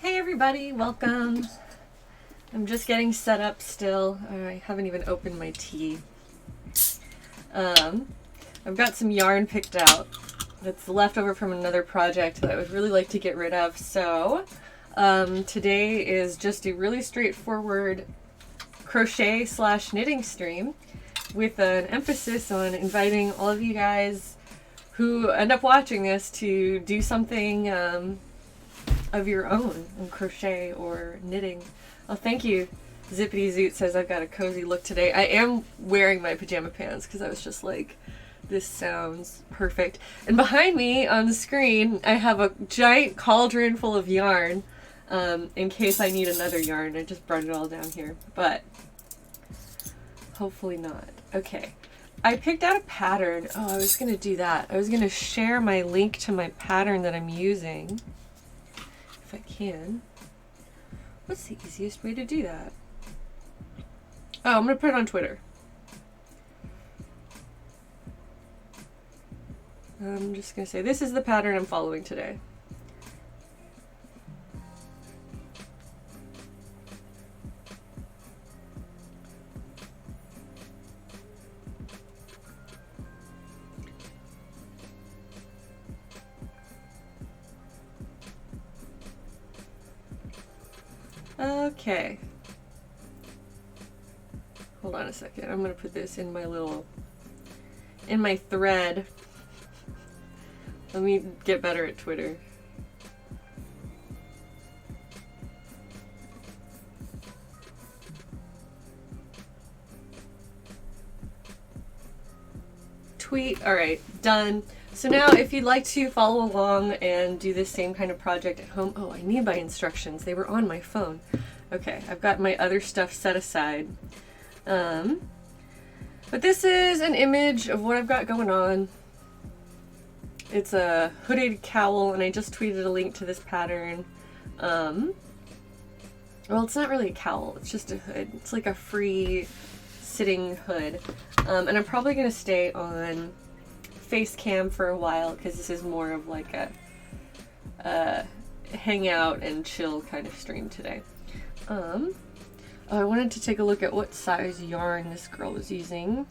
Hey everybody, welcome. I'm just getting set up still. I haven't even opened my tea. I've got some yarn picked out that's left over from another project that I would really like to get rid of. So today is just a really straightforward crochet / knitting stream with an emphasis on inviting all of you guys who end up watching this to do something of your own in crochet or knitting. Oh, thank you. Zippity Zoot says I've got a cozy look today. I am wearing my pajama pants because I was just like, this sounds perfect. And behind me on the screen, I have a giant cauldron full of yarn in case I need another yarn. I just brought it all down here, but hopefully not. Okay. I picked out a pattern. Oh, I was going to do that. I was going to share my link to my pattern that I'm using. If I can. What's the easiest way to do that? Oh, I'm going to put it on Twitter. I'm just going to say, this is the pattern I'm following today. Okay. Hold on a second. I'm going to put this in my thread. Let me get better at Twitter. Tweet. All right, done. So now if you'd like to follow along and do this same kind of project at home, oh, I need my instructions. They were on my phone. Okay, I've got my other stuff set aside. But this is an image of what I've got going on. It's a hooded cowl, and I just tweeted a link to this pattern. Well, it's not really a cowl, it's just a hood. It's like a free sitting hood. And I'm probably going to stay on face cam for a while because this is more of like a hang out and chill kind of stream today. I wanted to take a look at what size yarn this girl was using.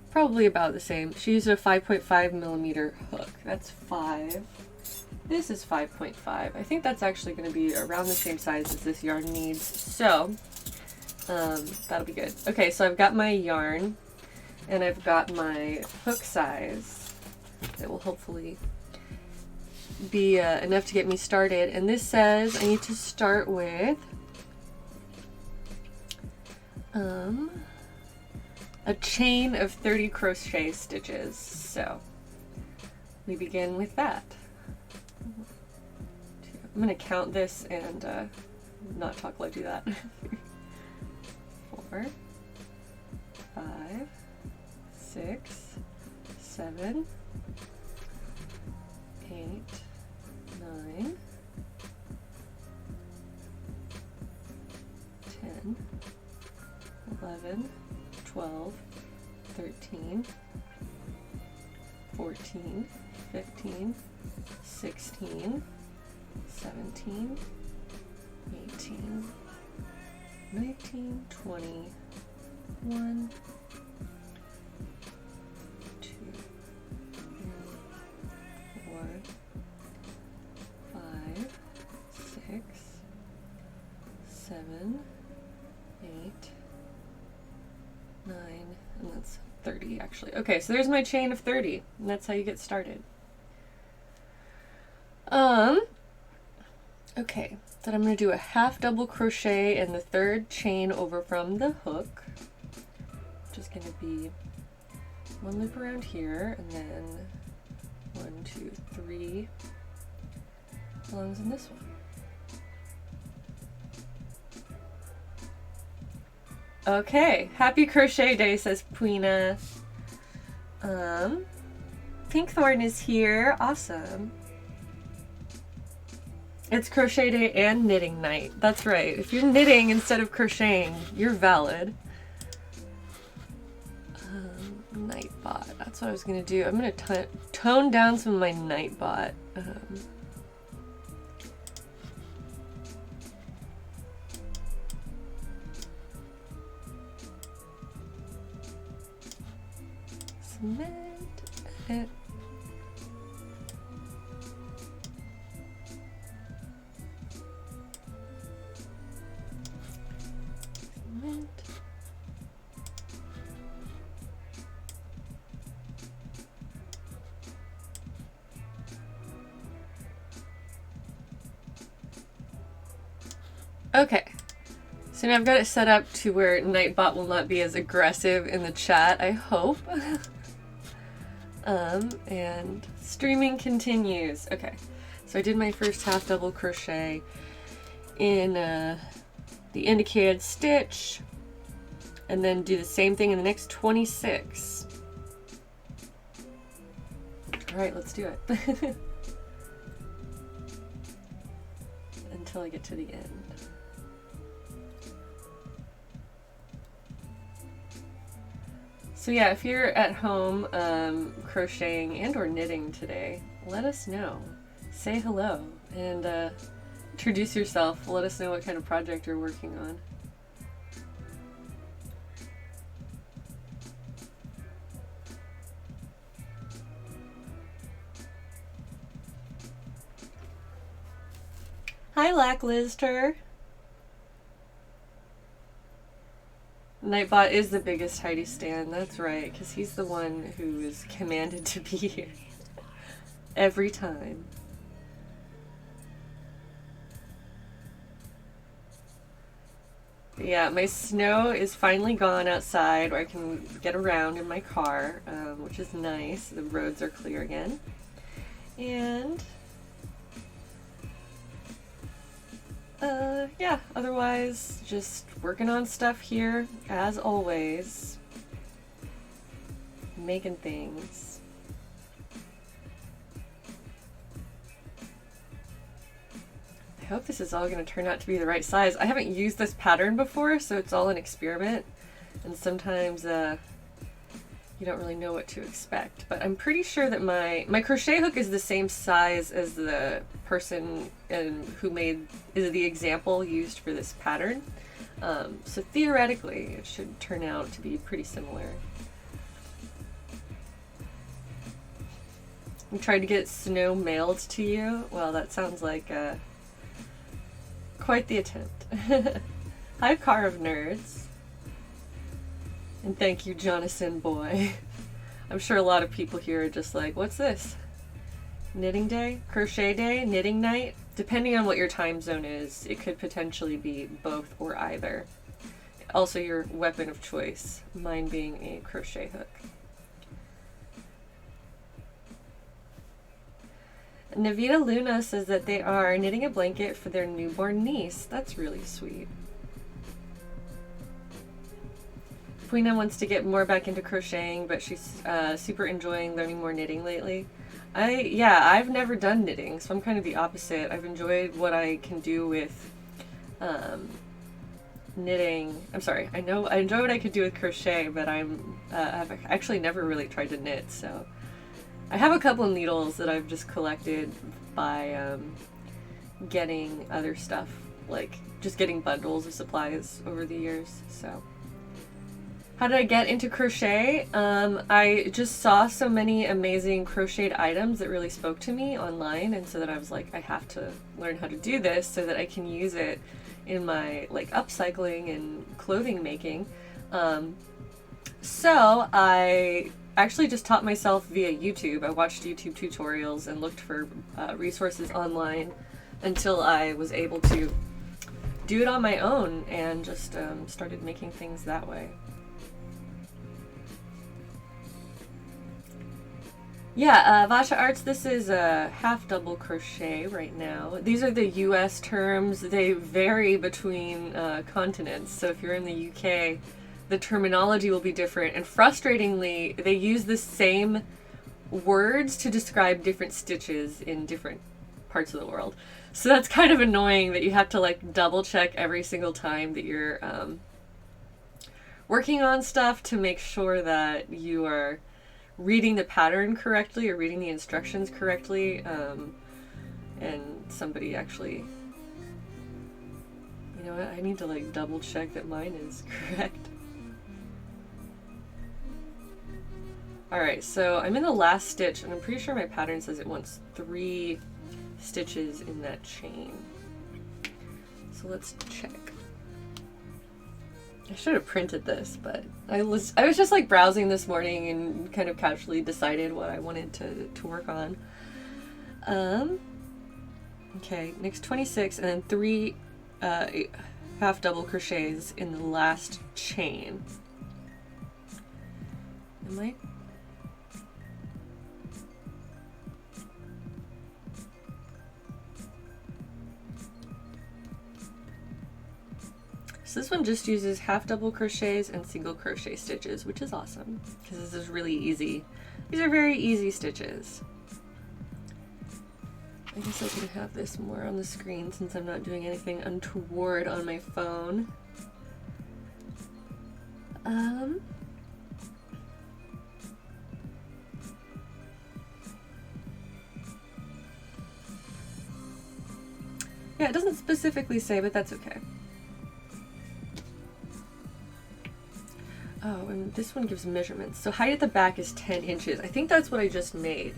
Probably about the same. She used a 5.5 millimeter hook. That's 5. This is 5.5. I think that's actually going to be around the same size as this yarn needs. So that'll be good. Okay, so I've got my yarn and I've got my hook size that will hopefully be enough to get me started. And this says I need to start with a chain of 30 crochet stitches. So we begin with that. I'm going to count this and not talk while I do that. 4, 5, 6, 7, 8, 9, 10, 11, 12, 13, 14, 15, 16, 17, 18, 19, 20, 1, 2, 3, 4, 5, 6, 7, 8, 9, and that's 30 actually. Okay, so there's my chain of 30, and that's how you get started. Okay, then I'm going to do a half double crochet in the third chain over from the hook. Just going to be one loop around here, and then 1, 2, 3 belongs in this one. Okay, happy crochet day, says Puina. Pinkthorn is here, awesome. It's crochet day and knitting night. That's right. If you're knitting instead of crocheting, you're valid. Nightbot. That's what I was gonna do. I'm gonna tone down some of my Nightbot. Cement it. Cement. Okay, so now I've got it set up to where Nightbot will not be as aggressive in the chat, I hope. And streaming continues. Okay, so I did my first half double crochet in the indicated stitch, and then do the same thing in the next 26. All right, let's do it. Until I get to the end. So yeah, if you're at home crocheting and or knitting today, let us know. Say hello and introduce yourself. Let us know what kind of project you're working on. Hi, Lacklister. Nightbot is the biggest Heidi stan, that's right, because he's the one who is commanded to be here every time. But yeah, my snow is finally gone outside where I can get around in my car, which is nice. The roads are clear again. And yeah, otherwise just working on stuff here as always, making things. I hope this is all going to turn out to be the right size. I haven't used this pattern before, so it's all an experiment, and sometimes you don't really know what to expect, but I'm pretty sure that my crochet hook is the same size as the person who is the example used for this pattern. So theoretically, it should turn out to be pretty similar. You tried to get snow mailed to you? Well, that sounds like quite the attempt. Hi, Car of Nerds. And thank you, Jonathan Boy. I'm sure a lot of people here are just like, what's this? Knitting day? Crochet day? Knitting night? Depending on what your time zone is, it could potentially be both or either. Also your weapon of choice, mine being a crochet hook. Navita Luna says that they are knitting a blanket for their newborn niece. That's really sweet. Queena wants to get more back into crocheting, but she's super enjoying learning more knitting lately. I've never done knitting, so I'm kind of the opposite. I've enjoyed what I can do with knitting. I'm sorry, I enjoy what I could do with crochet, but I've actually never really tried to knit, so I have a couple of needles that I've just collected by getting other stuff, like just getting bundles of supplies over the years, so. How did I get into crochet? I just saw so many amazing crocheted items that really spoke to me online, and so that I was like, I have to learn how to do this so that I can use it in my like upcycling and clothing making. So I actually just taught myself via YouTube. I watched YouTube tutorials and looked for resources online until I was able to do it on my own and just started making things that way. Yeah, Vasha Arts, this is a half double crochet right now. These are the US terms. They vary between continents. So if you're in the UK, the terminology will be different. And frustratingly, they use the same words to describe different stitches in different parts of the world. So that's kind of annoying that you have to like double check every single time that you're working on stuff to make sure that you are reading the pattern correctly or reading the instructions correctly, and somebody actually, you know what, I need to like double check that mine is correct. Alright, so I'm in the last stitch, and I'm pretty sure my pattern says it wants 3 stitches in that chain. So let's check. I should have printed this, but I was just like browsing this morning and kind of casually decided what I wanted to work on. Okay, next 26, and then 3 half double crochets in the last chain. Am I? So this one just uses half double crochets and single crochet stitches, which is awesome because this is really easy. These are very easy stitches. I guess I can have this more on the screen since I'm not doing anything untoward on my phone. Yeah, it doesn't specifically say, but that's okay. Oh, and this one gives measurements. So height at the back is 10 inches. I think that's what I just made.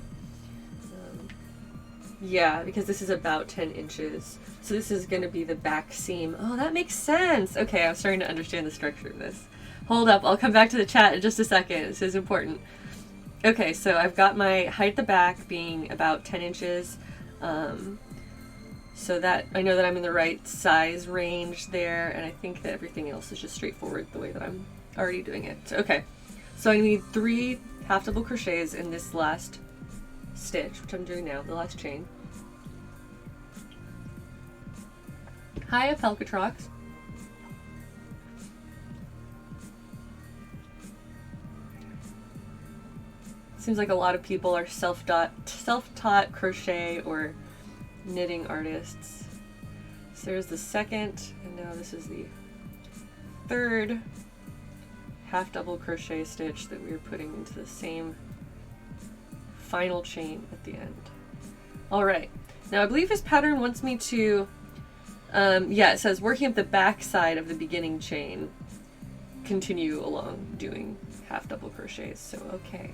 Yeah, because this is about 10 inches. So this is going to be the back seam. Oh, that makes sense. Okay, I'm starting to understand the structure of this. Hold up, I'll come back to the chat in just a second. This is important. Okay, so I've got my height at the back being about 10 inches. So that I know that I'm in the right size range there, and I think that everything else is just straightforward the way that I'm already doing it. Okay, so I need 3 half double crochets in this last stitch, which I'm doing now, the last chain. Hi, Apelcatrox. Seems like a lot of people are self-taught crochet or knitting artists. So there's the second, and now this is the 3rd half double crochet stitch that we're putting into the same final chain at the end. Alright, now I believe this pattern wants me to, yeah, it says working up the back side of the beginning chain, continue along doing half double crochets, so okay.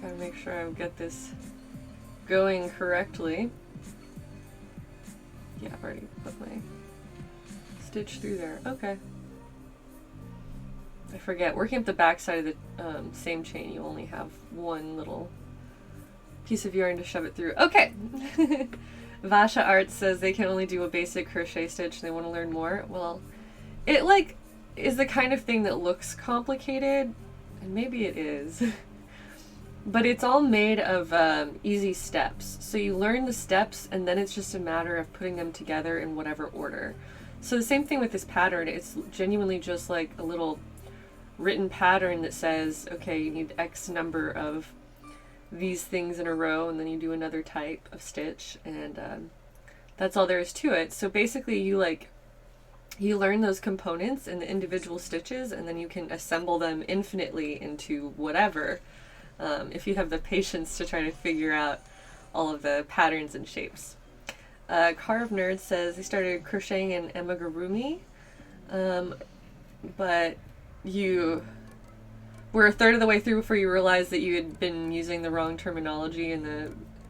Gotta make sure I get this going correctly. Yeah, I've already put my stitch through there. Okay. I forget, working up the back side of the same chain, you only have one little piece of yarn to shove it through. Okay! Vasha Arts says they can only do a basic crochet stitch and they want to learn more. Well, it like is the kind of thing that looks complicated, and maybe it is. But it's all made of easy steps. So you learn the steps and then it's just a matter of putting them together in whatever order. So the same thing with this pattern, it's genuinely just like a little written pattern that says, okay, you need X number of these things in a row, and then you do another type of stitch, and that's all there is to it. So basically you learn those components in the individual stitches, and then you can assemble them infinitely into whatever. If you have the patience to try to figure out all of the patterns and shapes. Carve Nerd says he started crocheting in amigurumi, but you were a third of the way through before you realized that you had been using the wrong terminology, and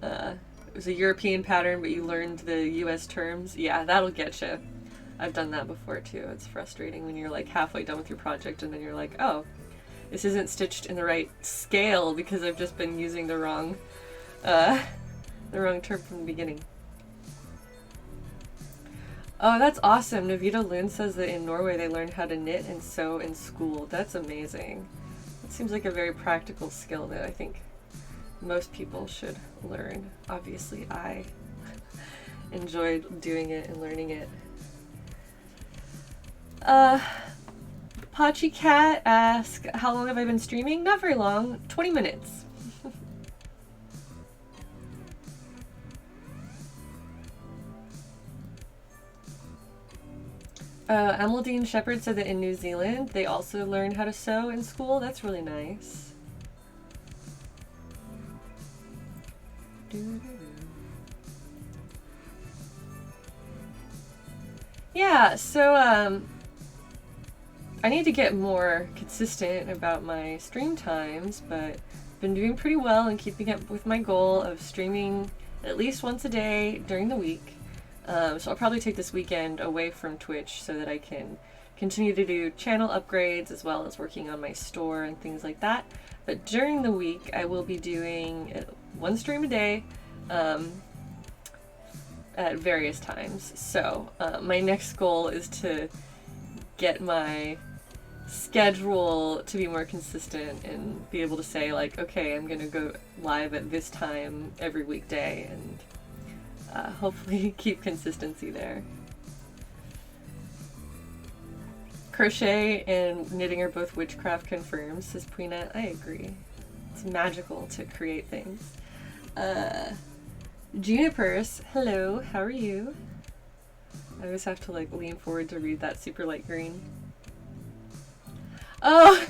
it was a European pattern, but you learned the US terms. Yeah, that'll get you. I've done that before too. It's frustrating when you're like halfway done with your project and then you're like, oh, this isn't stitched in the right scale because I've just been using the wrong term from the beginning. Oh, that's awesome. Navita Lynn says that in Norway they learned how to knit and sew in school. That's amazing. It seems like a very practical skill that I think most people should learn. Obviously, I enjoyed doing it and learning it. Pachi Cat asks, how long have I been streaming? Not very long, 20 minutes. Ameldine Shepherd said that in New Zealand they also learn how to sew in school. That's really nice. Yeah, so I need to get more consistent about my stream times, but been doing pretty well and keeping up with my goal of streaming at least once a day during the week. So I'll probably take this weekend away from Twitch so that I can continue to do channel upgrades as well as working on my store and things like that. But during the week, I will be doing one stream a day at various times. So my next goal is to get my schedule to be more consistent and be able to say, like, okay, I'm gonna go live at this time every weekday, and hopefully keep consistency there. Crochet and knitting are both witchcraft confirmed, says Prina. I agree. It's magical to create things. Junipers, hello, how are you? I always have to like lean forward to read that super light green. Oh,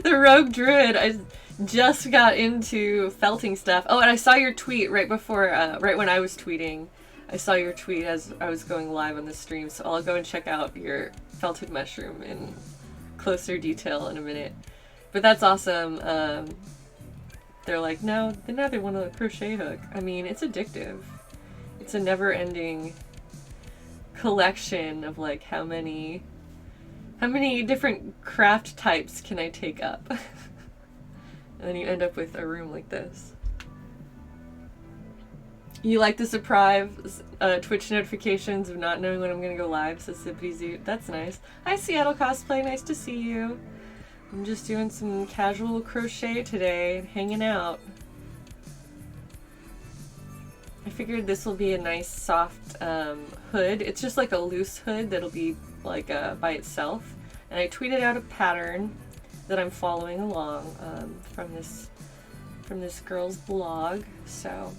the Rogue Druid. I just got into felting stuff. Oh, and I saw your tweet right before, right when I was tweeting. I saw your tweet as I was going live on the stream, so I'll go and check out your felted mushroom in closer detail in a minute. But that's awesome. They're like, no, now they want a crochet hook. I mean, it's addictive. It's a never-ending collection of like how many different craft types can I take up? And then you end up with a room like this. You like the surprise Twitch notifications of not knowing when I'm gonna go live, says Zippity Zoot. That's nice. Hi Seattle Cosplay, nice to see you. I'm just doing some casual crochet today, hanging out. I figured this will be a nice soft hood. It's just like a loose hood that'll be like by itself. And I tweeted out a pattern that I'm following along from this girl's blog. So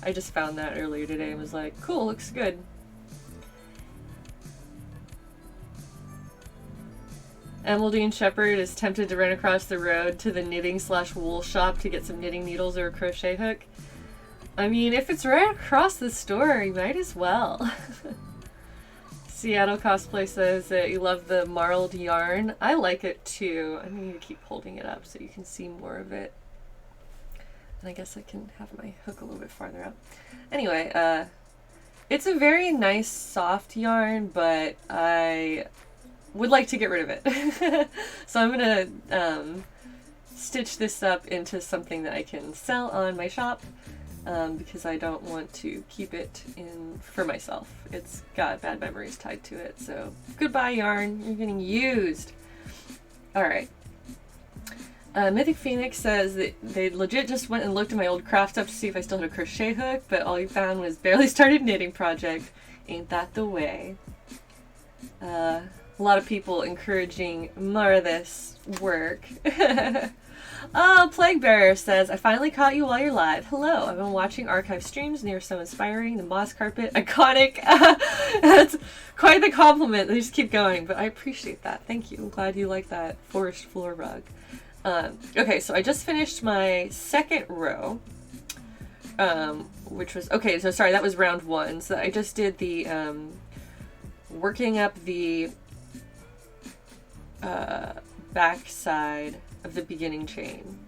I just found that earlier today and was like, cool, looks good. Emeldine Shepherd is tempted to run across the road to the knitting/wool shop to get some knitting needles or a crochet hook. I mean, if it's right across the store, you might as well. Seattle Cosplay says that you love the marled yarn. I like it too. I need to keep holding it up so you can see more of it. And I guess I can have my hook a little bit farther up. Anyway, it's a very nice soft yarn, but I would like to get rid of it. So I'm gonna stitch this up into something that I can sell on my shop, because I don't want to keep it in for myself. It's got bad memories tied to it. So goodbye yarn, you're getting used. Alright. Mythic Phoenix says that they legit just went and looked at my old craft stuff to see if I still had a crochet hook, but all you found was barely started knitting project. Ain't that the way? A lot of people encouraging more of this work. Oh, Plague Bearer says, I finally caught you while you're live. Hello, I've been watching archive streams and you're so inspiring. The moss carpet, iconic. That's quite the compliment. They just keep going, but I appreciate that. Thank you. I'm glad you like that forest floor rug. Okay, so I just finished my second row, which was, okay, so sorry, that was round one. So I just did the, working up the back side of the beginning chain.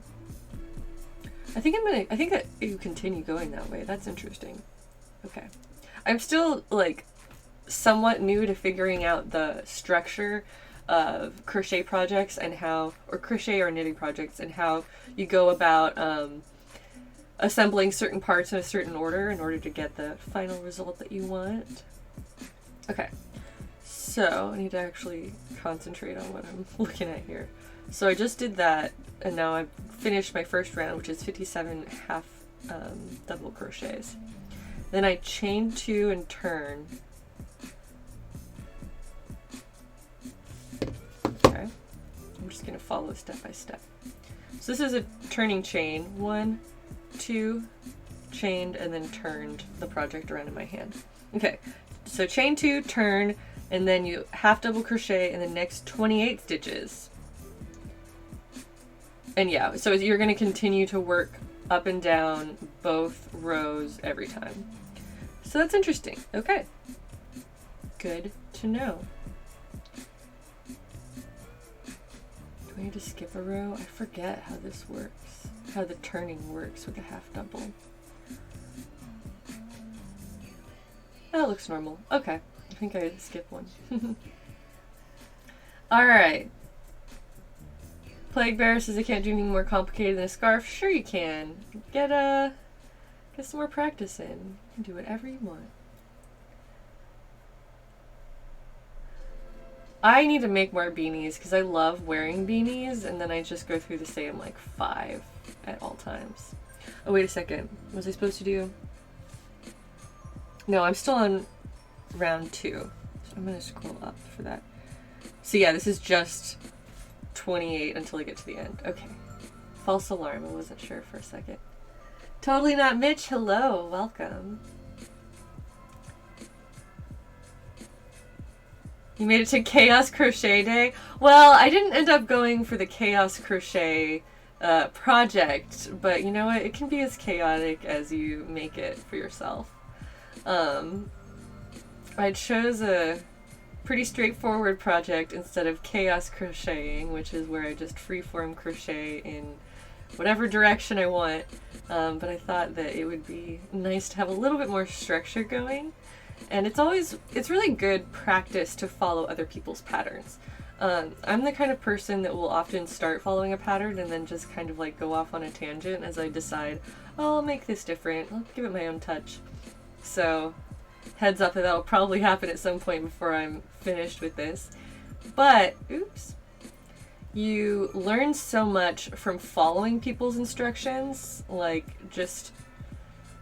I think that you continue going that way. That's interesting. Okay. I'm still like somewhat new to figuring out the structure of crochet projects and how, or crochet or knitting projects, and how you go about assembling certain parts in a certain order in order to get the final result that you want. Okay. So I need to actually concentrate on what I'm looking at here. So I just did that, and now I've finished my first round, which is 57 half double crochets. Then I chain 2 and turn. Okay, I'm just going to follow step by step. So this is a turning chain. 1, 2, chained, and then turned the project around in my hand. Okay, so chain 2, turn, and then you half double crochet in the next 28 stitches. And yeah, so you're going to continue to work up and down both rows every time. So that's interesting. Okay. Good to know. Do I need to skip a row? I forget how this works. How the turning works with a half double. That looks normal. Okay. I think I skipped one. Alright. Plague Bear says I can't do anything more complicated than a scarf. Sure you can. Get some more practice in. You can do whatever you want. I need to make more beanies because I love wearing beanies, and then I just go through the same like 5 at all times. Oh wait a second. Was I supposed to do? No, I'm still on round 2. So I'm gonna scroll up for that. So yeah, this is just 28 until I get to the end. Okay. False alarm. I wasn't sure for a second. Totally Not Mitch. Hello. Welcome. You made it to Chaos Crochet Day? Well, I didn't end up going for the Chaos Crochet project, but you know what? It can be as chaotic as you make it for yourself. I chose a pretty straightforward project instead of chaos crocheting, which is where I just freeform crochet in whatever direction I want. But I thought that it would be nice to have a little bit more structure going. And it's really good practice to follow other people's patterns. I'm the kind of person that will often start following a pattern and then just kind of like go off on a tangent as I decide, oh, I'll make this different. I'll give it my own touch. So heads up that that'll probably happen at some point before I'm finished with this. But, oops, you learn so much from following people's instructions, like just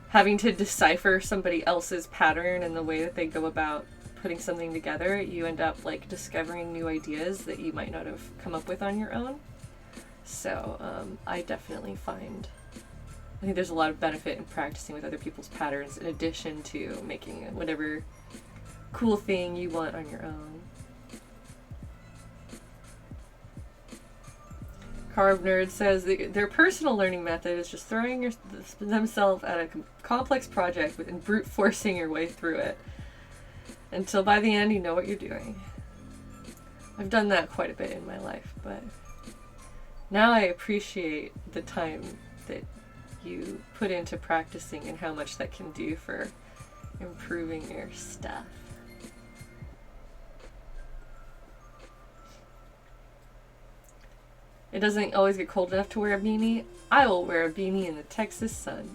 having to decipher somebody else's pattern and the way that they go about putting something together. You end up like discovering new ideas that you might not have come up with on your own. So I definitely I think there's a lot of benefit in practicing with other people's patterns in addition to making whatever cool thing you want on your own. Carb Nerd says their personal learning method is just throwing themselves at a complex project and brute forcing your way through it until by the end you know what you're doing. I've done that quite a bit in my life, but now I appreciate the time that you put into practicing and how much that can do for improving your stuff. It doesn't always get cold enough to wear a beanie. I will wear a beanie in the Texas sun.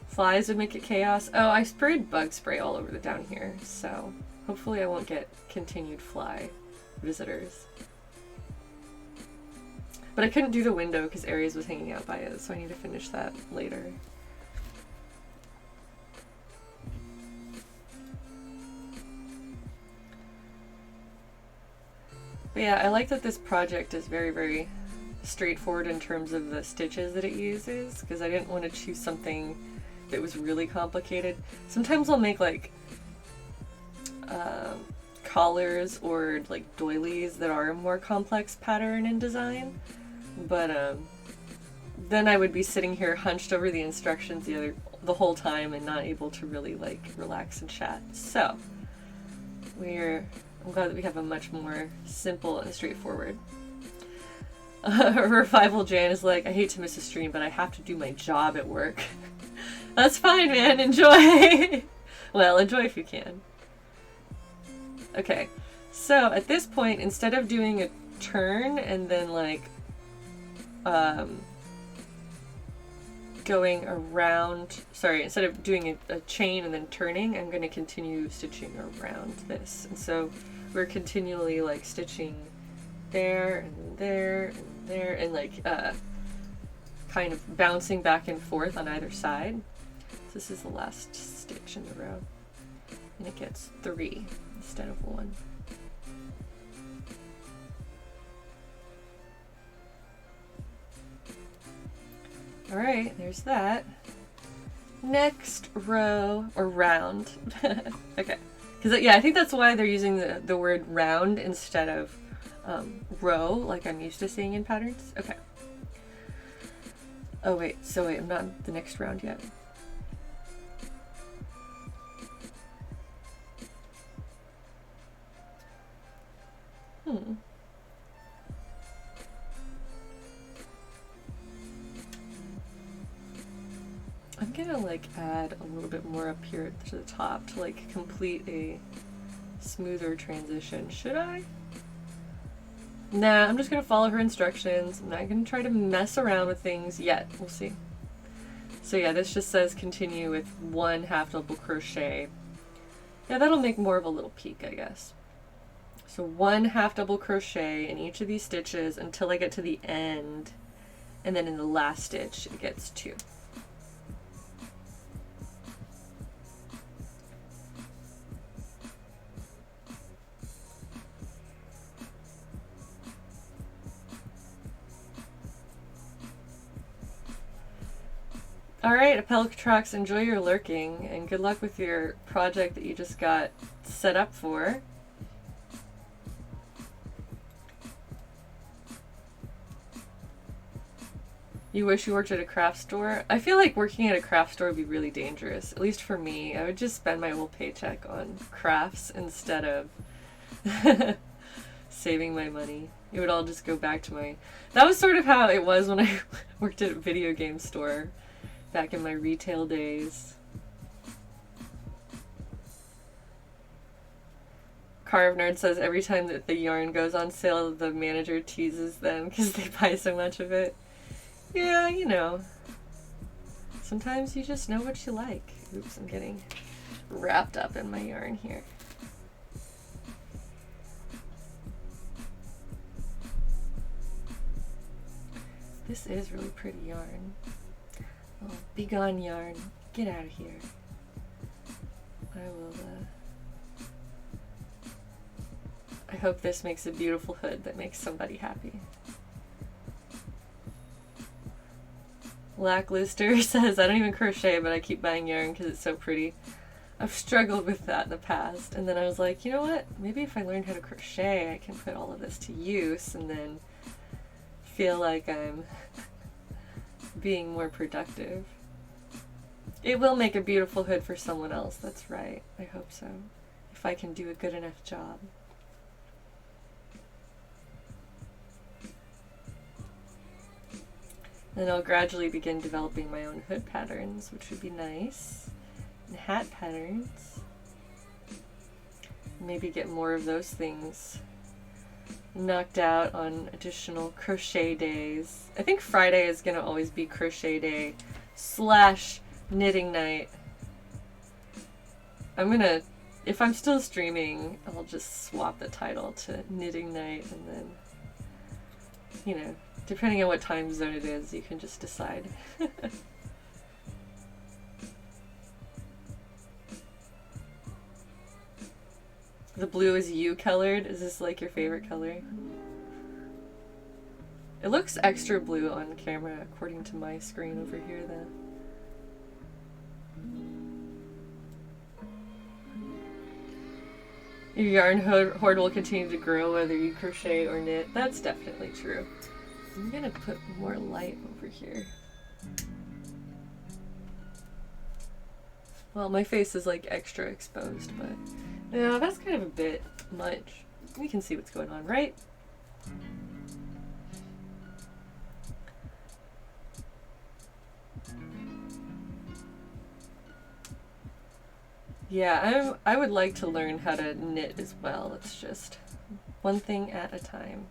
Flies would make it chaos. Oh, I sprayed bug spray all over down here, so hopefully I won't get continued fly visitors. But I couldn't do the window because Aries was hanging out by it, so I need to finish that later. But yeah, I like that this project is very, very straightforward in terms of the stitches that it uses, because I didn't want to choose something that was really complicated. Sometimes I'll make like collars or like doilies that are a more complex pattern and design, but then I would be sitting here hunched over the instructions the whole time and not able to really like relax and chat. So I'm glad that we have a much more simple and straightforward. Revival Jan is like, I hate to miss a stream, but I have to do my job at work. That's fine, man. Enjoy. Well, enjoy if you can. Okay, so at this point, instead of doing a turn and then like going around, instead of doing a chain and then turning, I'm going to continue stitching around this. And so we're continually like stitching there and there and there, and like kind of bouncing back and forth on either side. So this is the last stitch in the row, and it gets 3 instead of 1. All right, there's that. Next row, or round. Okay, because yeah, I think that's why they're using the word round instead of row, like I'm used to seeing in patterns. Okay. Oh wait, so wait, I'm not in the next round yet. I'm gonna like add a little bit more up here to the top to like complete a smoother transition. Should I? Nah, I'm just gonna follow her instructions. I'm not gonna try to mess around with things yet. We'll see. So yeah, this just says continue with 1 half double crochet. Yeah, that'll make more of a little peak, I guess. So 1 half double crochet in each of these stitches until I get to the end, and then in the last stitch it gets 2. Alright, Apelcatrox, enjoy your lurking, and good luck with your project that you just got set up for. You wish you worked at a craft store? I feel like working at a craft store would be really dangerous, at least for me. I would just spend my whole paycheck on crafts instead of saving my money. It would all just go back to my... That was sort of how it was when I worked at a video game store back in my retail days. Carve Nerd says every time that the yarn goes on sale, the manager teases them because they buy so much of it. Yeah, you know. Sometimes you just know what you like. Oops, I'm getting wrapped up in my yarn here. This is really pretty yarn. Oh, be gone, yarn. Get out of here. I will, I hope this makes a beautiful hood that makes somebody happy. Lackluster says, I don't even crochet, but I keep buying yarn because it's so pretty. I've struggled with that in the past, and then I was like, you know what? Maybe if I learn how to crochet, I can put all of this to use and then feel like I'm being more productive. It will make a beautiful hood for someone else, that's right. I hope so. If I can do a good enough job. Then I'll gradually begin developing my own hood patterns, which would be nice. And hat patterns. Maybe get more of those things knocked out on additional crochet days. I think Friday is going to always be crochet day / knitting night. I'm going to, if I'm still streaming, I'll just swap the title to knitting night, and then, you know, depending on what time zone it is, you can just decide. The blue is you colored. Is this like your favorite color? It looks extra blue on camera according to my screen over here though. Your yarn hoard will continue to grow whether you crochet or knit. That's definitely true. I'm gonna put more light over here. Well, my face is like extra exposed, but no, that's kind of a bit much. We can see what's going on, right? Yeah, I would like to learn how to knit as well. It's just one thing at a time.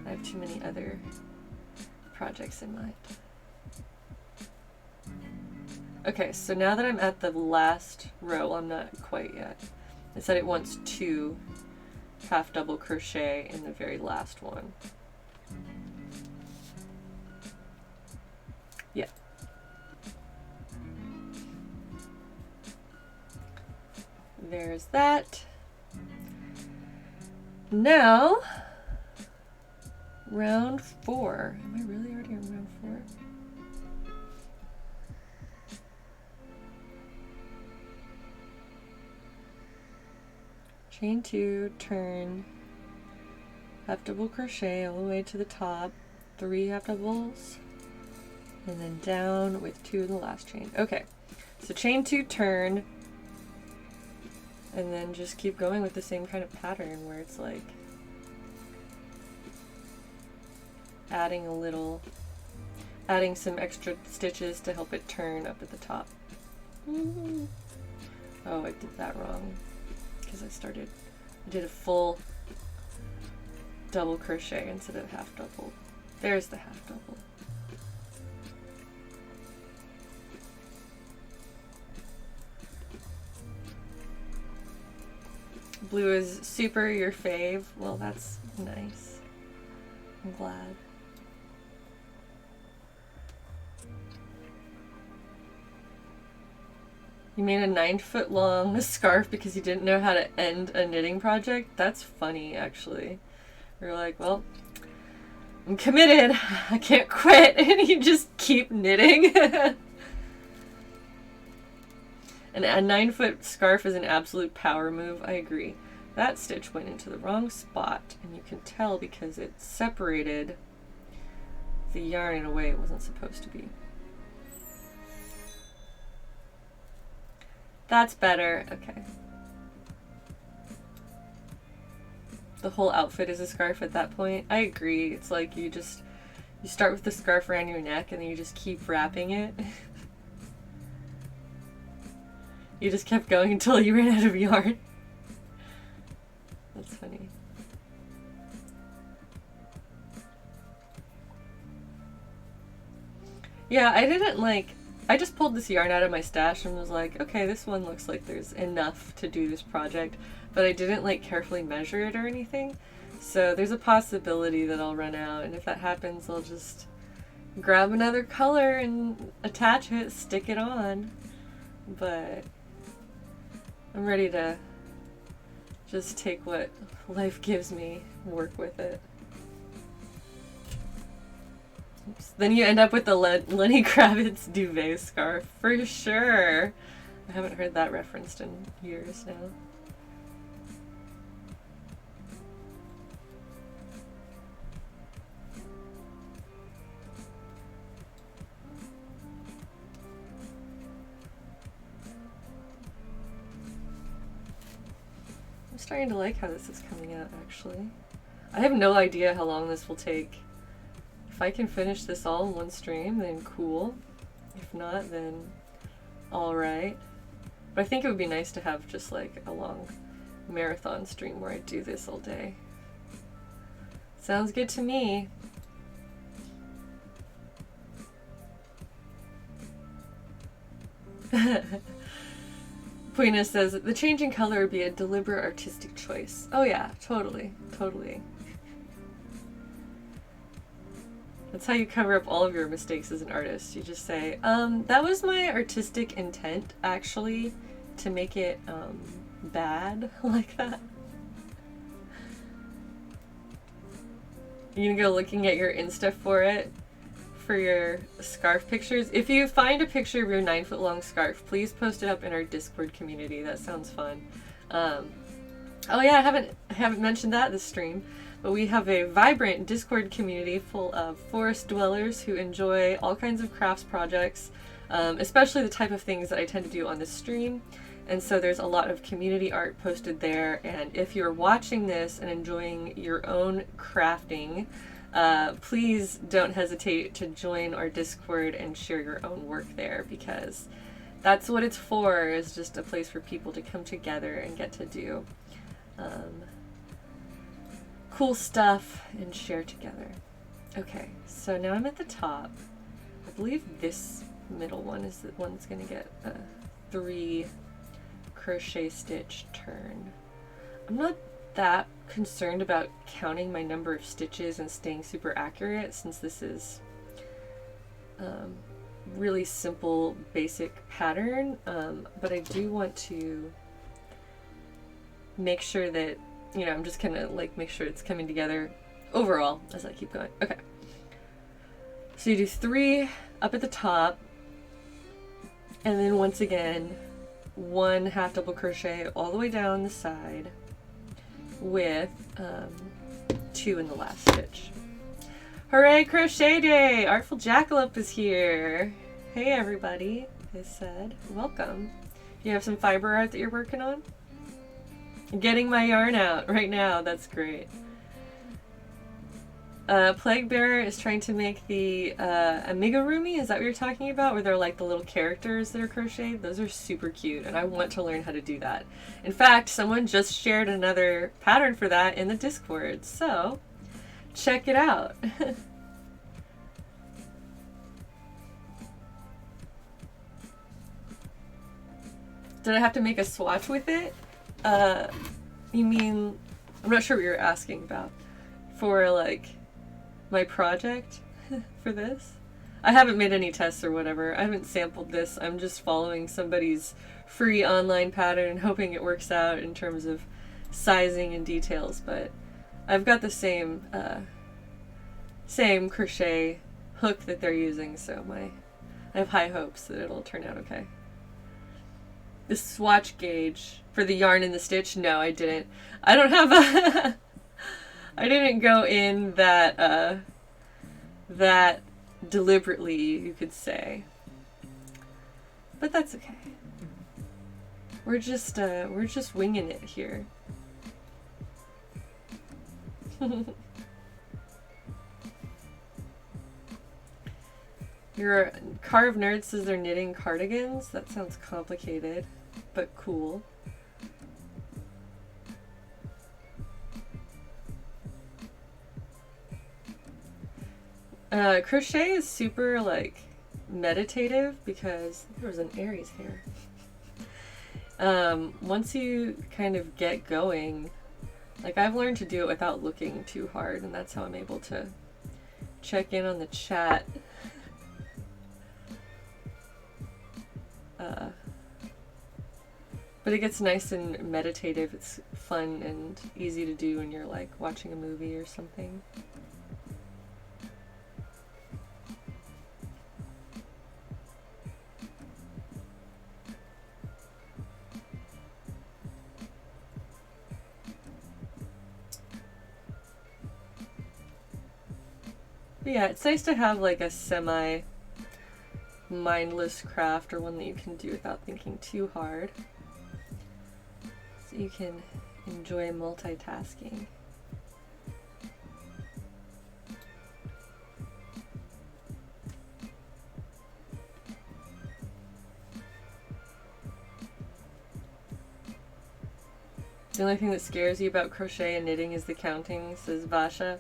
I have too many other projects in mind. Okay, so now that I'm at the last row, I'm not quite yet. It said it wants 2 half double crochet in the very last one. Yeah. There's that. Now, round 4. Am I really already on round 4? Chain 2, turn, half double crochet all the way to the top, 3 half doubles, and then down with 2 in the last chain. Okay, so chain 2, turn, and then just keep going with the same kind of pattern where it's like adding some extra stitches to help it turn up at the top. Oh, I did that wrong because I did a full double crochet instead of half double. There's the half double. Blue is super your fave. Well, that's nice. I'm glad. You made a 9-foot long scarf because you didn't know how to end a knitting project? That's funny, actually. You're like, well, I'm committed. I can't quit. And you just keep knitting. And a 9-foot scarf is an absolute power move. I agree. That stitch went into the wrong spot, and you can tell because it separated the yarn in a way it wasn't supposed to be. That's better. Okay. The whole outfit is a scarf at that point. I agree. It's like you start with the scarf around your neck and then you just keep wrapping it. You just kept going until you ran out of yarn. That's funny. Yeah, I just pulled this yarn out of my stash and was like, okay, this one looks like there's enough to do this project, but I didn't carefully measure it or anything. So there's a possibility that I'll run out, and if that happens, I'll just grab another color and attach it, stick it on. But I'm ready to just take what life gives me, work with it. Oops. Then you end up with the Lenny Kravitz duvet scarf, for sure. I haven't heard that referenced in years now. I'm starting to like how this is coming out, actually. I have no idea how long this will take. If I can finish this all in one stream, then cool. If not, then alright. But I think it would be nice to have just a long marathon stream where I do this all day. Sounds good to me. Puina says, the changing color would be a deliberate artistic choice. Oh yeah, totally, totally. That's how you cover up all of your mistakes as an artist. You just say, that was my artistic intent, actually, to make it bad like that. You can go looking at your Insta for it, for your scarf pictures. If you find a picture of your 9-foot long scarf, please post it up in our Discord community. That sounds fun. Oh yeah, I haven't mentioned that this stream. But we have a vibrant Discord community full of forest dwellers who enjoy all kinds of crafts projects, especially the type of things that I tend to do on this stream. And so there's a lot of community art posted there. And if you're watching this and enjoying your own crafting, please don't hesitate to join our Discord and share your own work there, because that's what it's for, is just a place for people to come together and get to do cool stuff and share together. Okay, so now I'm at the top. I believe this middle one is the one that's going to get a 3 crochet stitch turn. I'm not that concerned about counting my number of stitches and staying super accurate, since this is really simple basic pattern, but I do want to make sure that, you know, I'm just gonna like make sure it's coming together overall as I keep going. Okay, so you do 3 up at the top, and then once again 1 half double crochet all the way down the side with 2 in the last stitch. Hooray, crochet day! Artful Jackalope is here. Hey everybody, I said. Welcome. You have some fiber art that you're working on? I'm getting my yarn out right now. That's great. Plague Bearer is trying to make the amigurumi. Is that what you're talking about? Where they're like the little characters that are crocheted? Those are super cute, and I want to learn how to do that. In fact, someone just shared another pattern for that in the Discord, so check it out. Did I have to make a swatch with it? You mean, I'm not sure what you're asking about. For like my project for this? I haven't made any tests or whatever. I haven't sampled this. I'm just following somebody's free online pattern and hoping it works out in terms of sizing and details, but I've got the same crochet hook that they're using, so I have high hopes that it'll turn out okay. The swatch gauge for the yarn and the stitch? No, I didn't. I don't have a I didn't go in that that deliberately, you could say. But that's okay. We're just winging it here. Your Carve Nerd says they're knitting cardigans. That sounds complicated, but cool. Crochet is super like meditative because there was an Aries hair. Once you kind of get going, like I've learned to do it without looking too hard, and that's how I'm able to check in on the chat. But it gets nice and meditative. It's fun and easy to do when you're like watching a movie or something. But yeah, it's nice to have like a semi-mindless craft, or one that you can do without thinking too hard. So you can enjoy multitasking. The only thing that scares you about crochet and knitting is the counting, says Vasha.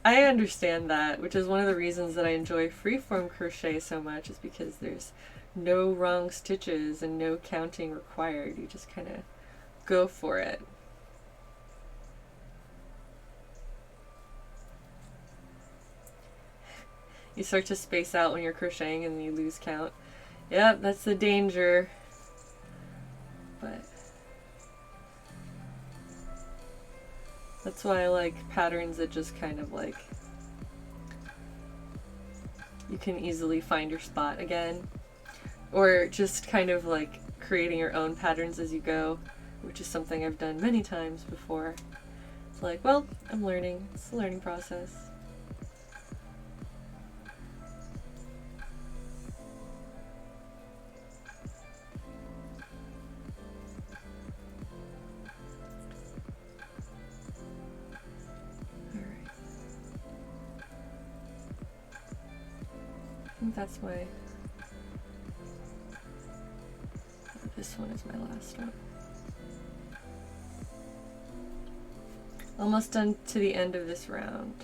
I understand that, which is one of the reasons that I enjoy freeform crochet so much, is because there's no wrong stitches and no counting required. You just kind of go for it. You start to space out when you're crocheting and you lose count. Yep, that's the danger. But that's why I like patterns that just kind of like, you can easily find your spot again. Or just kind of like creating your own patterns as you go, which is something I've done many times before. It's like, well, I'm learning. It's a learning process. I think that's my, this one is my last one. Almost done to the end of this round.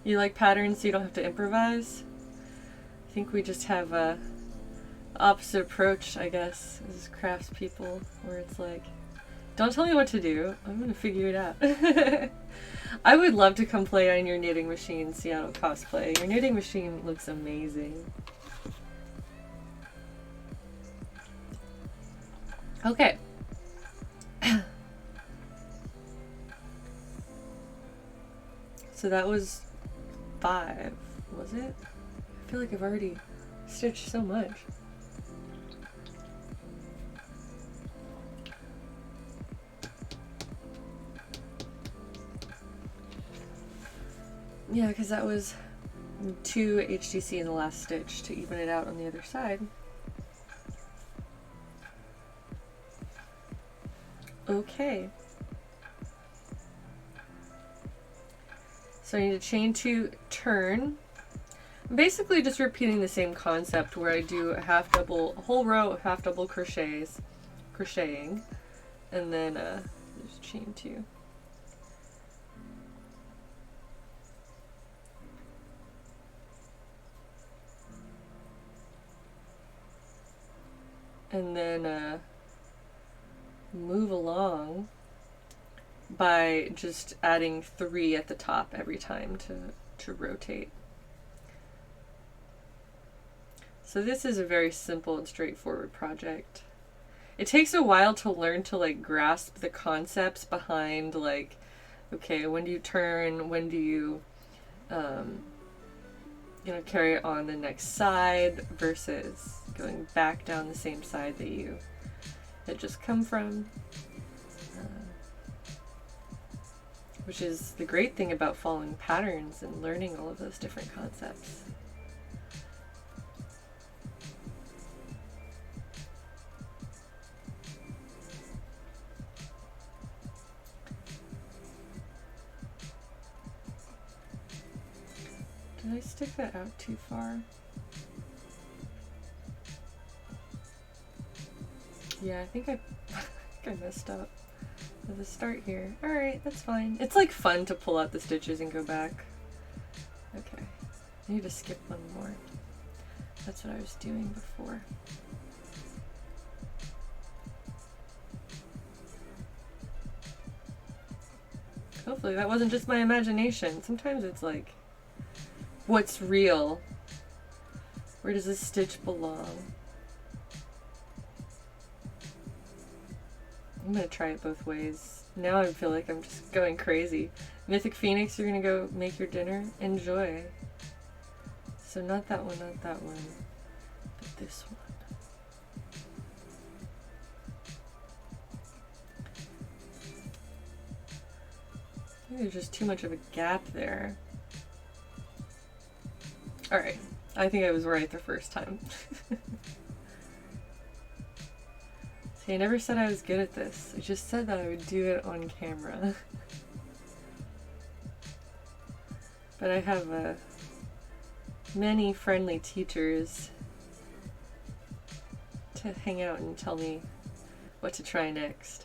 You like patterns so you don't have to improvise? I think we just have a opposite approach, I guess, as crafts people, where it's like, don't tell me what to do, I'm gonna figure it out. I would love to come play on your knitting machine, Seattle Cosplay. Your knitting machine looks amazing. Okay. So that was 5, was it? I feel like I've already stitched so much. Yeah, because that was 2 HTC in the last stitch to even it out on the other side. Okay. So I need to chain 2, turn. I'm basically just repeating the same concept where I do a half double, a whole row of half double crocheting, and then just chain 2. And then move along by just adding 3 at the top every time to rotate. So this is a very simple and straightforward project. It takes a while to learn to like grasp the concepts behind like, okay, when do you turn, when do you carry it on the next side versus going back down the same side that you had just come from. Which is the great thing about following patterns and learning all of those different concepts. Did I stick that out too far? Yeah, I think I messed up at the start here. Alright, that's fine. It's like fun to pull out the stitches and go back. Okay, I need to skip one more. That's what I was doing before. Hopefully that wasn't just my imagination. Sometimes it's like, what's real? Where does this stitch belong? I'm gonna try it both ways. Now I feel like I'm just going crazy. Mythic Phoenix, you're gonna go make your dinner? Enjoy. So not that one, but this one. I think there's just too much of a gap there. Alright, I think I was right the first time. See, I never said I was good at this. I just said that I would do it on camera. But I have many friendly teachers to hang out and tell me what to try next.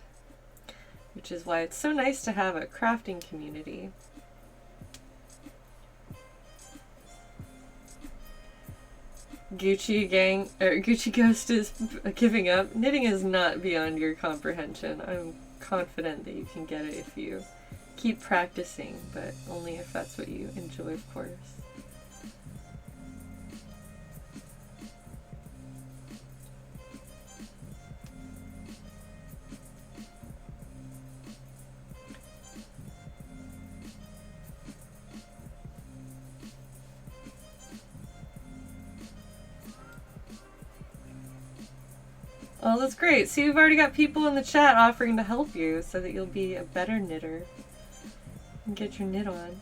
Which is why it's so nice to have a crafting community. Gucci Ghost is giving up. Knitting is not beyond your comprehension. I'm confident that you can get it if you keep practicing, but only if that's what you enjoy, of course. Oh, that's great. See, we've already got people in the chat offering to help you so that you'll be a better knitter and get your knit on.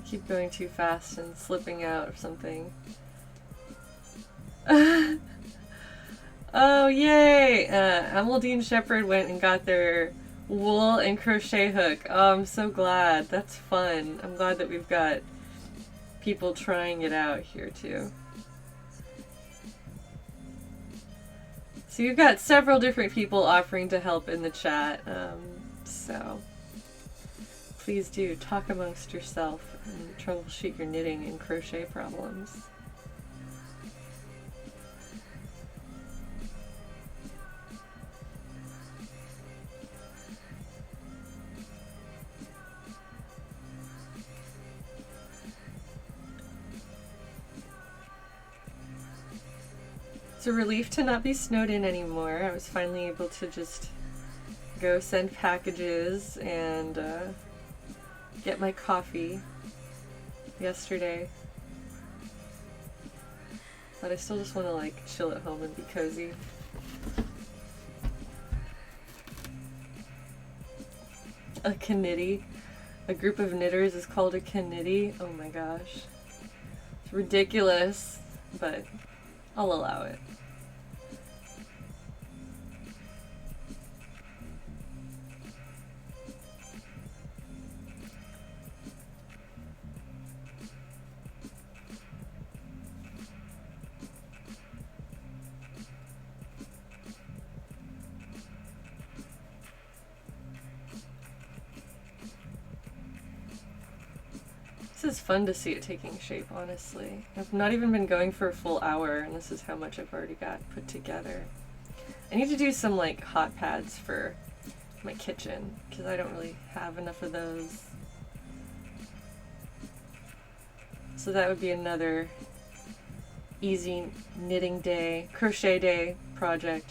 Keep going too fast and slipping out of something. Oh, yay! Ameldine Shepherd went and got their wool and crochet hook. Oh, I'm so glad. That's fun. I'm glad that we've got people trying it out here too. So you've got several different people offering to help in the chat. So please do talk amongst yourself and troubleshoot your knitting and crochet problems. It's a relief to not be snowed in anymore. I was finally able to just go send packages and get my coffee yesterday. But I still just want to like chill at home and be cozy. A knitty. A group of knitters is called a knitty. Oh my gosh. It's ridiculous, but I'll allow it. This is fun to see it taking shape, honestly. I've not even been going for a full hour, and this is how much I've already got put together. I need to do some like hot pads for my kitchen, because I don't really have enough of those. So that would be another easy knitting day, crochet day project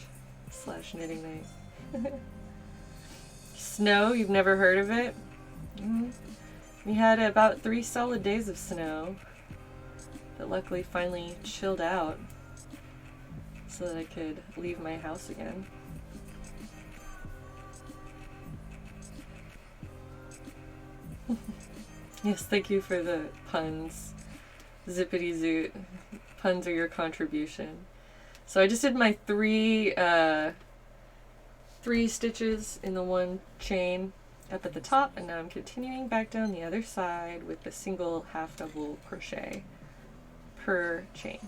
/ knitting night. Snow, you've never heard of it? Mm-hmm. We had about 3 solid days of snow that luckily finally chilled out so that I could leave my house again. Yes, thank you for the puns. Zippity zoot. Puns are your contribution. So I just did my three stitches in the one chain up at the top, and now I'm continuing back down the other side with the single half double crochet per chain.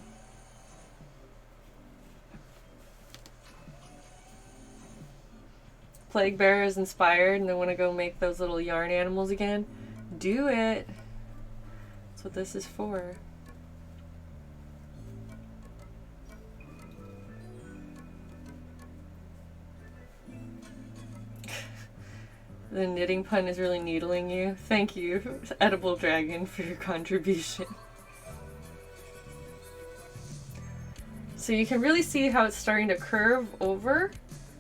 Plague Bear is inspired and they want to go make those little yarn animals again. Do it. That's what this is for. The knitting pun is really needling you. Thank you, Edible Dragon, for your contribution. So you can really see how it's starting to curve over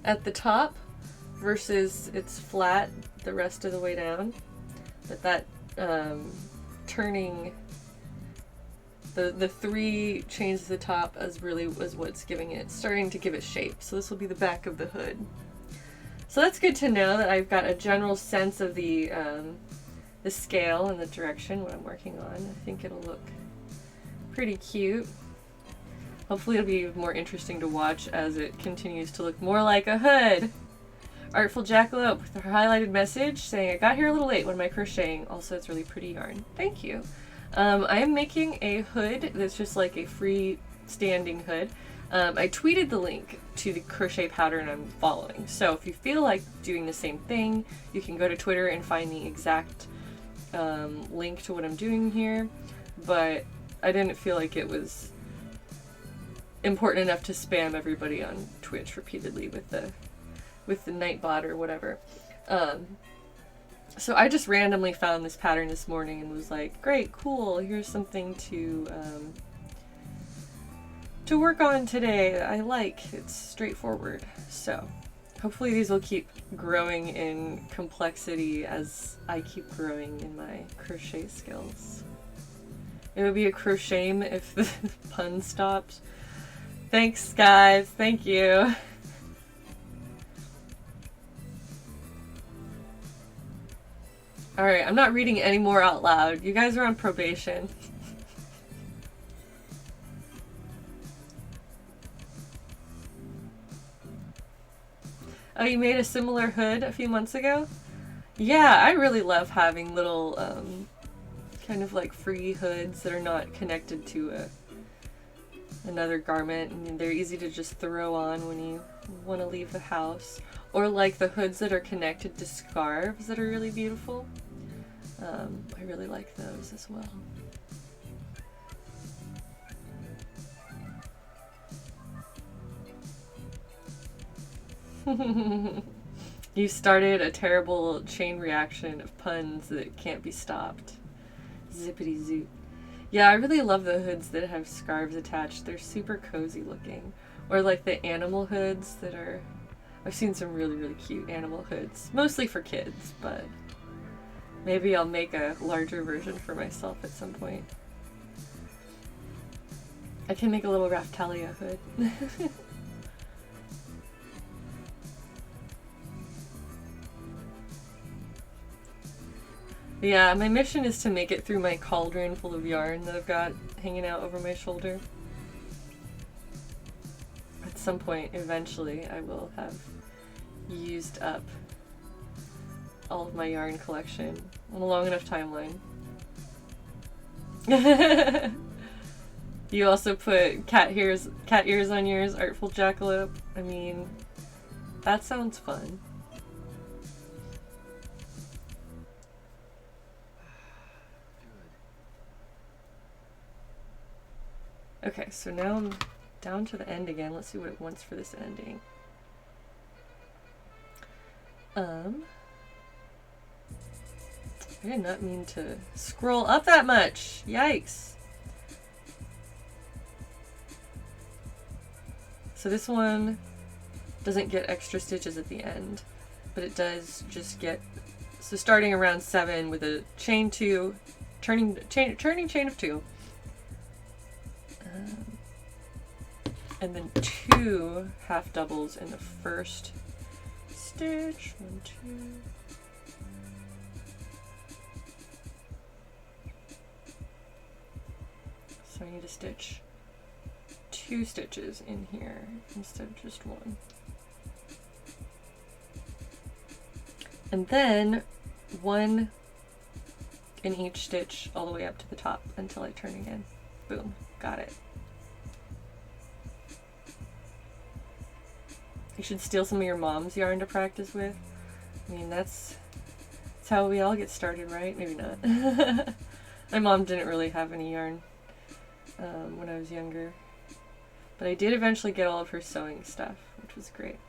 at the top versus it's flat the rest of the way down. But that turning the 3 chains at the top was what's giving it, starting to give it shape. So this will be the back of the hood. So that's good to know that I've got a general sense of the scale and the direction, what I'm working on. I think it'll look pretty cute. Hopefully it'll be more interesting to watch as it continues to look more like a hood. Artful Jackalope with her highlighted message saying, I got here a little late. What am I crocheting? Also, it's really pretty yarn. Thank you. I am making a hood that's just like a freestanding hood. I tweeted the link to the crochet pattern I'm following. So if you feel like doing the same thing, you can go to Twitter and find the exact link to what I'm doing here. But I didn't feel like it was important enough to spam everybody on Twitch repeatedly with the Nightbot or whatever. So I just randomly found this pattern this morning and was like, great, cool, here's something to work on today. I like, it's straightforward. So hopefully these will keep growing in complexity as I keep growing in my crochet skills. It would be a crochet if the pun stopped. Thanks guys, thank you. Alright, I'm not reading any more out loud. You guys are on probation. Oh, you made a similar hood a few months ago? Yeah, I really love having little kind of like free hoods that are not connected to another garment, and they're easy to just throw on when you want to leave the house. Or like the hoods that are connected to scarves that are really beautiful. I really like those as well. You started a terrible chain reaction of puns that can't be stopped. Zippity zoop. Yeah, I really love the hoods that have scarves attached. They're super cozy looking. Or like the animal hoods that are... I've seen some really, really cute animal hoods. Mostly for kids, but maybe I'll make a larger version for myself at some point. I can make a little Raftalia hood. Yeah, my mission is to make it through my cauldron full of yarn that I've got hanging out over my shoulder. At some point, eventually, I will have used up all of my yarn collection on a long enough timeline. You also put cat ears on yours, artful jackalope. I mean, that sounds fun. Okay, so now I'm down to the end again. Let's see what it wants for this ending. I did not mean to scroll up that much. Yikes. So this one doesn't get extra stitches at the end, but it does just get, so starting around 7 with a chain 2, turning chain of 2. And then 2 half doubles in the first stitch. 1, 2. So I need to stitch 2 stitches in here instead of just 1. And then 1 in each stitch all the way up to the top until I turn again. Boom, got it. You should steal some of your mom's yarn to practice with. I mean, that's how we all get started, right? Maybe not. My mom didn't really have any yarn when I was younger. But I did eventually get all of her sewing stuff, which was great.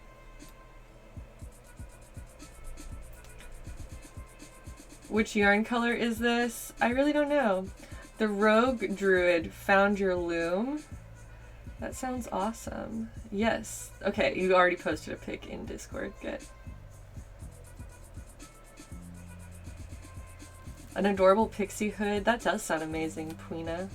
Which yarn color is this? I really don't know. The Rogue Druid found your loom. That sounds awesome. Yes. Okay, you already posted a pic in Discord. Good. An adorable pixie hood. That does sound amazing, Puina.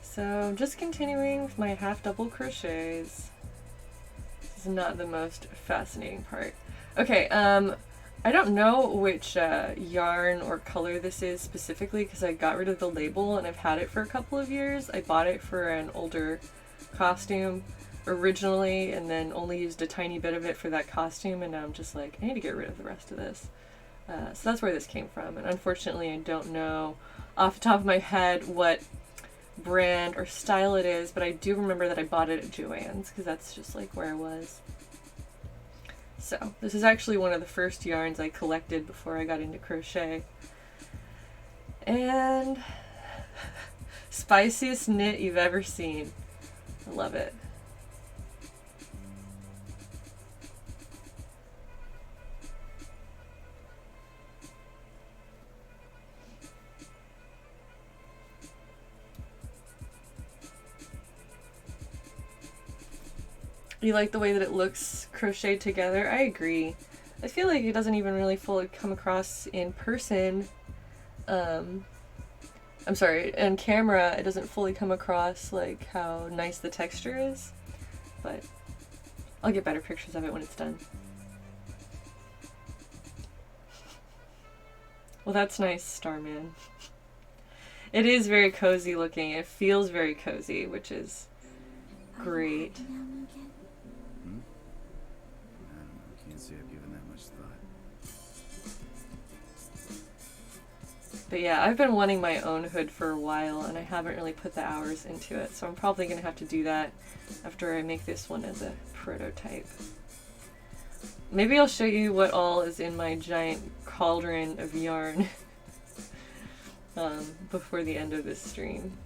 So I'm just continuing with my half double crochets. This is not the most fascinating part. Okay, I don't know which yarn or color this is specifically because I got rid of the label and I've had it for a couple of years. I bought it for an older costume originally and then only used a tiny bit of it for that costume, and now I'm just like, I need to get rid of the rest of this. So that's where this came from, and unfortunately I don't know off the top of my head what brand or style it is, but I do remember that I bought it at Joann's because that's just like where I was. So this is actually one of the first yarns I collected before I got into crochet, and spiciest knit you've ever seen. I love it. You like the way that it looks crocheted together? I agree. I feel like it doesn't even really fully come across in person. I'm sorry, on camera it doesn't fully come across like how nice the texture is, but I'll get better pictures of it when it's done. Well, that's nice, Starman. It is very cozy looking. It feels very cozy, which is great. Hmm? I don't know. Can't say I've given that much thought. But yeah, I've been wanting my own hood for a while, and I haven't really put the hours into it, so I'm probably going to have to do that after I make this one as a prototype. Maybe I'll show you what all is in my giant cauldron of yarn before the end of this stream.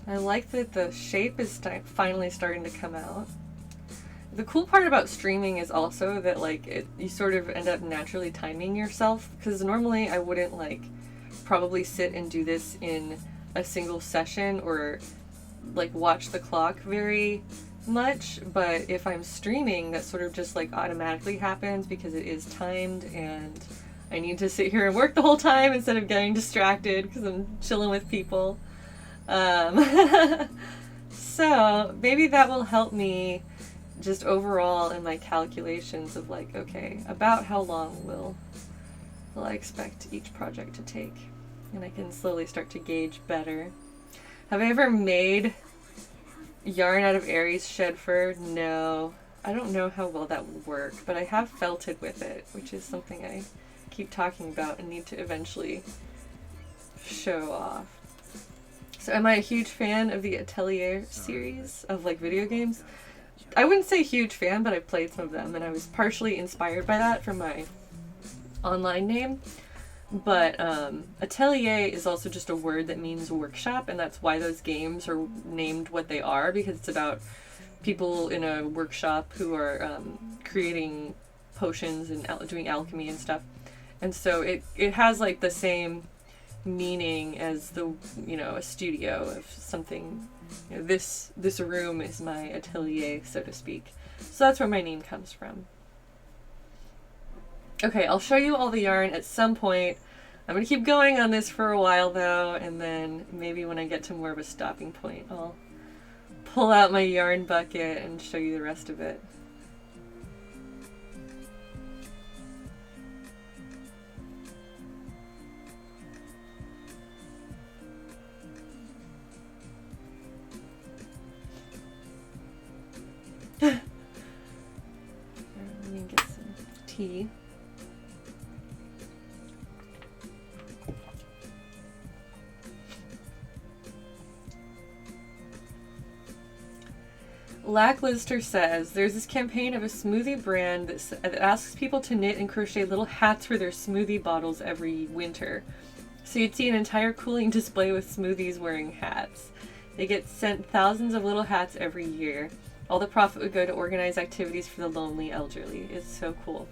I like that the shape is finally starting to come out. The cool part about streaming is also that like you sort of end up naturally timing yourself, because normally I wouldn't like probably sit and do this in a single session or like watch the clock very much, but if I'm streaming, that sort of just like automatically happens because it is timed, and I need to sit here and work the whole time instead of getting distracted because I'm chilling with people. So maybe that will help me just overall in my calculations of like, okay, about how long will I expect each project to take, and I can slowly start to gauge better. Have I ever made yarn out of Aries shed fur? No. I don't know how well that would work, but I have felted with it, which is something I keep talking about and need to eventually show off. So am I a huge fan of the Atelier series of like video games? I wouldn't say huge fan, but I played some of them, and I was partially inspired by that from my online name. But atelier is also just a word that means workshop, and that's why those games are named what they are, because it's about people in a workshop who are creating potions and doing alchemy and stuff. And so it has like the same meaning as the, you know, a studio of something. You know, this room is my atelier, so to speak. So that's where my name comes from. Okay, I'll show you all the yarn at some point. I'm going to keep going on this for a while though, and then maybe when I get to more of a stopping point, I'll pull out my yarn bucket and show you the rest of it. Let me get some tea. Lacklister says, there's this campaign of a smoothie brand that asks people to knit and crochet little hats for their smoothie bottles every winter. So you'd see an entire cooling display with smoothies wearing hats. They get sent thousands of little hats every year. All the profit would go to organize activities for the lonely elderly. It's so cool.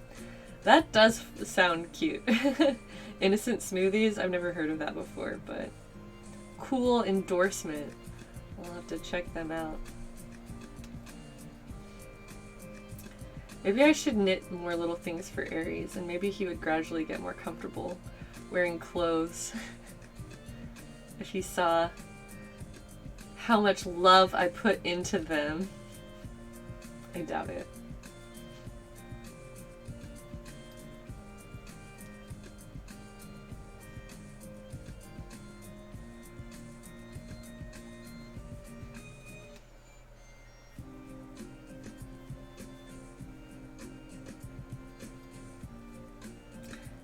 That does sound cute. Innocent smoothies? I've never heard of that before, but cool endorsement. I'll have to check them out. Maybe I should knit more little things for Aries, and maybe he would gradually get more comfortable wearing clothes if he saw how much love I put into them. I doubt it.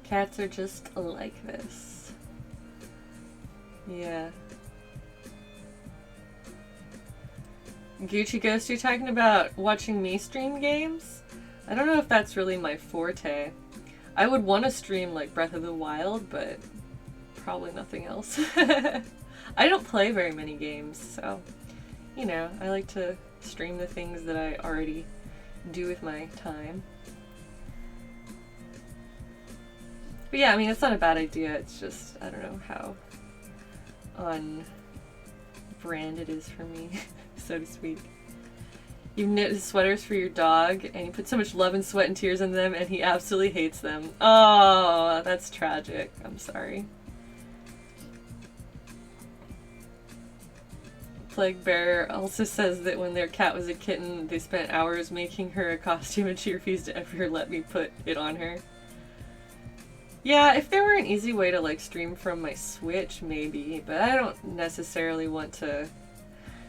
Cats are just like this. Yeah. Gucci Ghost, you're talking about watching me stream games? I don't know if that's really my forte. I would want to stream like Breath of the Wild, but probably nothing else. I don't play very many games, so, you know, I like to stream the things that I already do with my time. But yeah, I mean, it's not a bad idea, it's just, I don't know how on brand it is for me, so to speak. You knit his sweaters for your dog, and you put so much love and sweat and tears in them, and he absolutely hates them. Oh, that's tragic. I'm sorry. Plague Bear also says that when their cat was a kitten, they spent hours making her a costume and she refused to ever let me put it on her. Yeah, if there were an easy way to like stream from my Switch, maybe, but I don't necessarily want to.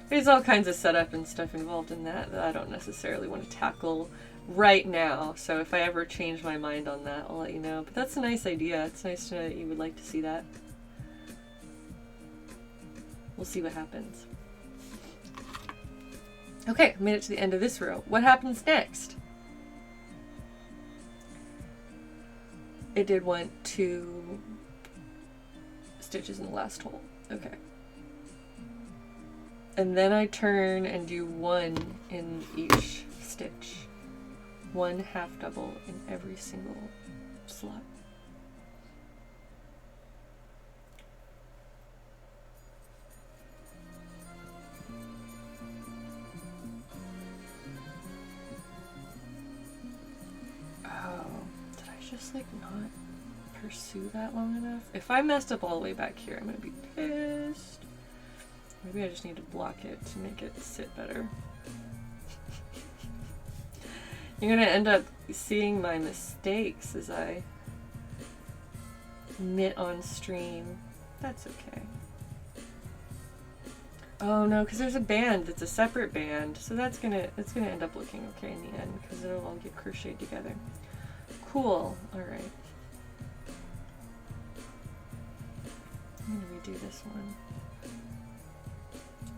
There's all kinds of setup and stuff involved in that I don't necessarily want to tackle right now. So if I ever change my mind on that, I'll let you know. But that's a nice idea. It's nice to know that you would like to see that. We'll see what happens. Okay, made it to the end of this row. What happens next? It did 2 stitches in the last hole. Okay. And then I turn and do 1 in each stitch. 1 half double in every single slot. Just like not pursue that long enough. If I messed up all the way back here, I'm gonna be pissed. Maybe I just need to block it to make it sit better. You're gonna end up seeing my mistakes as I knit on stream. That's okay. Oh no, because there's a band that's a separate band, so it's gonna end up looking okay in the end because it'll all get crocheted together. Cool. Alright. I'm gonna redo this one.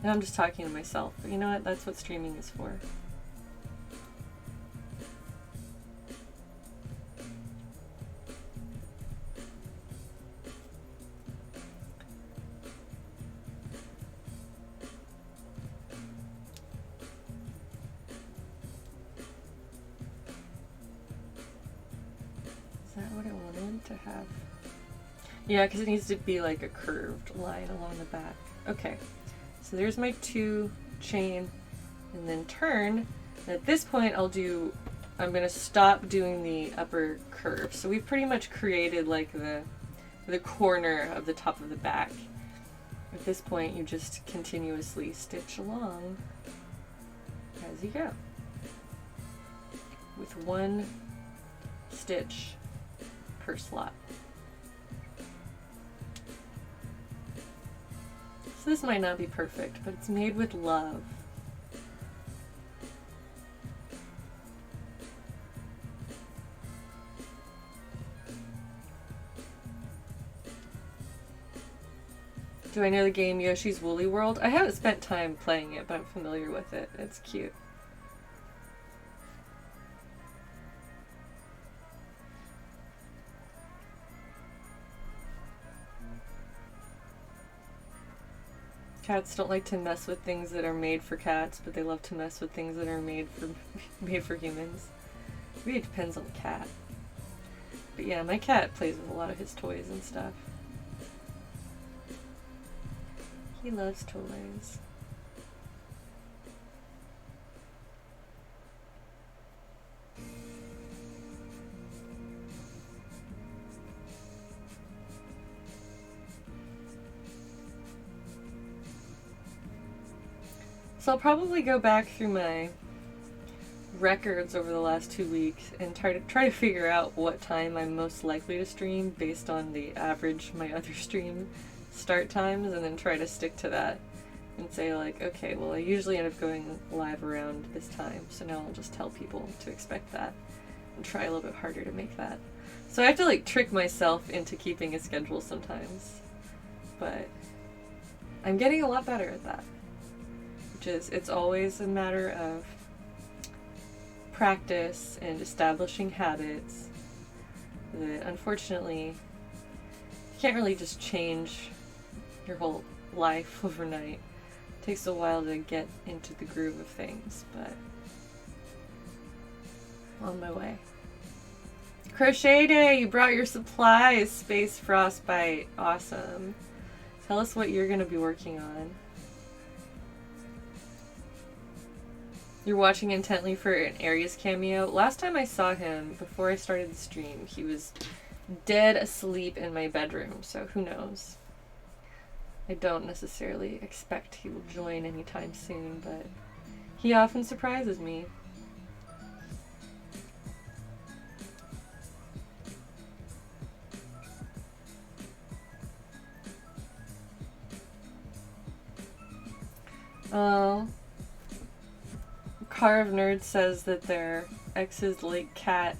Now I'm just talking to myself, but you know what? That's what streaming is for. To have. Yeah, because it needs to be like a curved line along the back. Okay, so there's my 2 chain and then turn. And at this point I'm going to stop doing the upper curve. So we've pretty much created like the corner of the top of the back. At this point you just continuously stitch along as you go with 1 stitch per slot. So this might not be perfect, but it's made with love. Do I know the game Yoshi's Woolly World? I haven't spent time playing it, but I'm familiar with it. It's cute. Cats don't like to mess with things that are made for cats, but they love to mess with things that are made for humans. Maybe it depends on the cat. But yeah, my cat plays with a lot of his toys and stuff. He loves toys. So I'll probably go back through my records over the last 2 weeks and try to figure out what time I'm most likely to stream based on the average my other stream start times, and then try to stick to that and say like, okay, well I usually end up going live around this time, so now I'll just tell people to expect that and try a little bit harder to make that. So I have to like trick myself into keeping a schedule sometimes, but I'm getting a lot better at that. It's always a matter of practice and establishing habits that unfortunately you can't really just change your whole life overnight. It takes a while to get into the groove of things, but on my way. Crochet Day! You brought your supplies, Space Frostbite. Awesome. Tell us what you're going to be working on. You're watching intently for an Aries cameo. Last time I saw him, before I started the stream, he was dead asleep in my bedroom, so who knows. I don't necessarily expect he will join anytime soon, but he often surprises me. Oh. Car of Nerds says that their ex's late cat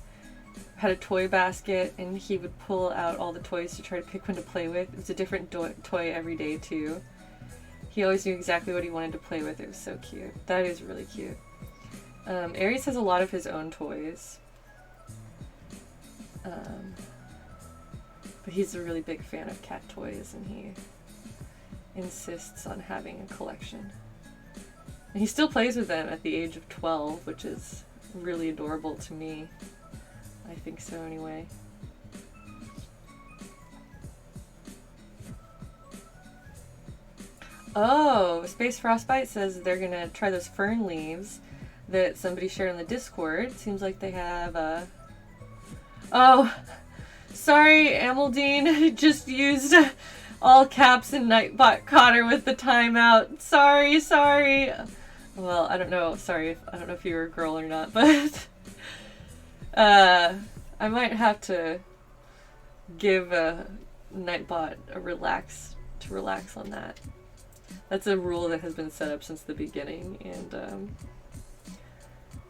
had a toy basket and he would pull out all the toys to try to pick one to play with. It was a different toy every day too. He always knew exactly what he wanted to play with. It was so cute. That is really cute. Aries has a lot of his own toys. But he's a really big fan of cat toys and he insists on having a collection. And he still plays with them at the age of 12, which is really adorable to me. I think so anyway. Oh, Space Frostbite says they're gonna try those fern leaves that somebody shared on the Discord. Seems like they have Oh, sorry, Amaldine. Just used all caps and Nightbot caught her with the timeout. Sorry. Well, I don't know. Sorry, I don't know if you were a girl or not, but I might have to give Nightbot a relax on that. That's a rule that has been set up since the beginning, and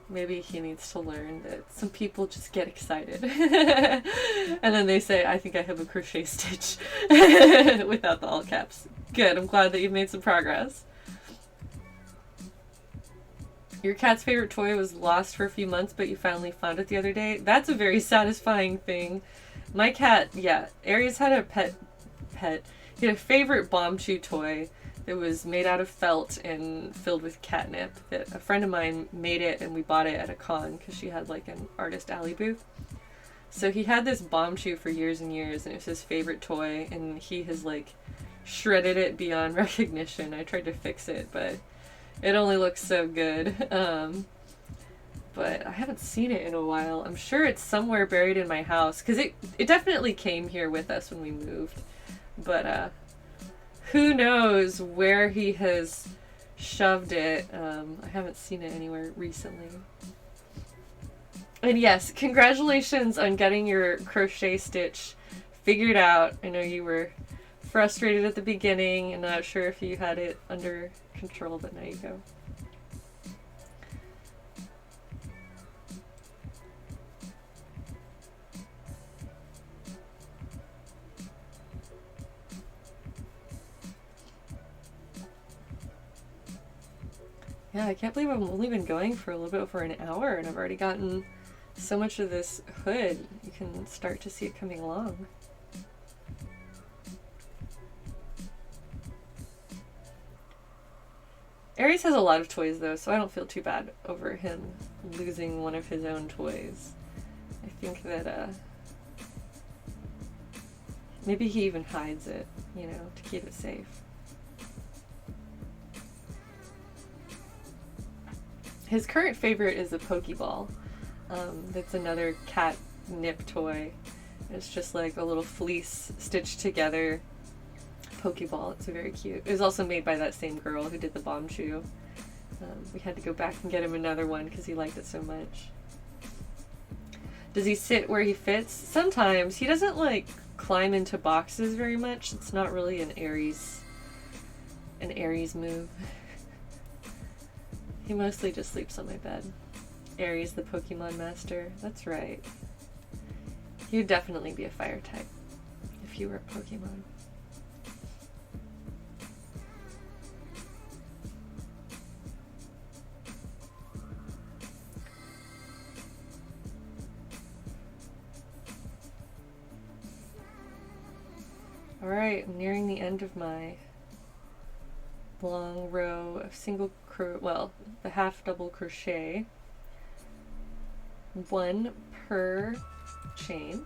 maybe he needs to learn that some people just get excited and then they say, I think I have a crochet stitch without the all caps. Good, I'm glad that you've made some progress. Your cat's favorite toy was lost for a few months, but you finally found it the other day. That's a very satisfying thing. My cat, yeah, Aries had a pet. He had a favorite bomb chew toy. It was made out of felt and filled with catnip. That a friend of mine made it and we bought it at a con because she had like an artist alley booth. So he had this bomb chew for years and years and it was his favorite toy and he has like shredded it beyond recognition. I tried to fix it, but it only looks so good. But I haven't seen it in a while. I'm sure it's somewhere buried in my house because it definitely came here with us when we moved. But who knows where he has shoved it. I haven't seen it anywhere recently. And yes, congratulations on getting your crochet stitch figured out. I know you were frustrated at the beginning and not sure if you had it under control, but now you go. Yeah, I can't believe I've only been going for a little bit over an hour and I've already gotten so much of this hood. You can start to see it coming along. Aries has a lot of toys though, so I don't feel too bad over him losing one of his own toys. I think that maybe he even hides it, you know, to keep it safe. His current favorite is a Pokeball. That's another catnip toy. It's just like a little fleece stitched together Pokeball. It's very cute. It was also made by that same girl who did the bomb chew. We had to go back and get him another one because he liked it so much. Does he sit where he fits? Sometimes. He doesn't like climb into boxes very much. It's not really an Aries move. He mostly just sleeps on my bed. Aries, the Pokemon master. That's right. You'd definitely be a fire type if you were a Pokemon. Alright, I'm nearing the end of my long row of the half double crochet. One per chain.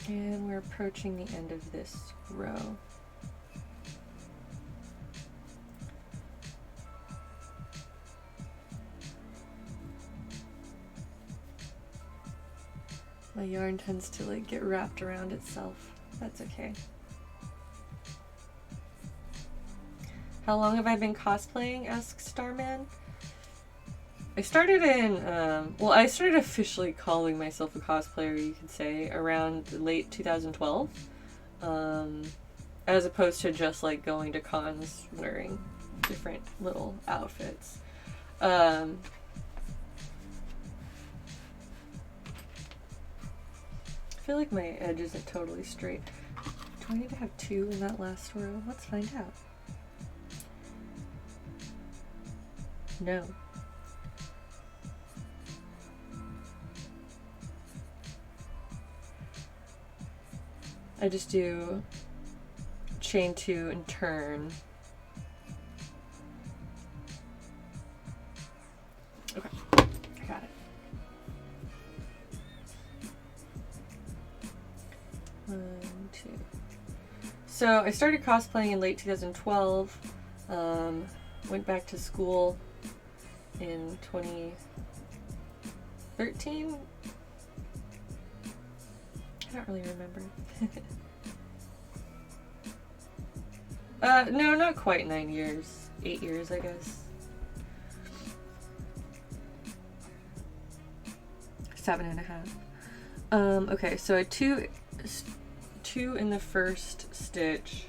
And we're approaching the end of this row. My yarn tends to like get wrapped around itself. That's okay. How long have I been cosplaying? Asks Starman. I started in, well, I started officially calling myself a cosplayer, you could say, around late 2012. As opposed to just like going to cons wearing different little outfits. I feel like my edge isn't totally straight. Do I need to have 2 in that last row? Let's find out. No. I just do chain 2 and turn. Okay, I got it. 1, 2. So I started cosplaying in late 2012. Went back to school in 2013. I don't really remember. No, not quite 9 years. 8 years, I guess. 7.5. Okay, so I had two in the first stitch.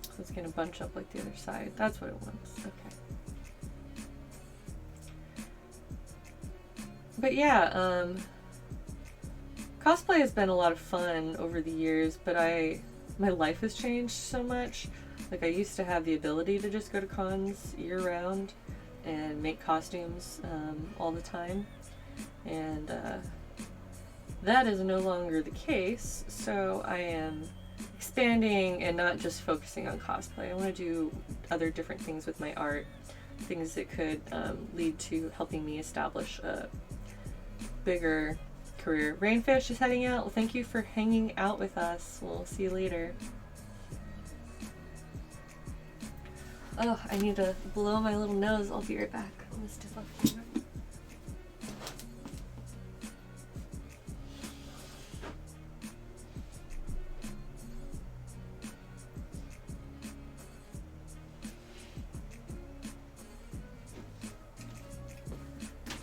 So it's gonna bunch up like the other side. That's what it wants. Okay. But yeah, cosplay has been a lot of fun over the years, but my life has changed so much. Like, I used to have the ability to just go to cons year round and make costumes all the time, and that is no longer the case. So I am expanding and not just focusing on cosplay. I want to do other different things with my art, things that could lead to helping me establish a bigger career. Rainfish is heading out. Well, thank you for hanging out with us. We'll see you later. Oh, I need to blow my little nose. I'll be right back. I'm gonna step up here.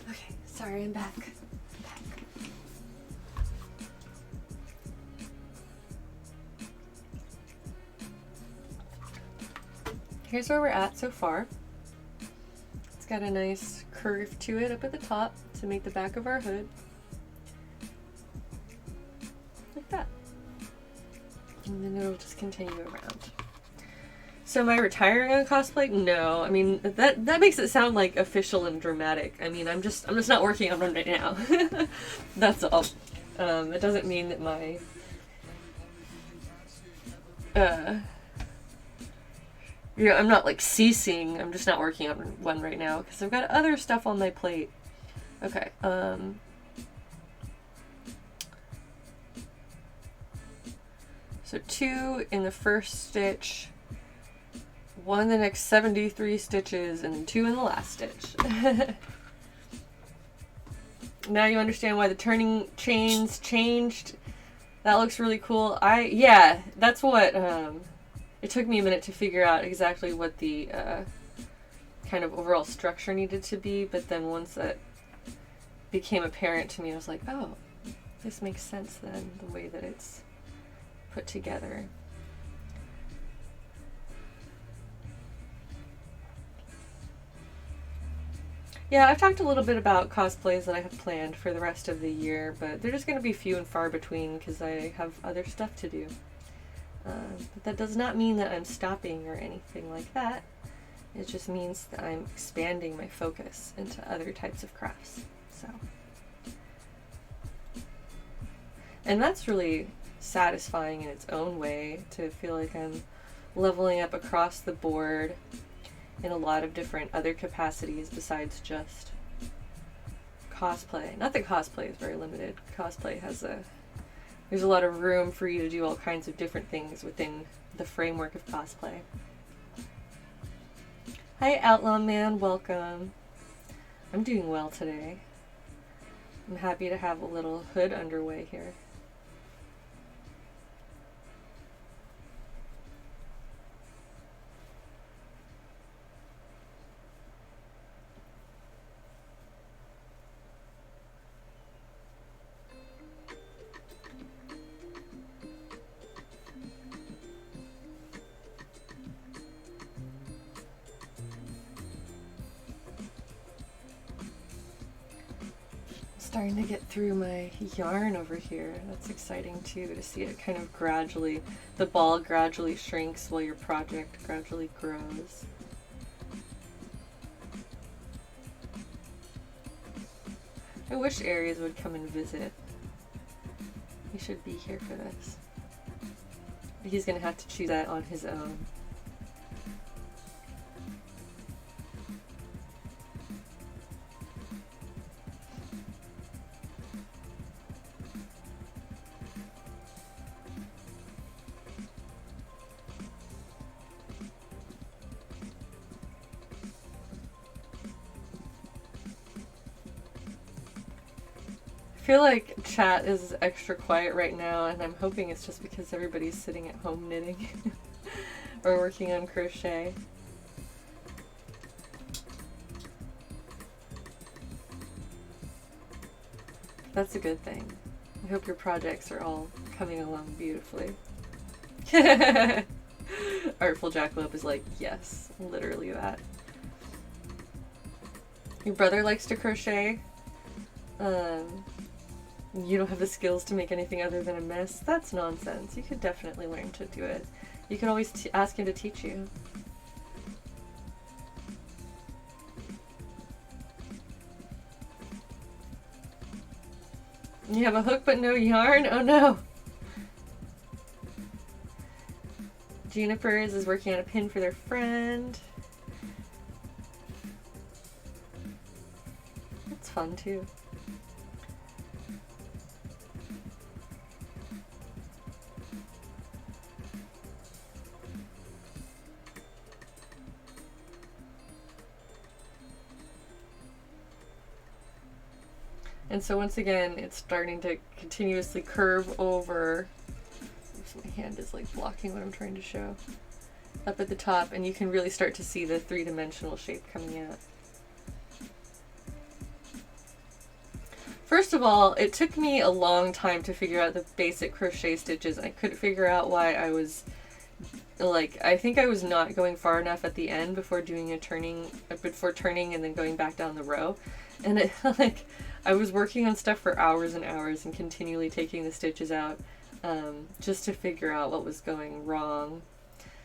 Okay, sorry, I'm back. Here's where we're at so far. It's got a nice curve to it up at the top to make the back of our hood. Like that. And then it'll just continue around. So am I retiring on cosplay? No. I mean, that makes it sound like official and dramatic. I mean, I'm just not working on one right now. That's all. It doesn't mean that my I'm not like ceasing. I'm just not working on one right now because I've got other stuff on my plate. Okay. So 2 in the first stitch, 1 in the next 73 stitches, and then 2 in the last stitch. Now you understand why the turning chains changed. That looks really cool. Yeah, that's what it took me a minute to figure out exactly what the kind of overall structure needed to be, but then once that became apparent to me, I was like, oh, this makes sense then, the way that it's put together. Yeah, I've talked a little bit about cosplays that I have planned for the rest of the year, but they're just going to be few and far between because I have other stuff to do. But that does not mean that I'm stopping or anything like that. It just means that I'm expanding my focus into other types of crafts. So, and that's really satisfying in its own way, to feel like I'm leveling up across the board in a lot of different other capacities besides just cosplay. Not that cosplay is very limited. Cosplay has there's a lot of room for you to do all kinds of different things within the framework of cosplay. Hi Outlaw Man, welcome. I'm doing well today. I'm happy to have a little hood underway here. Starting to get through my yarn over here. That's exciting too, to see it kind of gradually, the ball gradually shrinks while your project gradually grows. I wish Aries would come and visit. He should be here for this. He's gonna have to choose that on his own. I feel like chat is extra quiet right now, and I'm hoping it's just because everybody's sitting at home knitting or working on crochet. That's a good thing. I hope your projects are all coming along beautifully. Artful Jackalope is like, yes, literally that. Your brother likes to crochet. You don't have the skills to make anything other than a mess. That's nonsense. You could definitely learn to do it. You can always ask him to teach you. You have a hook but no yarn? Oh no! Juniper's is working on a pin for their friend. That's fun too. And so once again, it's starting to continuously curve over. My hand is like blocking what I'm trying to show. Up at the top, and you can really start to see the three-dimensional shape coming out. First of all, it took me a long time to figure out the basic crochet stitches. I couldn't figure out why I was like, I think I was not going far enough at the end before doing a turning, before turning and then going back down the row. And it, like, I was working on stuff for hours and hours and continually taking the stitches out just to figure out what was going wrong.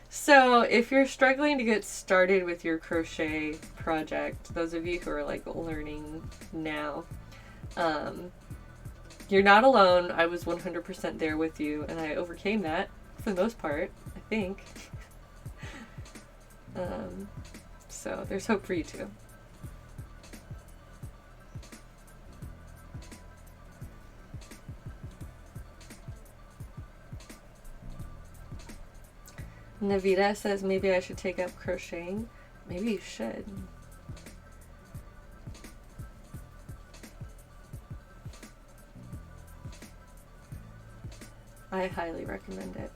So if you're struggling to get started with your crochet project, those of you who are like learning now, you're not alone. I was 100% there with you, and I overcame that for the most part, I think. So there's hope for you too. Navita says maybe I should take up crocheting. Maybe you should. I highly recommend it.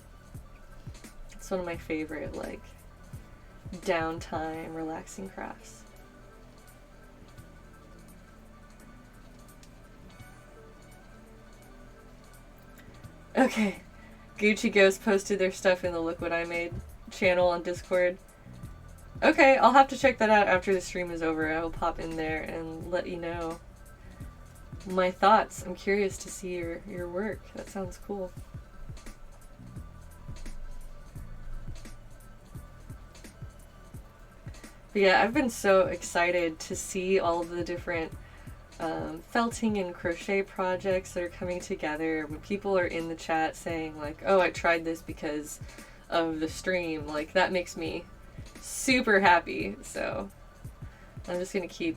It's one of my favorite, like, downtime, relaxing crafts. Okay. Gucci Ghost posted their stuff in the Look What I Made channel on Discord. Okay, I'll have to check that out after the stream is over. I will pop in there and let you know my thoughts. I'm curious to see your work. That sounds cool. But yeah, I've been so excited to see all of the different felting and crochet projects that are coming together. When people are in the chat saying like, oh, I tried this because of the stream, like that makes me super happy. So I'm just gonna keep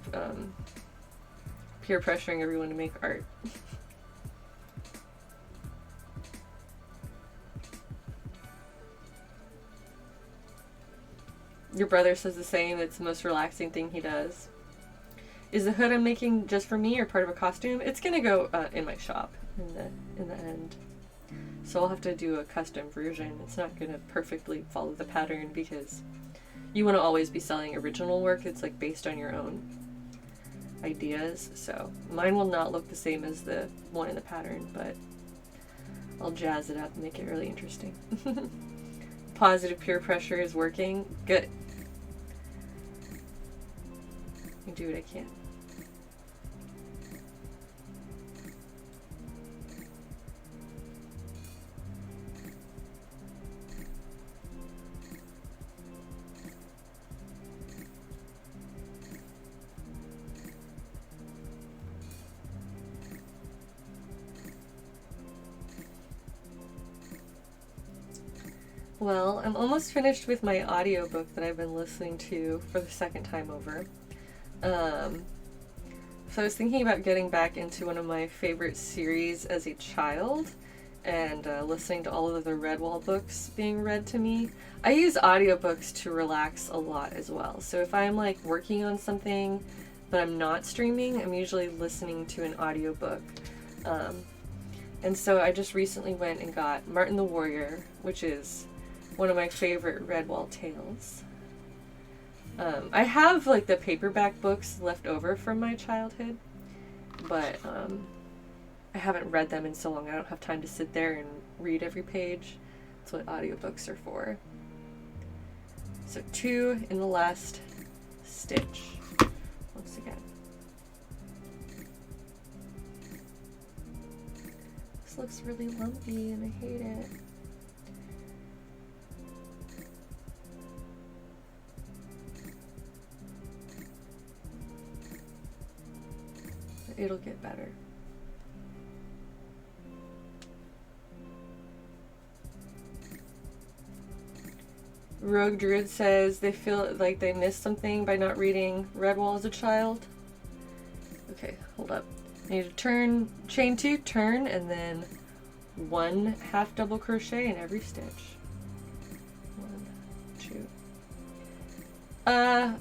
peer pressuring everyone to make art. Your brother says the same. It's the most relaxing thing he does. Is the hood I'm making just for me or part of a costume? It's gonna go in my shop in the end. So I'll have to do a custom version. It's not gonna perfectly follow the pattern because you want to always be selling original work that's like based on your own ideas. So mine will not look the same as the one in the pattern, but I'll jazz it up and make it really interesting. Positive peer pressure is working. Good. I do what I can. Well, I'm almost finished with my audiobook that I've been listening to for the second time over. So I was thinking about getting back into one of my favorite series as a child and listening to all of the Redwall books being read to me. I use audiobooks to relax a lot as well. So if I'm like working on something but I'm not streaming, I'm usually listening to an audiobook. And so I just recently went and got Martin the Warrior, which is one of my favorite Redwall tales. I have like the paperback books left over from my childhood, but I haven't read them in so long. I don't have time to sit there and read every page. That's what audiobooks are for. So 2 in the last stitch once again. This looks really lumpy and I hate it. It'll get better. Rogue Druid says they feel like they missed something by not reading Redwall as a child. Okay, hold up. I need to turn, chain 2, turn, and then 1 half double crochet in every stitch. 1, 2.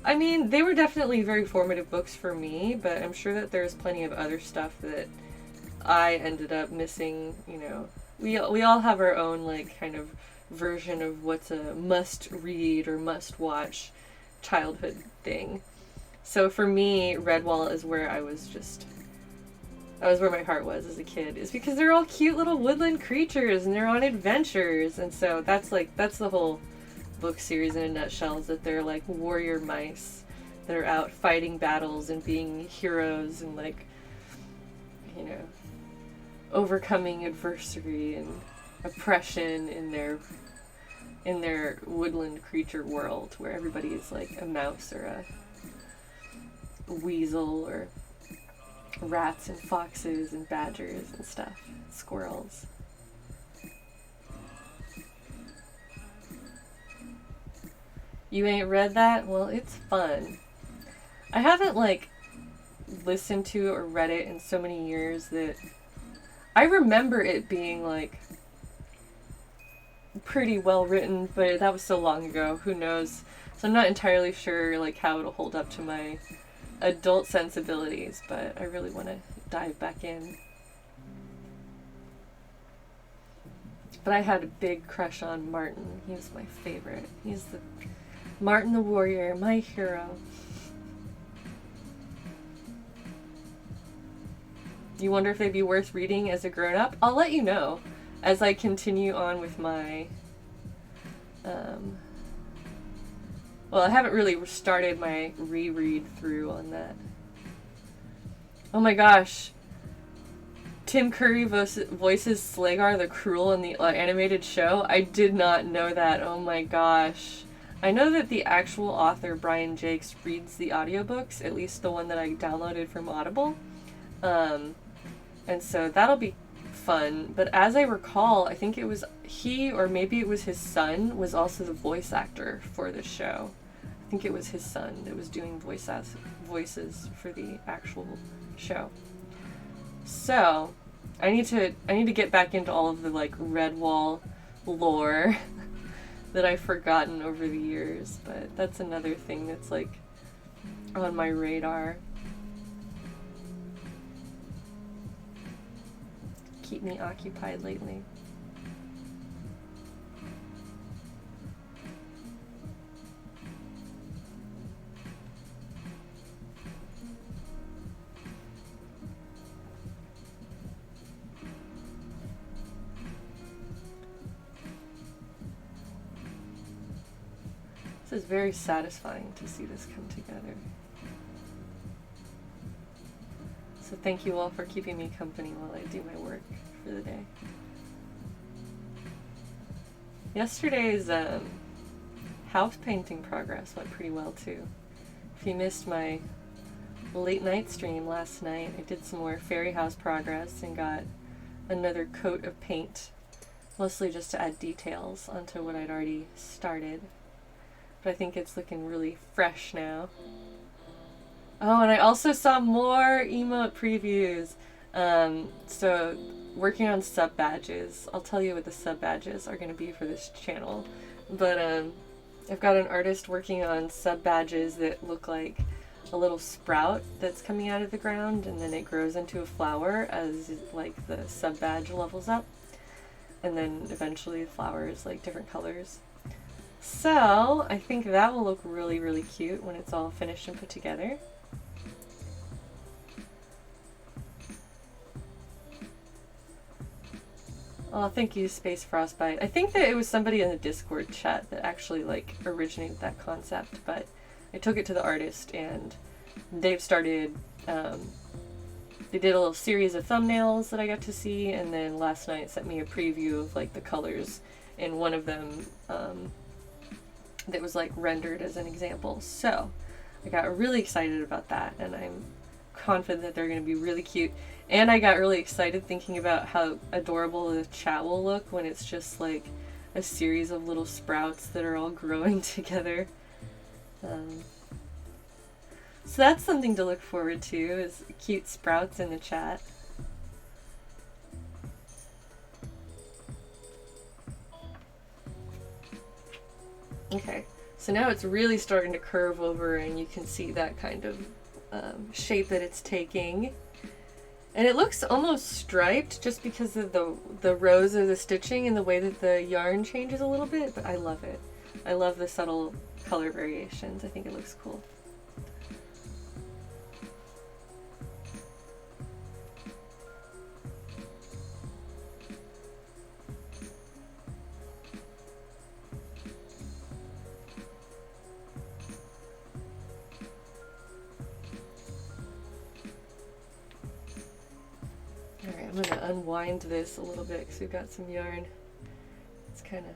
I mean, they were definitely very formative books for me, but I'm sure that there's plenty of other stuff that I ended up missing, you know. We all have our own, like, kind of version of what's a must-read or must-watch childhood thing. So for me, Redwall is where that was where my heart was as a kid, is because they're all cute little woodland creatures and they're on adventures, and so that's the whole book series in a nutshell, is that they're like warrior mice that are out fighting battles and being heroes and, like, you know, overcoming adversity and oppression in their woodland creature world where everybody is like a mouse or a weasel or rats and foxes and badgers and stuff, squirrels. You ain't read that? Well, it's fun. I haven't, like, listened to or read it in so many years that I remember it being, like, pretty well written, but that was so long ago, who knows? So I'm not entirely sure, like, how it'll hold up to my adult sensibilities, but I really want to dive back in. But I had a big crush on Martin. He was my favorite. He's the Martin the Warrior, my hero. You wonder if they'd be worth reading as a grown-up? I'll let you know as I continue on with my, well, I haven't really started my reread through on that. Oh my gosh. Tim Curry voices Slagar the Cruel in the animated show? I did not know that. Oh my gosh. I know that the actual author, Brian Jakes, reads the audiobooks, at least the one that I downloaded from Audible. And so that'll be fun. But as I recall, I think it was he, or maybe it was his son, was also the voice actor for the show. think it was his son that was doing voices for the actual show. So I need to get back into all of the like Redwall lore that I've forgotten over the years, but that's another thing that's like on my radar. Keep me occupied lately. This is very satisfying to see this come together. So thank you all for keeping me company while I do my work for the day. Yesterday's house painting progress went pretty well too. If you missed my late night stream last night, I did some more fairy house progress and got another coat of paint, mostly just to add details onto what I'd already started. But I think it's looking really fresh now. Oh, and I also saw more emote previews. So working on sub badges. I'll tell you what the sub badges are going to be for this channel. But I've got an artist working on sub badges that look like a little sprout that's coming out of the ground, and then it grows into a flower as like the sub badge levels up. And then eventually the flower is like different colors. So I think that will look really, really cute when it's all finished and put together. Oh, thank you, Space Frostbite. I think that it was somebody in the Discord chat that actually like originated that concept, but I took it to the artist and they've started, they did a little series of thumbnails that I got to see, and then last night sent me a preview of like the colors in one of them that was like rendered as an example. So I got really excited about that, and I'm confident that they're going to be really cute. And I got really excited thinking about how adorable the chat will look when it's just like a series of little sprouts that are all growing together. So that's something to look forward to, is cute sprouts in the chat. Okay, so now it's really starting to curve over and you can see that kind of shape that it's taking. And it looks almost striped just because of the rows of the stitching and the way that the yarn changes a little bit, but I love it. I love the subtle color variations. I think it looks cool. Alright, I'm going to unwind this a little bit because we've got some yarn. It's kind of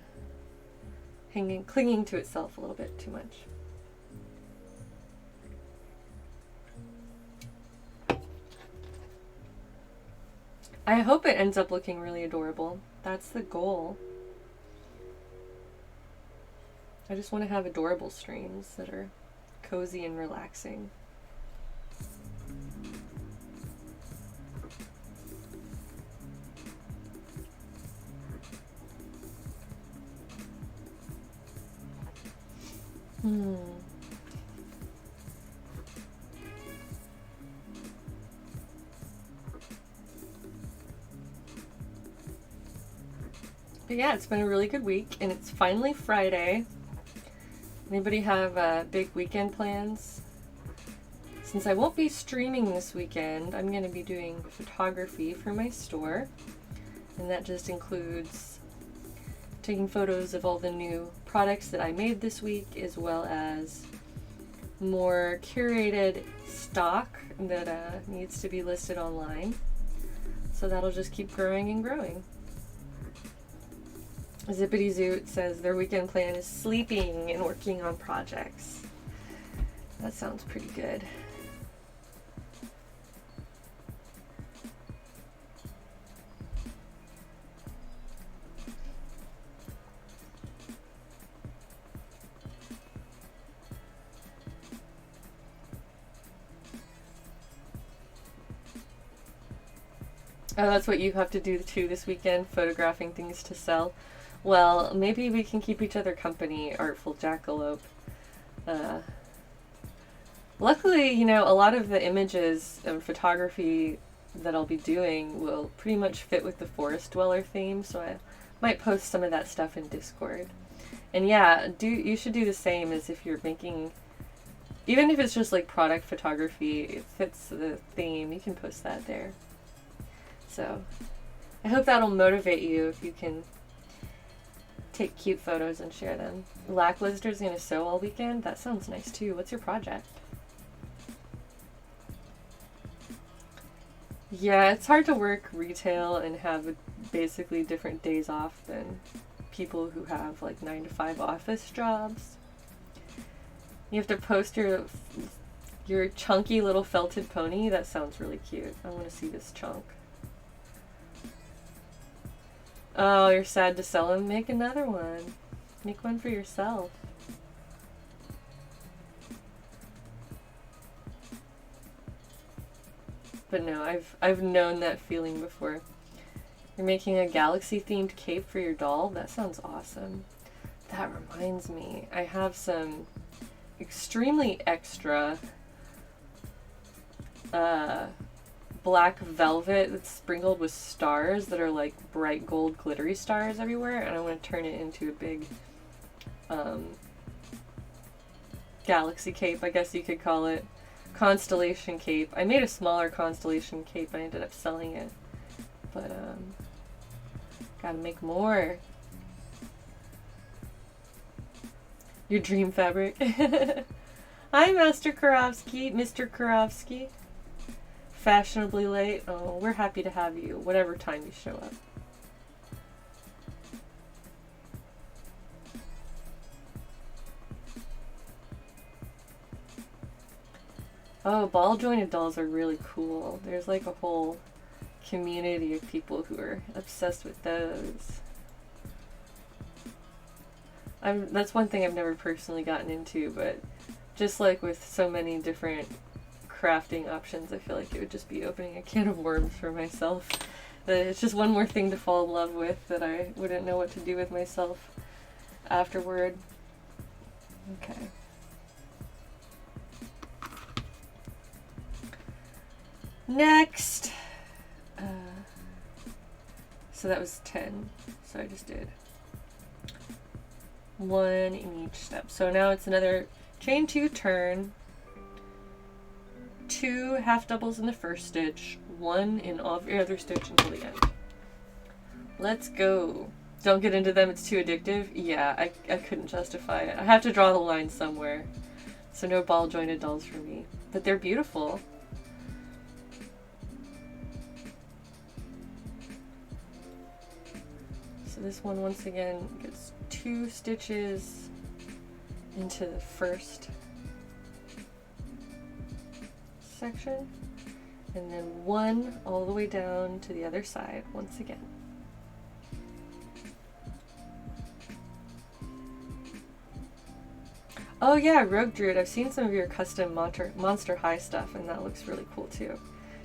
clinging to itself a little bit too much. I hope it ends up looking really adorable. That's the goal. I just want to have adorable streams that are cozy and relaxing. But yeah, it's been a really good week, and it's finally Friday. Anybody have big weekend plans? Since I won't be streaming this weekend, I'm going to be doing photography for my store, and that just includes taking photos of all the new products that I made this week, as well as more curated stock that needs to be listed online. So that'll just keep growing and growing. Zippity Zoot says their weekend plan is sleeping and working on projects. That sounds pretty good. Oh, that's what you have to do too this weekend, photographing things to sell. Well, maybe we can keep each other company, Artful Jackalope. Uh, Luckily, you know, a lot of the images and photography that I'll be doing will pretty much fit with the forest dweller theme, so I might post some of that stuff in Discord. And yeah, you should do the same as if you're making, even if it's just like product photography, it fits the theme, you can post that there. So I hope that'll motivate you if you can take cute photos and share them. Lackluster's gonna sew all weekend? That sounds nice too. What's your project? Yeah, it's hard to work retail and have basically different days off than people who have like 9 to 5 office jobs. You have to post your chunky little felted pony. That sounds really cute. I want to see this chunk. Oh, you're sad to sell them? Make another one. Make one for yourself. But no, I've known that feeling before. You're making a galaxy-themed cape for your doll? That sounds awesome. That reminds me, I have some extremely extra black velvet that's sprinkled with stars that are like bright gold glittery stars everywhere, and I want to turn it into a big galaxy cape, I guess you could call it. Constellation cape. I made a smaller constellation cape. I ended up selling it. But, gotta make more. Your dream fabric. Hi, Master Karofsky. Mr. Karofsky. Fashionably late. Oh, we're happy to have you, whatever time you show up. Oh, ball jointed dolls are really cool. There's like a whole community of people who are obsessed with those. That's one thing I've never personally gotten into, but just like with so many different crafting options, I feel like it would just be opening a can of worms for myself. It's just one more thing to fall in love with that I wouldn't know what to do with myself afterward. Okay. Next. So that was 10. So I just did 1 in each step. So now it's another chain 2 turn, 2 half doubles in the first stitch, 1 in every other stitch until the end. Let's go. Don't get into them, it's too addictive. Yeah, I couldn't justify it. I have to draw the line somewhere. So no ball jointed dolls for me. But they're beautiful. So this one once again gets 2 stitches into the first section, and then 1 all the way down to the other side once again. Oh yeah, Rogue Druid, I've seen some of your custom Monster High stuff, and that looks really cool too.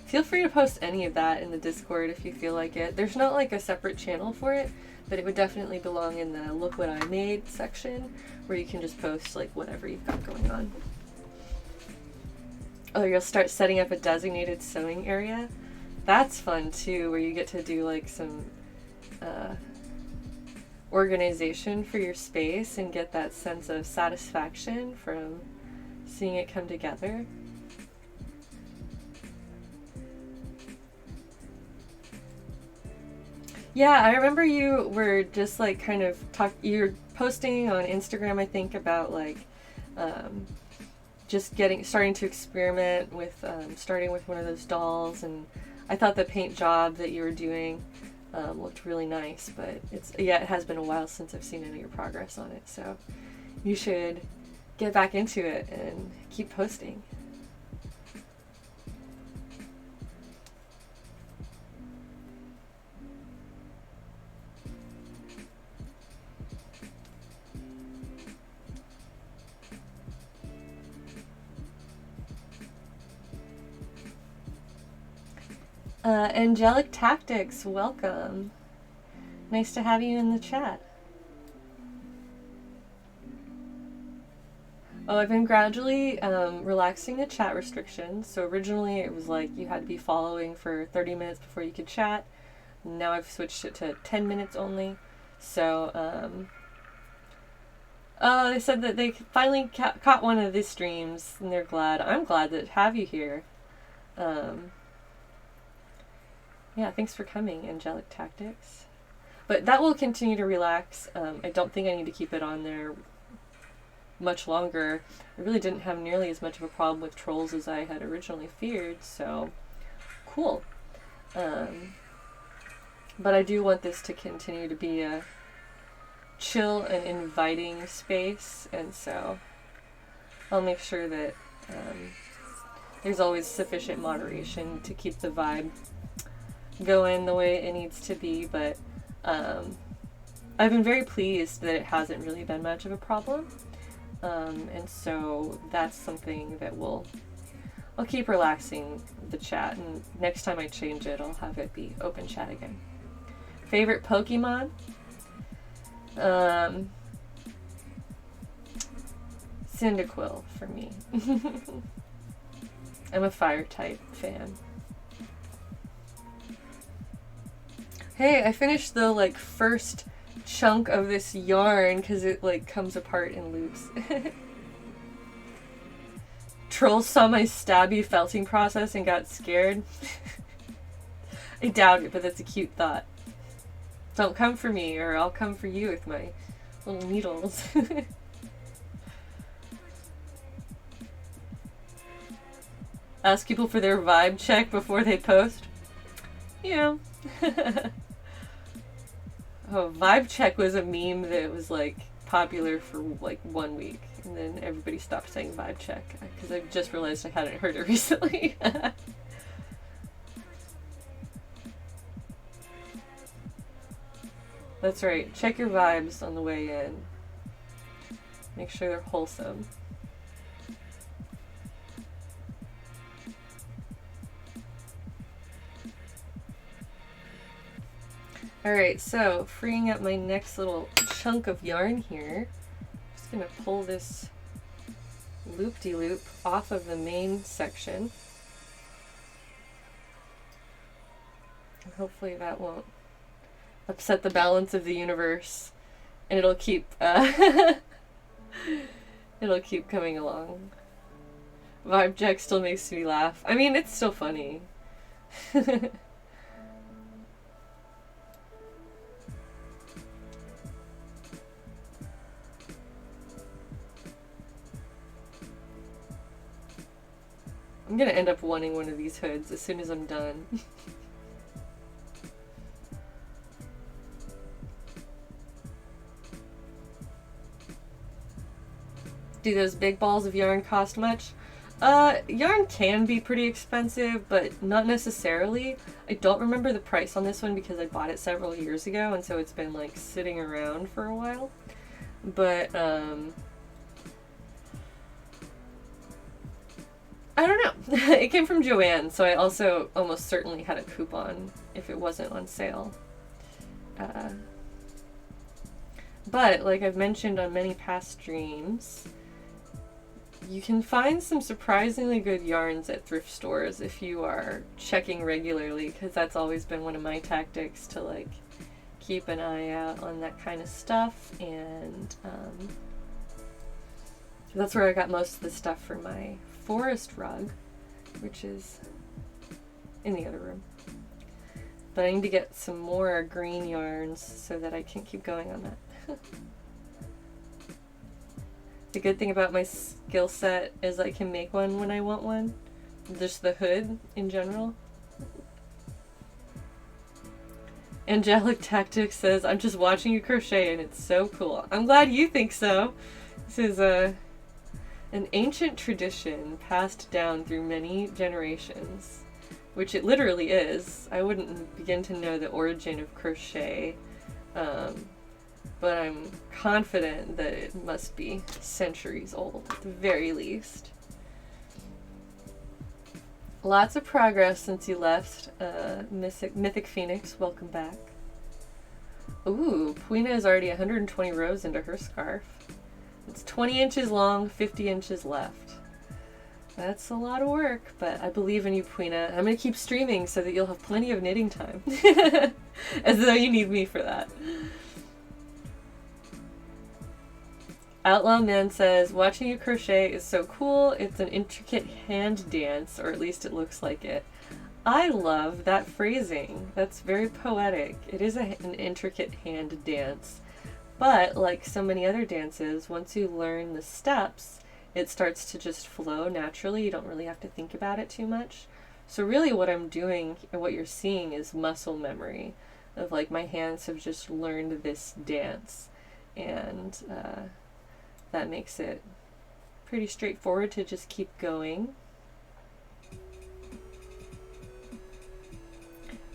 Feel free to post any of that in the Discord if you feel like it. There's not like a separate channel for it, but it would definitely belong in the Look What I Made section, where you can just post like whatever you've got going on. Oh, you'll start setting up a designated sewing area. That's fun too, where you get to do like some organization for your space and get that sense of satisfaction from seeing it come together. Yeah, I remember you were just like kind of you're posting on Instagram, I think, about like just starting to experiment with starting with one of those dolls, and I thought the paint job that you were doing looked really nice, but it has been a while since I've seen any of your progress on it, so you should get back into it and keep posting. Angelic Tactics, welcome. Nice to have you in the chat. Oh, I've been gradually relaxing the chat restrictions. So originally it was like you had to be following for 30 minutes before you could chat. Now I've switched it to 10 minutes only. So, they said that they finally caught one of these streams and they're glad. I'm glad to have you here. Yeah, thanks for coming, Angelic Tactics. But that will continue to relax. I don't think I need to keep it on there much longer. I really didn't have nearly as much of a problem with trolls as I had originally feared, so cool. But I do want this to continue to be a chill and inviting space, and so I'll make sure that there's always sufficient moderation to keep the vibe going the way it needs to be, but I've been very pleased that it hasn't really been much of a problem, and so that's something that I'll keep relaxing the chat, and next time I change it I'll have it be open chat again. Favorite Pokemon? Cyndaquil for me. I'm a fire type fan. Hey, I finished the first chunk of this yarn because it comes apart in loops. Trolls saw my stabby felting process and got scared. I doubt it, but that's a cute thought. Don't come for me or I'll come for you with my little needles. Ask people for their vibe check before they post. Yeah. Oh, vibe check was a meme that was popular for 1 week, and then everybody stopped saying vibe check because I just realized I hadn't heard it recently. That's right. Check your vibes on the way in. Make sure they're wholesome. Alright, so freeing up my next little chunk of yarn here. I'm just going to pull this loop-de-loop off of the main section. And hopefully that won't upset the balance of the universe, and it'll keep it'll keep coming along. Vibe check still makes me laugh. I mean, it's still funny. I'm gonna end up wanting one of these hoods as soon as I'm done. Do those big balls of yarn cost much? Yarn can be pretty expensive, but not necessarily. I don't remember the price on this one because I bought it several years ago, and so it's been sitting around for a while. But I don't know. It came from Joanne, so I also almost certainly had a coupon if it wasn't on sale. But like I've mentioned on many past streams, you can find some surprisingly good yarns at thrift stores if you are checking regularly, because that's always been one of my tactics to keep an eye out on that kind of stuff, and that's where I got most of the stuff for my forest rug, which is in the other room. But I need to get some more green yarns so that I can keep going on that. The good thing about my skill set is I can make one when I want one. Just the hood in general. Angelic Tactics says, I'm just watching you crochet and it's so cool. I'm glad you think so. This is an ancient tradition passed down through many generations, which it literally is. I wouldn't begin to know the origin of crochet, but I'm confident that it must be centuries old, at the very least. Lots of progress since you left. Mythic Phoenix, welcome back. Ooh, Puina is already 120 rows into her scarf. It's 20 inches long, 50 inches left. That's a lot of work, but I believe in you, Puina. I'm going to keep streaming so that you'll have plenty of knitting time. As though you need me for that. Outlaw Man says, watching you crochet is so cool. It's an intricate hand dance, or at least it looks like it. I love that phrasing. That's very poetic. It is an intricate hand dance. But like so many other dances, once you learn the steps, it starts to just flow naturally. You don't really have to think about it too much. So really what I'm doing and what you're seeing is muscle memory of like my hands have just learned this dance. And that makes it pretty straightforward to just keep going.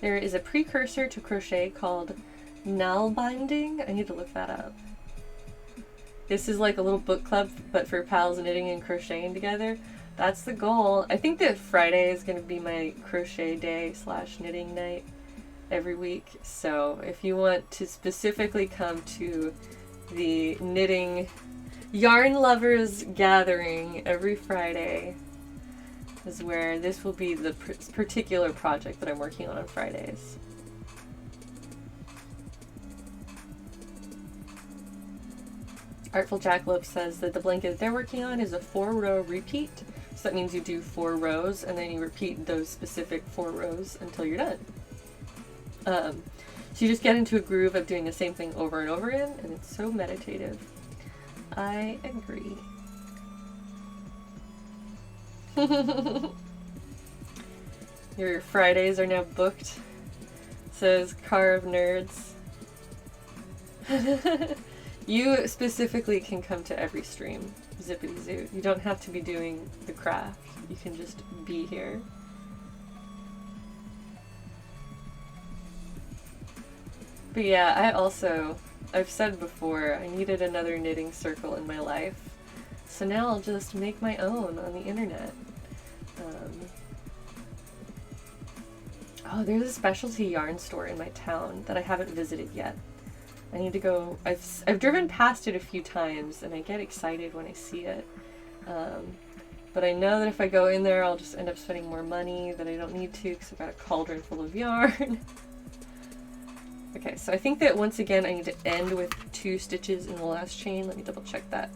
There is a precursor to crochet called nail binding. I need to look that up. This is like a little book club, but for pals knitting and crocheting together. That's the goal. I think that Friday is going to be my crochet day / knitting night every week. So if you want to specifically come to the knitting yarn lovers gathering every Friday, is where this will be the particular project that I'm working on Fridays. Artful Jackalope says that the blanket they're working on is a 4-row repeat. So that means you do 4 rows and then you repeat those specific 4 rows until you're done. So you just get into a groove of doing the same thing over and over again, and it's so meditative. I agree. Your Fridays are now booked, says Car of Nerds. You specifically can come to every stream, Zippity Zoo. You don't have to be doing the craft. You can just be here. But yeah, I've said before, I needed another knitting circle in my life. So now I'll just make my own on the internet. Oh, there's a specialty yarn store in my town that I haven't visited yet. I need to go. I've driven past it a few times and I get excited when I see it. But I know that if I go in there, I'll just end up spending more money that I don't need to because I've got a cauldron full of yarn. Okay, so I think that once again I need to end with 2 stitches in the last chain. Let me double check that.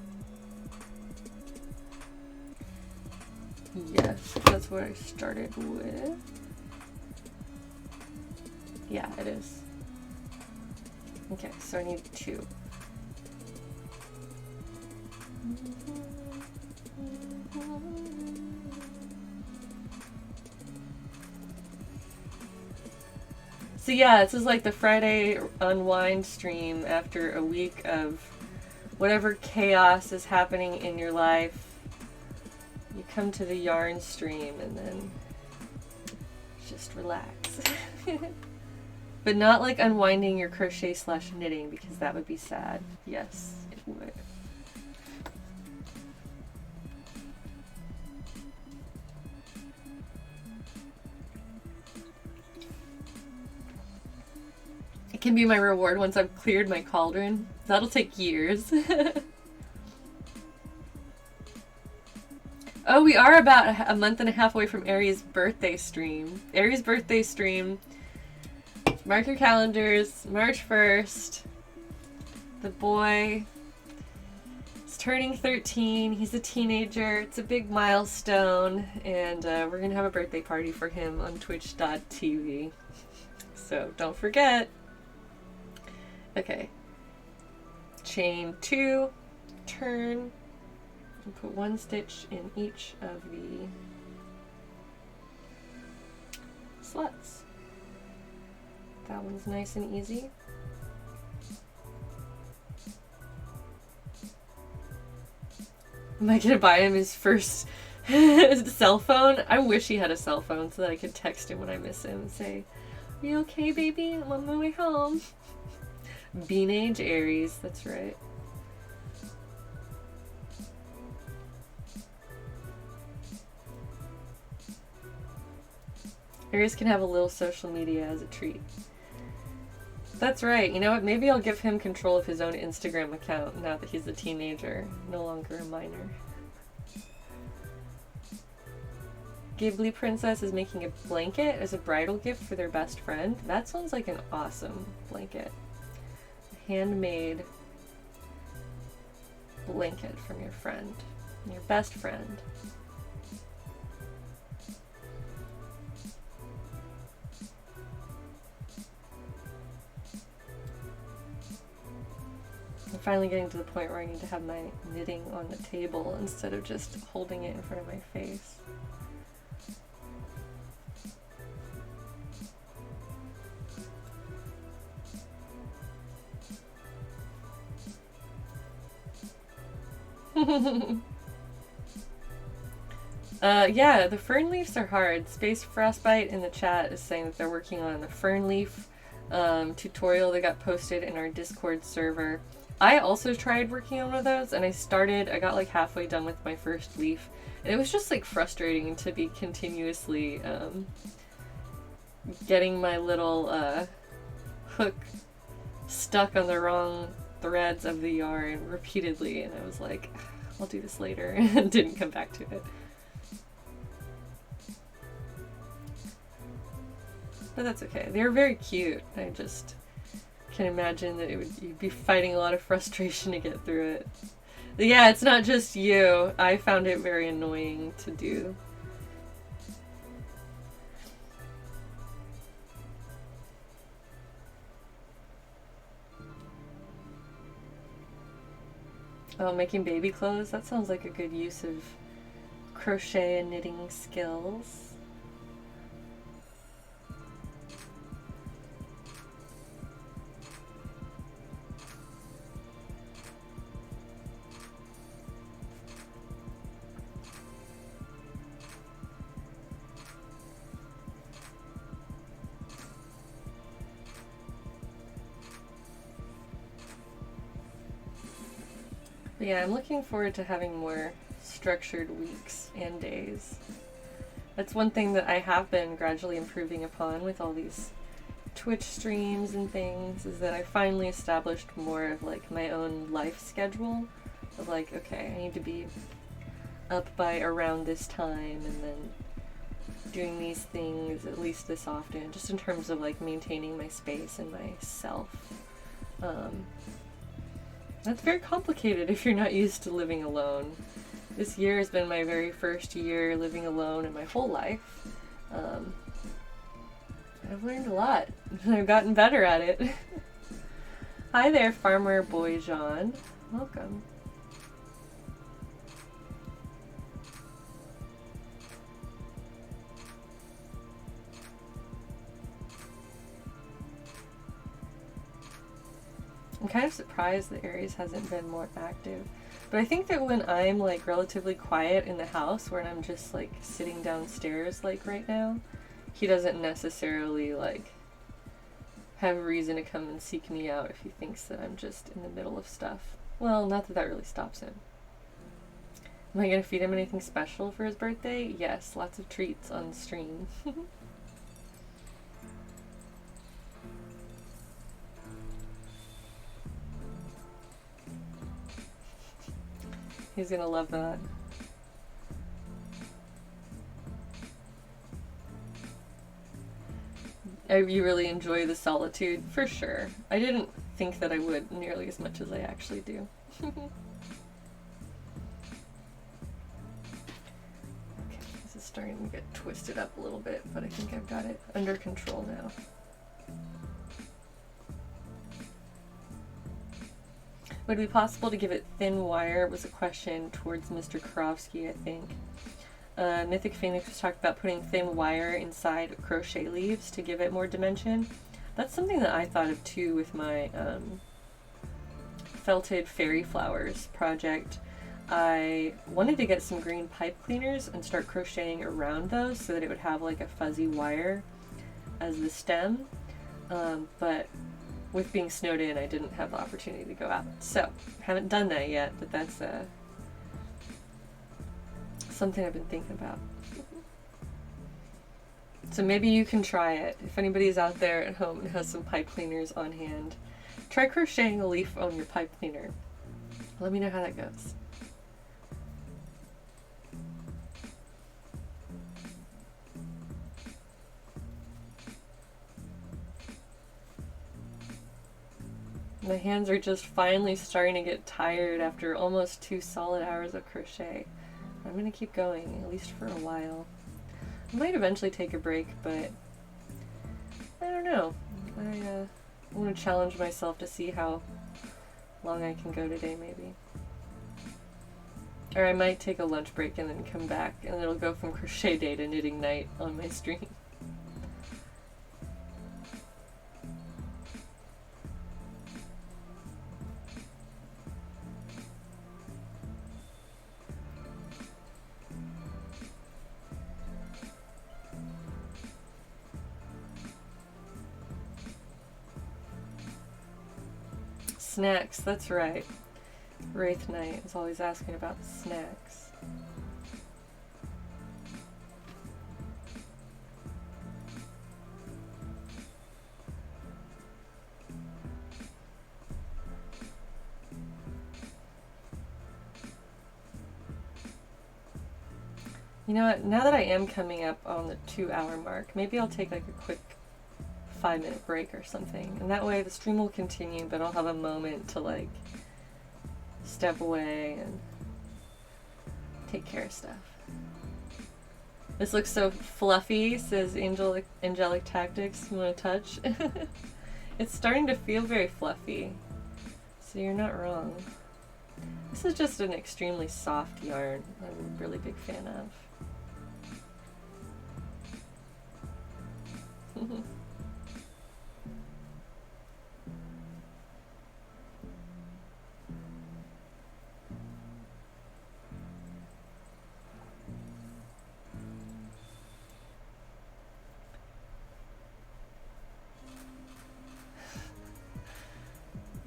Yes, that's what I started with. Yeah, it is. Okay, so I need 2. So yeah, this is like the Friday unwind stream after a week of whatever chaos is happening in your life. You come to the yarn stream and then just relax. But not like unwinding your crochet / knitting, because that would be sad. Yes, it would. It can be my reward once I've cleared my cauldron. That'll take years. Oh, we are about a month and a half away from Aries' birthday stream. Aries' birthday stream. Mark your calendars, March 1st. The boy is turning 13. He's a teenager. It's a big milestone. And we're going to have a birthday party for him on twitch.tv. So don't forget. Okay. Chain 2, turn, and put 1 stitch in each of the slits. That one's nice and easy. Am I gonna buy him his first cell phone? I wish he had a cell phone so that I could text him when I miss him and say, "Are you okay, baby? I'm on my way home." Beanage Aries, that's right. Aries can have a little social media as a treat. That's right. You know what? Maybe I'll give him control of his own Instagram account now that he's a teenager, no longer a minor. Ghibli Princess is making a blanket as a bridal gift for their best friend. That sounds like an awesome blanket. A handmade blanket from your friend, your best friend. I'm finally getting to the point where I need to have my knitting on the table instead of just holding it in front of my face. Yeah, the fern leaves are hard. Space Frostbite in the chat is saying that they're working on the fern leaf tutorial that got posted in our Discord server. I also tried working on one of those, and I got like halfway done with my first leaf, and it was just like frustrating to be continuously getting my little hook stuck on the wrong threads of the yarn repeatedly, and I was like, I'll do this later, and didn't come back to it. But that's okay. They're very cute. I just can imagine that you'd be fighting a lot of frustration to get through it. But yeah, it's not just you. I found it very annoying to do. Oh, making baby clothes? That sounds like a good use of crochet and knitting skills. But yeah, I'm looking forward to having more structured weeks and days. That's one thing that I have been gradually improving upon with all these Twitch streams and things, is that I finally established more of like my own life schedule of like, okay, I need to be up by around this time and then doing these things at least this often, just in terms of like maintaining my space and myself. That's very complicated if you're not used to living alone. This year has been my very first year living alone in my whole life. I've learned a lot. I've gotten better at it. Hi there, Farmer Boy John. Welcome. I'm kind of surprised that Aries hasn't been more active. But I think that when I'm like relatively quiet in the house, when I'm just like sitting downstairs like right now, he doesn't necessarily like have a reason to come and seek me out if he thinks that I'm just in the middle of stuff. Well, not that that really stops him. Am I going to feed him anything special for his birthday? Yes, lots of treats on stream. He's gonna love that. You really enjoy the solitude, for sure. I didn't think that I would nearly as much as I actually do. Okay, this is starting to get twisted up a little bit, but I think I've got it under control now. Would it be possible to give it thin wire? Was a question towards Mr. Karofsky, I think. Mythic Phoenix was talking about putting thin wire inside crochet leaves to give it more dimension. That's something that I thought of too with my felted fairy flowers project. I wanted to get some green pipe cleaners and start crocheting around those so that it would have like a fuzzy wire as the stem, but with being snowed in, I didn't have the opportunity to go out. So, haven't done that yet, but that's something I've been thinking about. So maybe you can try it. If anybody's out there at home and has some pipe cleaners on hand, try crocheting a leaf on your pipe cleaner. Let me know how that goes. My hands are just finally starting to get tired after almost 2 solid hours of crochet. I'm gonna keep going, at least for a while. I might eventually take a break, but I don't know. I want to challenge myself to see how long I can go today, maybe. Or I might take a lunch break and then come back, and it'll go from crochet day to knitting night on my stream. Snacks, that's right. Wraith Knight is always asking about snacks. You know what, now that I am coming up on the 2-hour mark, maybe I'll take like a quick 5-minute break or something, and that way the stream will continue, but I'll have a moment to like step away and take care of stuff. This looks so fluffy, says Angelic Tactics. You want to touch? It's starting to feel very fluffy, so you're not wrong. This is just an extremely soft yarn I'm a really big fan of.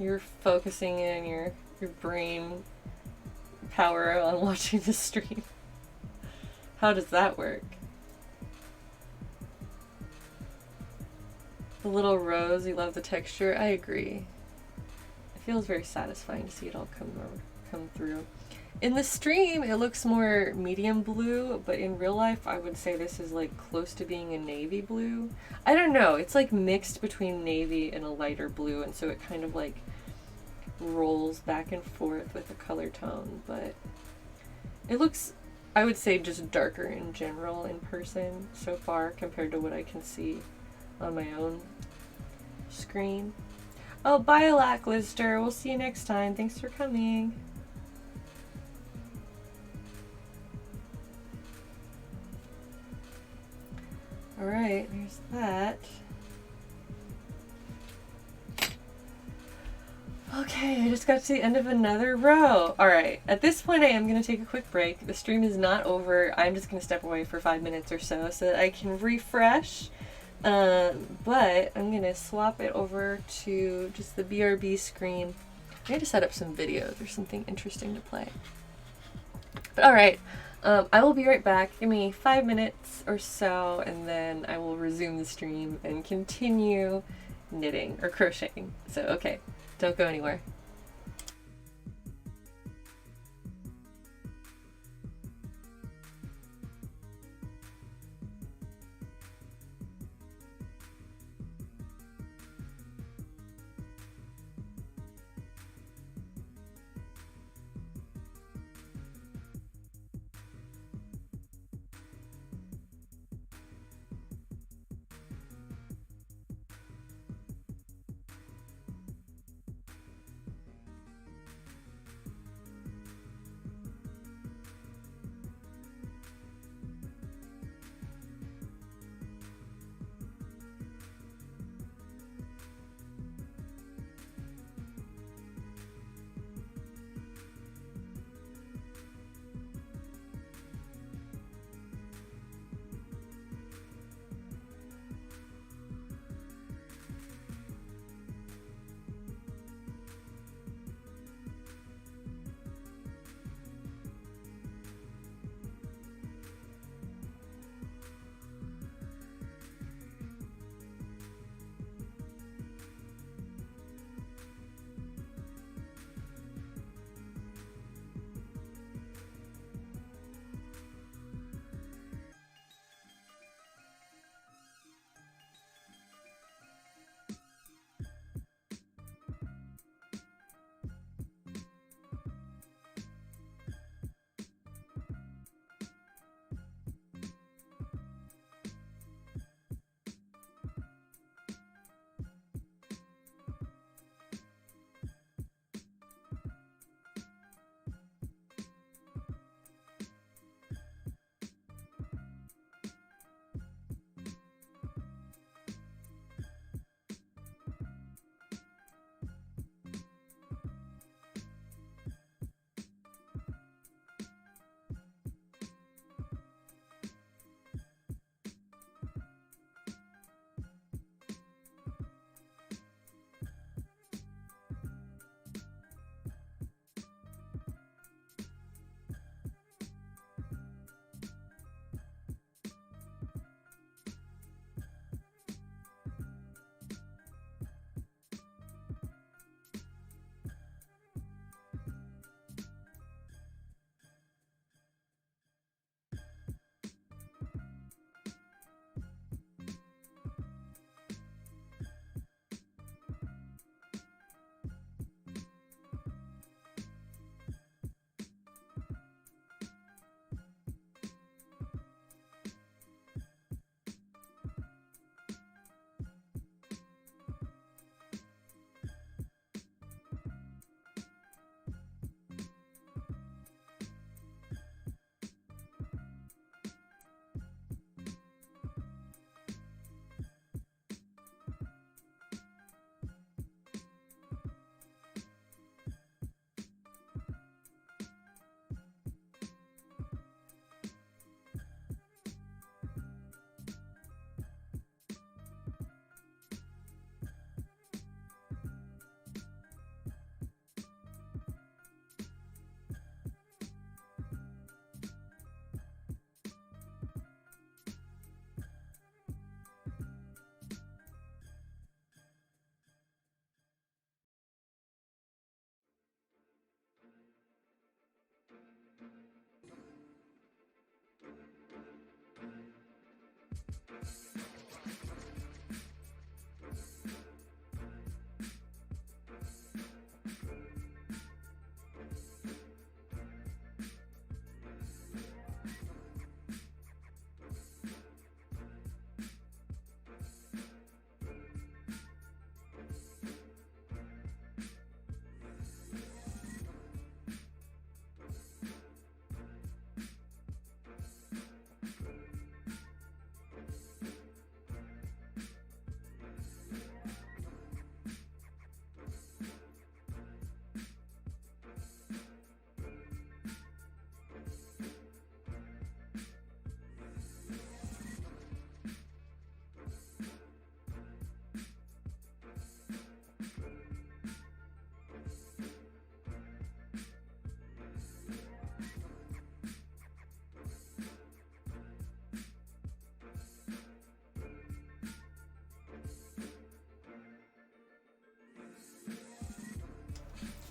You're focusing in your brain power on watching the stream. How does that work? The little rose, you love the texture. I agree. It feels very satisfying to see it all come through. In the stream, it looks more medium blue, but in real life, I would say this is like close to being a navy blue. I don't know. It's like mixed between navy and a lighter blue, and so it kind of like rolls back and forth with the color tone, but it looks, I would say, just darker in general in person so far compared to what I can see on my own screen. Oh, bye, Lacklister. We'll see you next time. Thanks for coming. Alright, there's that. Okay, I just got to the end of another row. Alright, at this point I am going to take a quick break. The stream is not over. I'm just going to step away for 5 minutes or so that I can refresh. But I'm going to swap it over to just the BRB screen. I need to set up some videos. There's something interesting to play. But alright, I will be right back. Give me 5 minutes or so, and then I will resume the stream and continue knitting or crocheting. So, okay, don't go anywhere.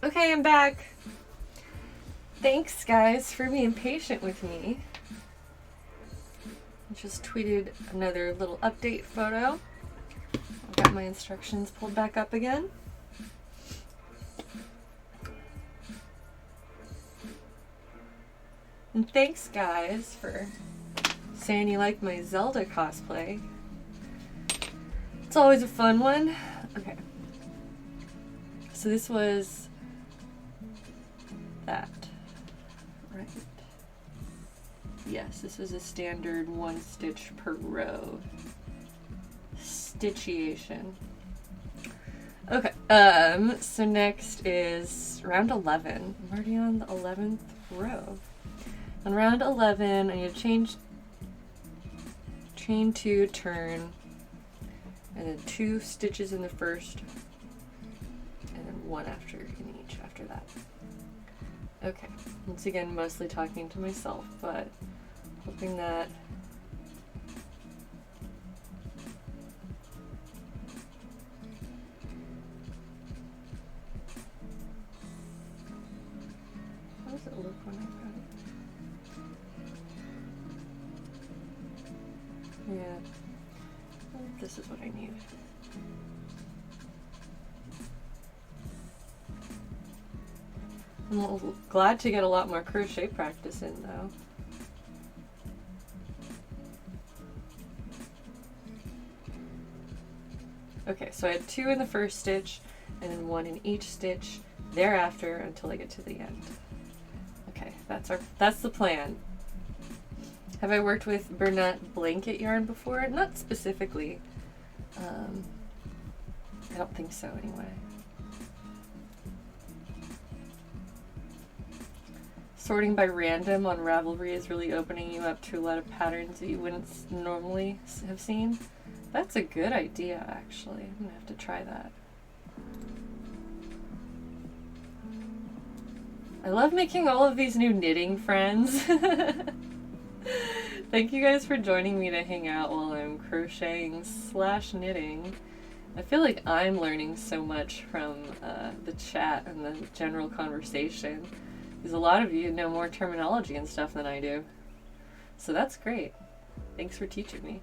Okay, I'm back. Thanks, guys, for being patient with me. I just tweeted another little update photo. I've got my instructions pulled back up again. And thanks, guys, for saying you like my Zelda cosplay. It's always a fun one. Okay. So this was that, right? Yes, this was a standard 1 stitch per row stitchiation. Okay, so next is round 11. I'm already on the 11th row. On round 11, I need to change chain 2, turn, and then 2 stitches in the first, and then 1 after in each after that. Okay, once again, mostly talking to myself, but hoping that how does it look when I cut it? Yeah, I think this is what I need. I'm glad to get a lot more crochet practice in, though. Okay, so I had 2 in the first stitch and then 1 in each stitch thereafter until I get to the end. Okay, that's the plan. Have I worked with Bernat blanket yarn before? Not specifically. I don't think so anyway. Sorting by random on Ravelry is really opening you up to a lot of patterns that you wouldn't normally have seen. That's a good idea, actually. I'm gonna have to try that. I love making all of these new knitting friends. Thank you guys for joining me to hang out while I'm crocheting / knitting. I feel like I'm learning so much from the chat and the general conversation, because a lot of you know more terminology and stuff than I do. So that's great. Thanks for teaching me.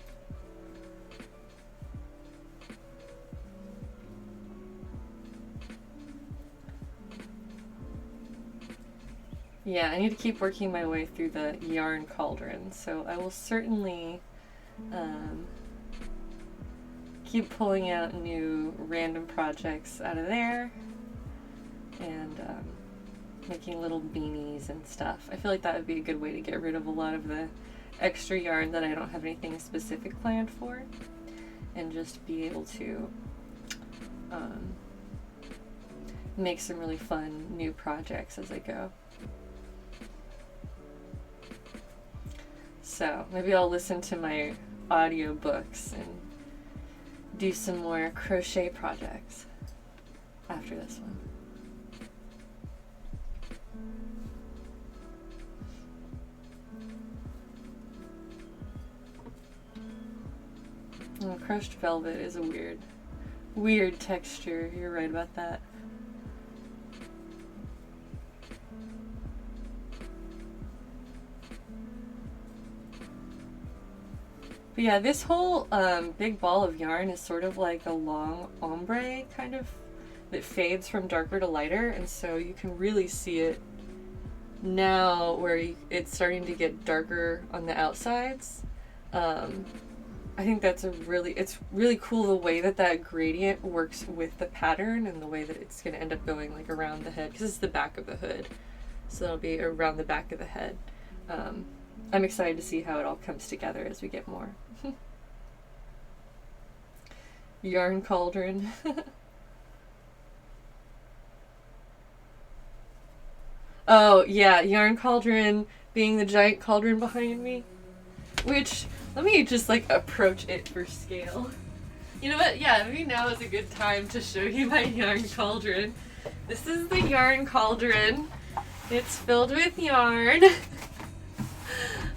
Yeah, I need to keep working my way through the yarn cauldron, so I will certainly keep pulling out new random projects out of there and making little beanies and stuff. I feel like that would be a good way to get rid of a lot of the extra yarn that I don't have anything specific planned for, and just be able to make some really fun new projects as I go. So maybe I'll listen to my audiobooks and do some more crochet projects after this one. Oh, crushed velvet is a weird texture. You're right about that. But yeah, this whole big ball of yarn is sort of like a long ombre kind of that fades from darker to lighter, and so you can really see it now where it's starting to get darker on the outsides. I think that's it's really cool the way that gradient works with the pattern and the way that it's going to end up going like around the head, because it's the back of the hood, so it'll be around the back of the head. I'm excited to see how it all comes together as we get more. Yarn cauldron. Oh yeah, yarn cauldron being the giant cauldron behind me. Which, let me just like approach it for scale. You know what? Yeah, maybe now is a good time to show you my yarn cauldron. This is the yarn cauldron. It's filled with yarn.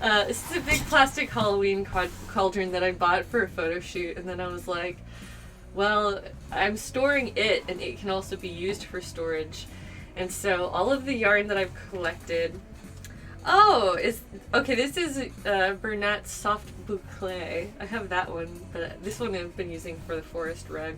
This is a big plastic Halloween cauldron that I bought for a photo shoot, and then I was like, well, I'm storing it, and it can also be used for storage. And so all of the yarn that I've collected. Oh, okay, this is Burnett's Soft Boucle. I have that one, but this one I've been using for the forest rug.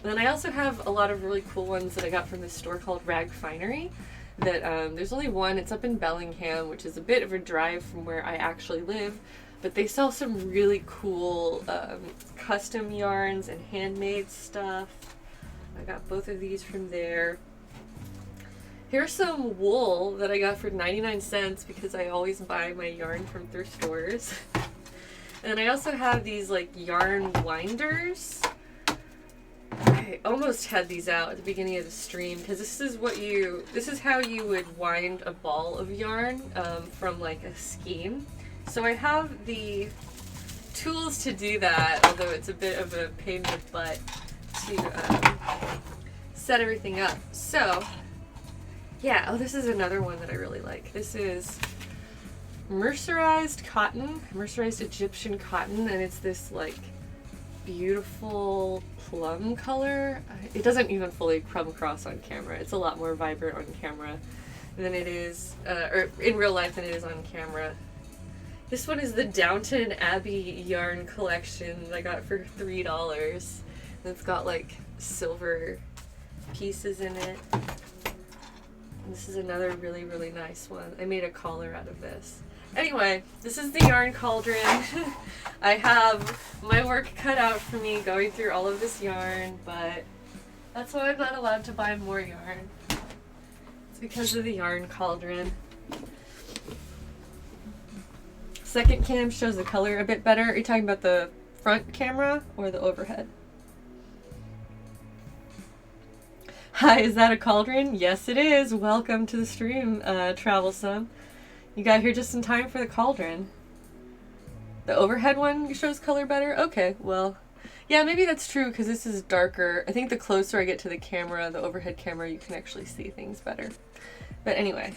And then I also have a lot of really cool ones that I got from this store called Rag Finery. That there's only one. It's up in Bellingham, which is a bit of a drive from where I actually live. But they sell some really cool custom yarns and handmade stuff. I got both of these from there. Here's some wool that I got for 99 cents because I always buy my yarn from thrift stores. And I also have these like yarn winders. I almost had these out at the beginning of the stream because this is how you would wind a ball of yarn from like a skein. So I have the tools to do that, although it's a bit of a pain in the butt to set everything up. So yeah, oh, this is another one that I really like. This is mercerized cotton, mercerized Egyptian cotton, and it's this like beautiful plum color. It doesn't even fully come across on camera. It's a lot more vibrant on camera than it is, or in real life than it is on camera. This one is the Downton Abbey yarn collection that I got for $3. And it's got like silver pieces in it. This is another really, really nice one. I made a collar out of this. Anyway, this is the yarn cauldron. I have my work cut out for me going through all of this yarn, but that's why I'm not allowed to buy more yarn. It's because of the yarn cauldron. Second cam shows the color a bit better. Are you talking about the front camera or the overhead? Hi, is that a cauldron? Yes, it is. Welcome to the stream, Travelsome. You got here just in time for the cauldron. The overhead one shows color better? Okay, well, yeah, maybe that's true because this is darker. I think the closer I get to the camera, the overhead camera, you can actually see things better. But anyway,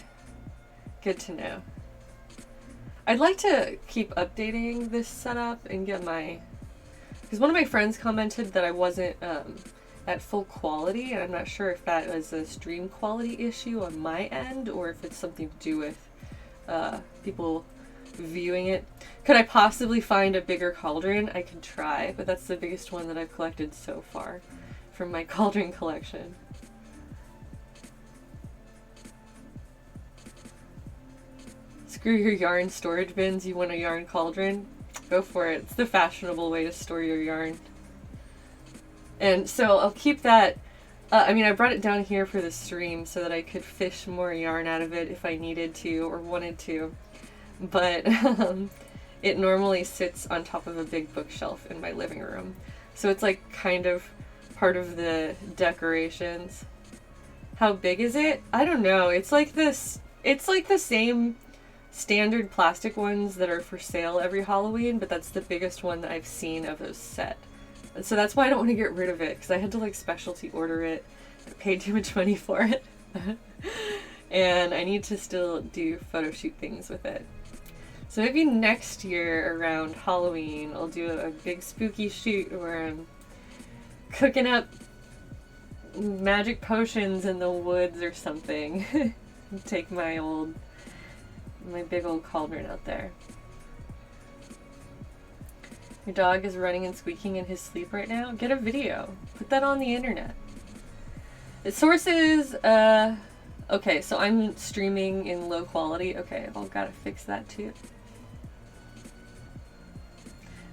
good to know. I'd like to keep updating this setup and get my... Because one of my friends commented that I wasn't... at full quality, and I'm not sure if that was a stream quality issue on my end or if it's something to do with people viewing it. Could I possibly find a bigger cauldron? I could try, but that's the biggest one that I've collected so far from my cauldron collection. Screw your yarn storage bins, you want a yarn cauldron? Go for it. It's the fashionable way to store your yarn. And so I'll keep that, I mean, I brought it down here for the stream so that I could fish more yarn out of it if I needed to or wanted to. But it normally sits on top of a big bookshelf in my living room. So it's like kind of part of the decorations. How big is it? I don't know. It's like this, it's like the same standard plastic ones that are for sale every Halloween, but that's the biggest one that I've seen of a set. So that's why I don't want to get rid of it, because I had to like specialty order it. I paid too much money for it. And I need to still do photo shoot things with it. So maybe next year around Halloween, I'll do a big spooky shoot where I'm cooking up magic potions in the woods or something. Take my big old cauldron out there. Your dog is running and squeaking in his sleep right now? Get a video. Put that on the internet. The sources, okay, so I'm streaming in low quality. Okay, I've gotta fix that too.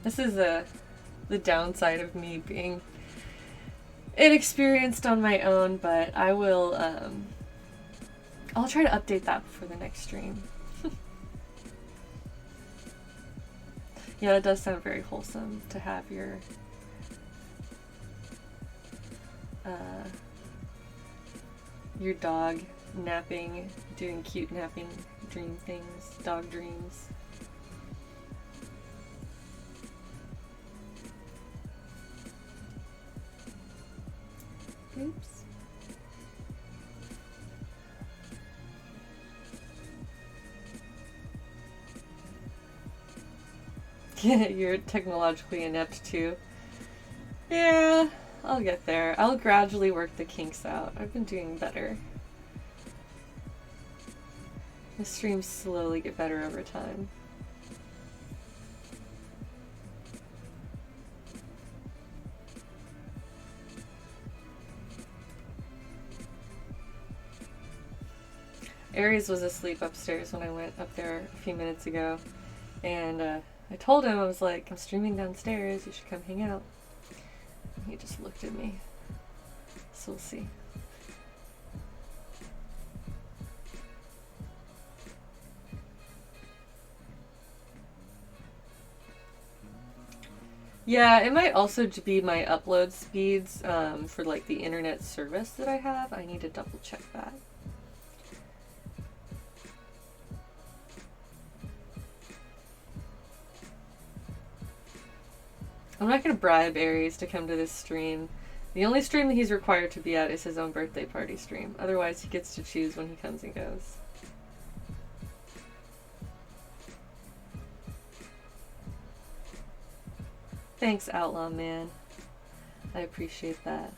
This is the downside of me being inexperienced on my own, but I will, I'll try to update that before the next stream. Yeah, that does sound very wholesome to have your dog napping, doing cute napping dream things, dog dreams. Oops. You're technologically inept too. Yeah, I'll get there. I'll gradually work the kinks out. I've been doing better. The streams slowly get better over time. Aries was asleep upstairs when I went up there a few minutes ago, and I told him, I was like, I'm streaming downstairs, you should come hang out. And he just looked at me, so we'll see. Yeah, it might also be my upload speeds for like the internet service that I have. I need to double check that. I'm not going to bribe Aries to come to this stream. The only stream that he's required to be at is his own birthday party stream. Otherwise, he gets to choose when he comes and goes. Thanks, Outlaw Man. I appreciate that.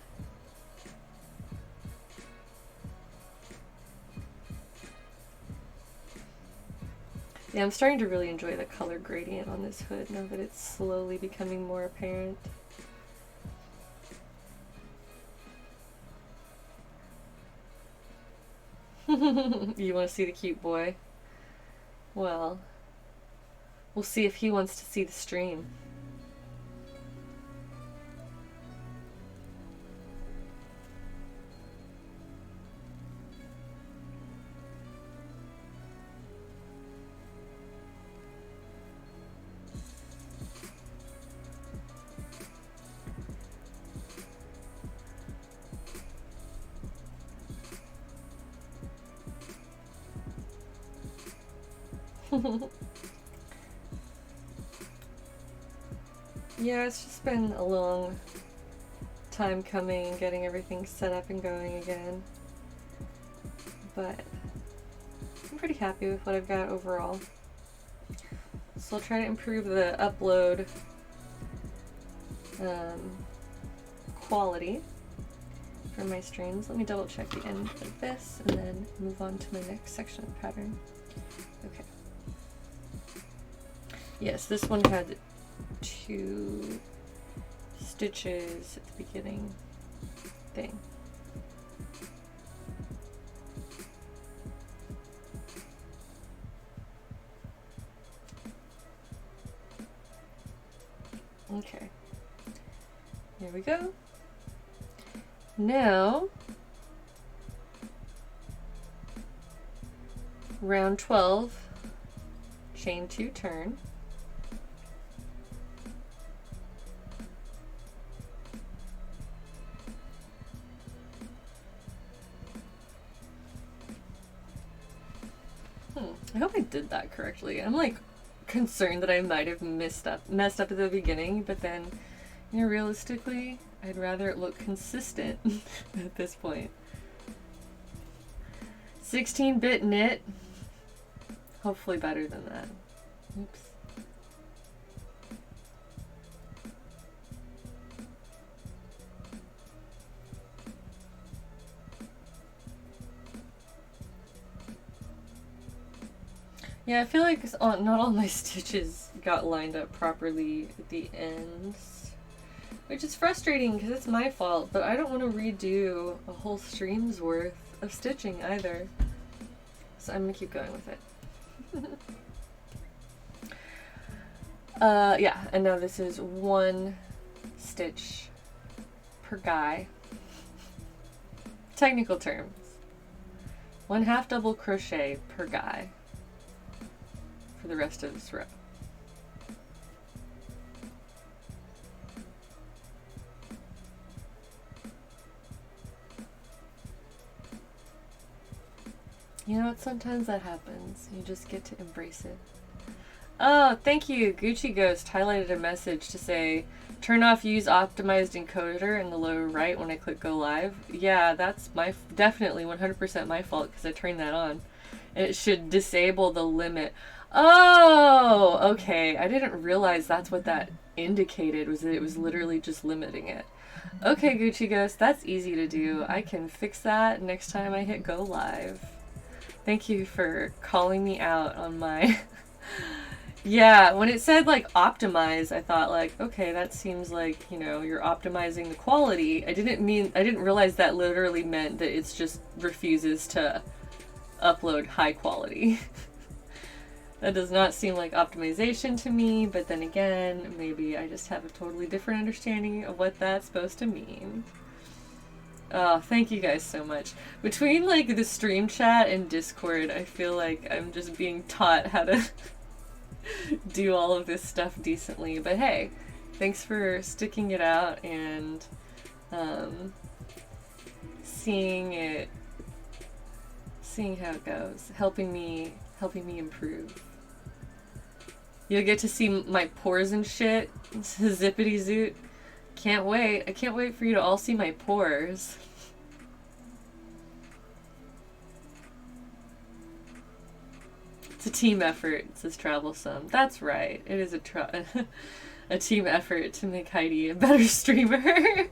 Yeah, I'm starting to really enjoy the color gradient on this hood now that it's slowly becoming more apparent. You want to see the cute boy? Well, we'll see if he wants to see the stream. Yeah, it's just been a long time coming and getting everything set up and going again. But I'm pretty happy with what I've got overall. So I'll try to improve the upload quality for my streams. Let me double check the end of this and then move on to my next section of the pattern. Okay. Yes, this one had 2 stitches at the beginning thing. Okay. There we go. Now, round 12, chain 2, turn. I hope I did that correctly. I'm like concerned that I might have messed up at the beginning, but then, you know, realistically, I'd rather it look consistent at this point. 16-bit knit. Hopefully better than that. Oops. Yeah, I feel like not all my stitches got lined up properly at the ends, which is frustrating because it's my fault, but I don't want to redo a whole stream's worth of stitching either. So I'm going to keep going with it. Yeah, and now this is 1 stitch per guy. Technical terms. 1/2 double crochet per guy for the rest of this row. You know what? Sometimes that happens. You just get to embrace it. Oh, thank you. Gucci Ghost highlighted a message to say, turn off use optimized encoder in the lower right when I click go live. Yeah, that's definitely 100% my fault because I turned that on. And it should disable the limit. Oh, okay. I didn't realize that's what that indicated, was that it was literally just limiting it. Okay, Gucci Ghost, that's easy to do. I can fix that next time I hit go live. Thank you for calling me out on my... Yeah, when it said like optimize, I thought like, okay, that seems like, you know, you're optimizing the quality. I didn't realize that literally meant that it's just refuses to upload high quality. That does not seem like optimization to me, but then again, maybe I just have a totally different understanding of what that's supposed to mean. Oh, thank you guys so much. Between like the stream chat and Discord, I feel like I'm just being taught how to do all of this stuff decently. But hey, thanks for sticking it out and seeing how it goes, helping me improve. You'll get to see my pores and shit. Zippity zoot. Can't wait. I can't wait for you to all see my pores. It's a team effort, says Travelsome. That's right. It is a team effort to make Heidi a better streamer.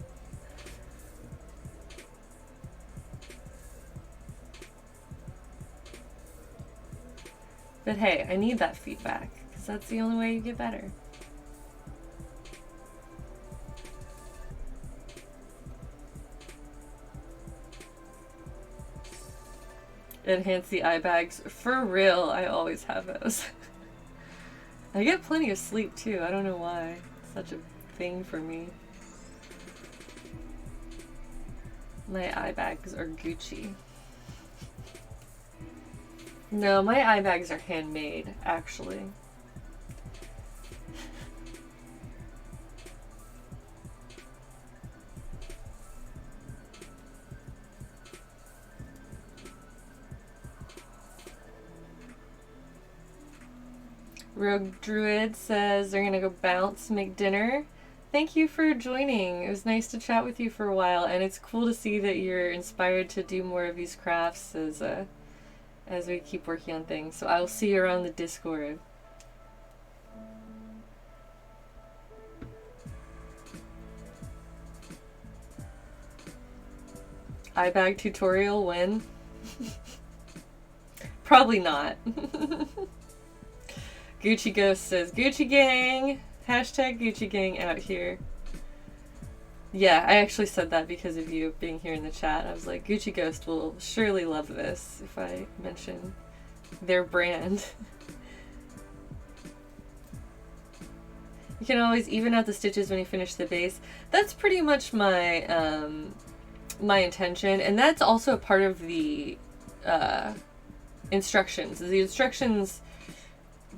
But hey, I need that feedback, because that's the only way you get better. Enhance the eye bags. For real, I always have those. I get plenty of sleep too. I don't know why. It's such a thing for me. My eye bags are Gucci. No, my eye bags are handmade, actually. Rogue Druid says they're gonna go bounce, make dinner. Thank you for joining. It was nice to chat with you for a while, and it's cool to see that you're inspired to do more of these crafts as we keep working on things. So I will see you around the Discord. Eye bag tutorial when? Probably not. Gucci Ghost says, Gucci Gang! Hashtag Gucci Gang out here. Yeah, I actually said that because of you being here in the chat. I was like, Gucci Ghost will surely love this if I mention their brand. You can always even out the stitches when you finish the base. That's pretty much my my intention, and that's also a part of the instructions. The instructions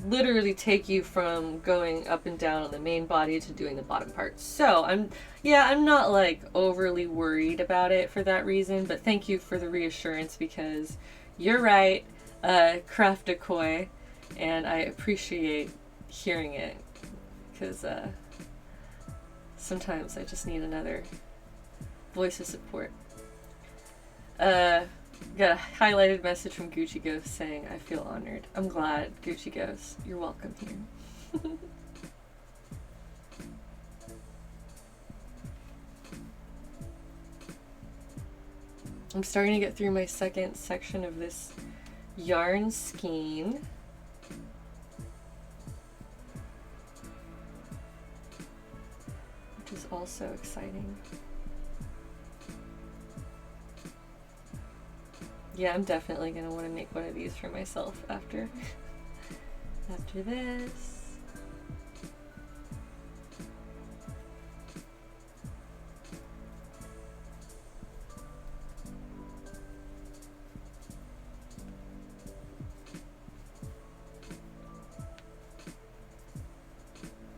literally take you from going up and down on the main body to doing the bottom part. So I'm not like overly worried about it for that reason, but thank you for the reassurance, because you're right, Craft Decoy, and I appreciate hearing it, because sometimes I just need another voice of support. Got a highlighted message from Gucci Ghost saying, I feel honored. I'm glad, Gucci Ghost. You're welcome here. I'm starting to get through my second section of this yarn skein. Which is also exciting. Yeah, I'm definitely going to want to make one of these for myself after this.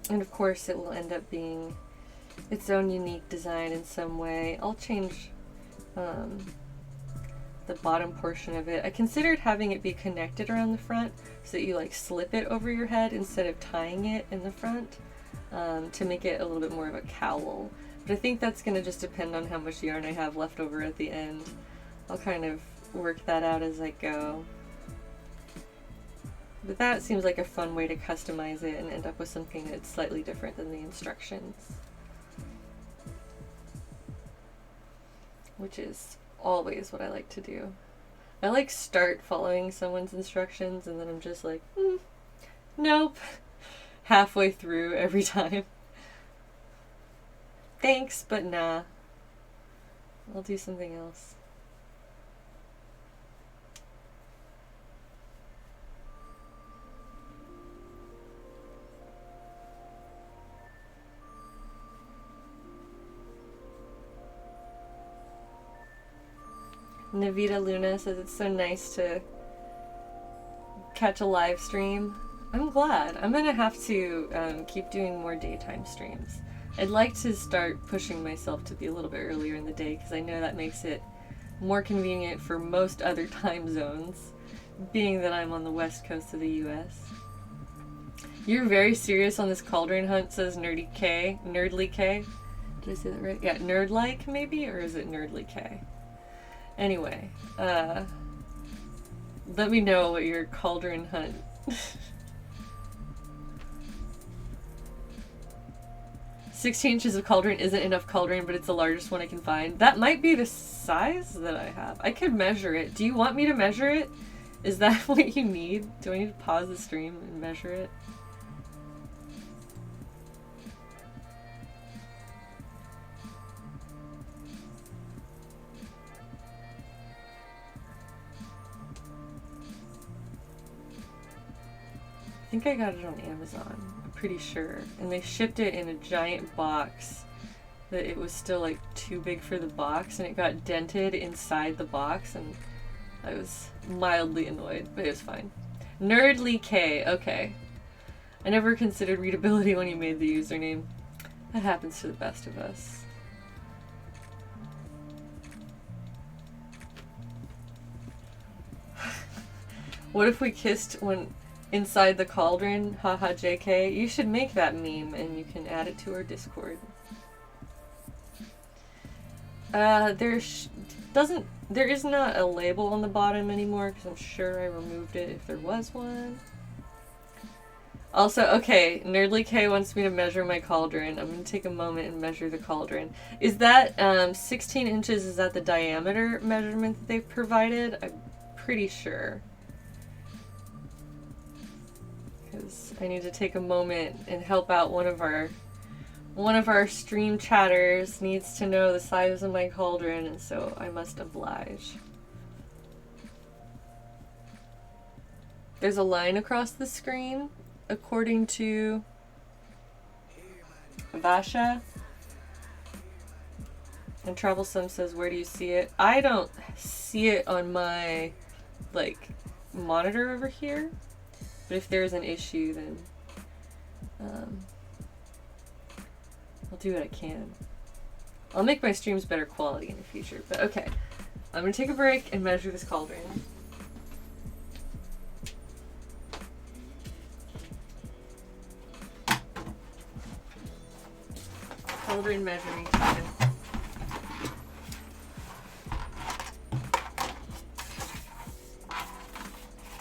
And of course it will end up being its own unique design in some way. I'll change the bottom portion of it. I considered having it be connected around the front so that you like slip it over your head instead of tying it in the front, to make it a little bit more of a cowl. But I think that's going to just depend on how much yarn I have left over at the end. I'll kind of work that out as I go. But that seems like a fun way to customize it and end up with something that's slightly different than the instructions. Which is always what I like to do. I like start following someone's instructions and then I'm just like, nope, halfway through every time. Thanks, but nah. I'll do something else. Navita Luna says it's so nice to catch a live stream. I'm glad. I'm gonna have to keep doing more daytime streams. I'd like to start pushing myself to be a little bit earlier in the day because I know that makes it more convenient for most other time zones, being that I'm on the west coast of the US. You're very serious on this cauldron hunt, says Nerdly K. Did I say that right? Yeah, Nerdlike maybe? Or is it Nerdly K? Anyway, let me know what your cauldron hunt. 16 inches of cauldron isn't enough cauldron, but it's the largest one I can find. That might be the size that I have. I could measure it. Do you want me to measure it? Is that what you need? Do I need to pause the stream and measure it? I think I got it on Amazon, I'm pretty sure. And they shipped it in a giant box that it was still like too big for the box and it got dented inside the box and I was mildly annoyed, but it was fine. Nerdly K, okay. I never considered readability when you made the username. That happens to the best of us. What if we kissed when inside the cauldron? Haha JK. You should make that meme and you can add it to our Discord. There is not a label on the bottom anymore because I'm sure I removed it if there was one. Also, okay, Nerdly K wants me to measure my cauldron. I'm going to take a moment and measure the cauldron. Is that 16 inches, is that the diameter measurement that they've provided? I'm pretty sure. Because I need to take a moment and help out one of our stream chatters needs to know the size of my cauldron, and so I must oblige. There's a line across the screen, according to Vasha. And Troublesome says, where do you see it? I don't see it on my, like, monitor over here. But if there's an issue, then I'll do what I can. I'll make my streams better quality in the future, but okay. I'm gonna take a break and measure this cauldron. Cauldron measuring time.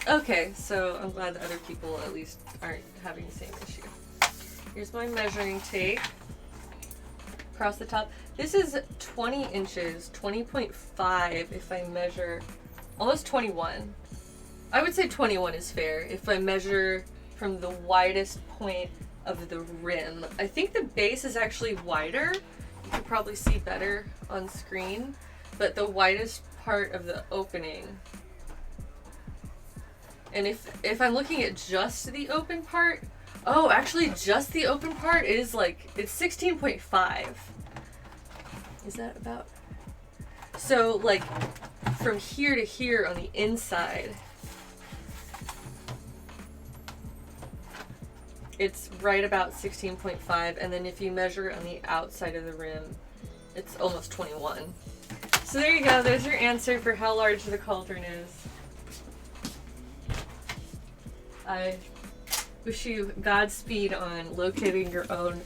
Okay, so I'm glad that other people at least aren't having the same issue. Here's my measuring tape. Across the top. This is 20 inches, 20.5 if I measure, almost 21. I would say 21 is fair if I measure from the widest point of the rim. I think the base is actually wider. You can probably see better on screen, but the widest part of the opening. And if I'm looking at just the open part, oh, actually just the open part is like, it's 16.5. Is that about? So like from here to here on the inside, it's right about 16.5. And then if you measure on the outside of the rim, it's almost 21. So there you go. There's your answer for how large the cauldron is. I wish you Godspeed on locating your own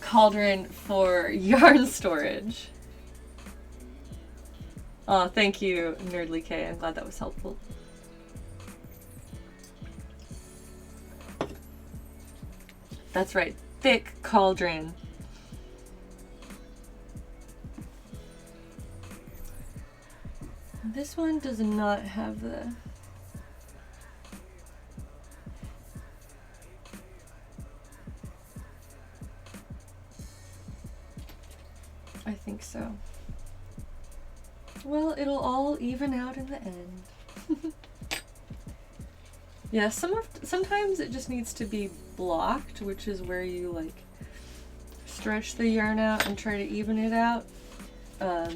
cauldron for yarn storage. Oh, thank you, Nerdly K. I'm glad that was helpful. That's right, thick cauldron. This one does not have the... I think so. Well, it'll all even out in the end. Yeah, sometimes it just needs to be blocked, which is where you like stretch the yarn out and try to even it out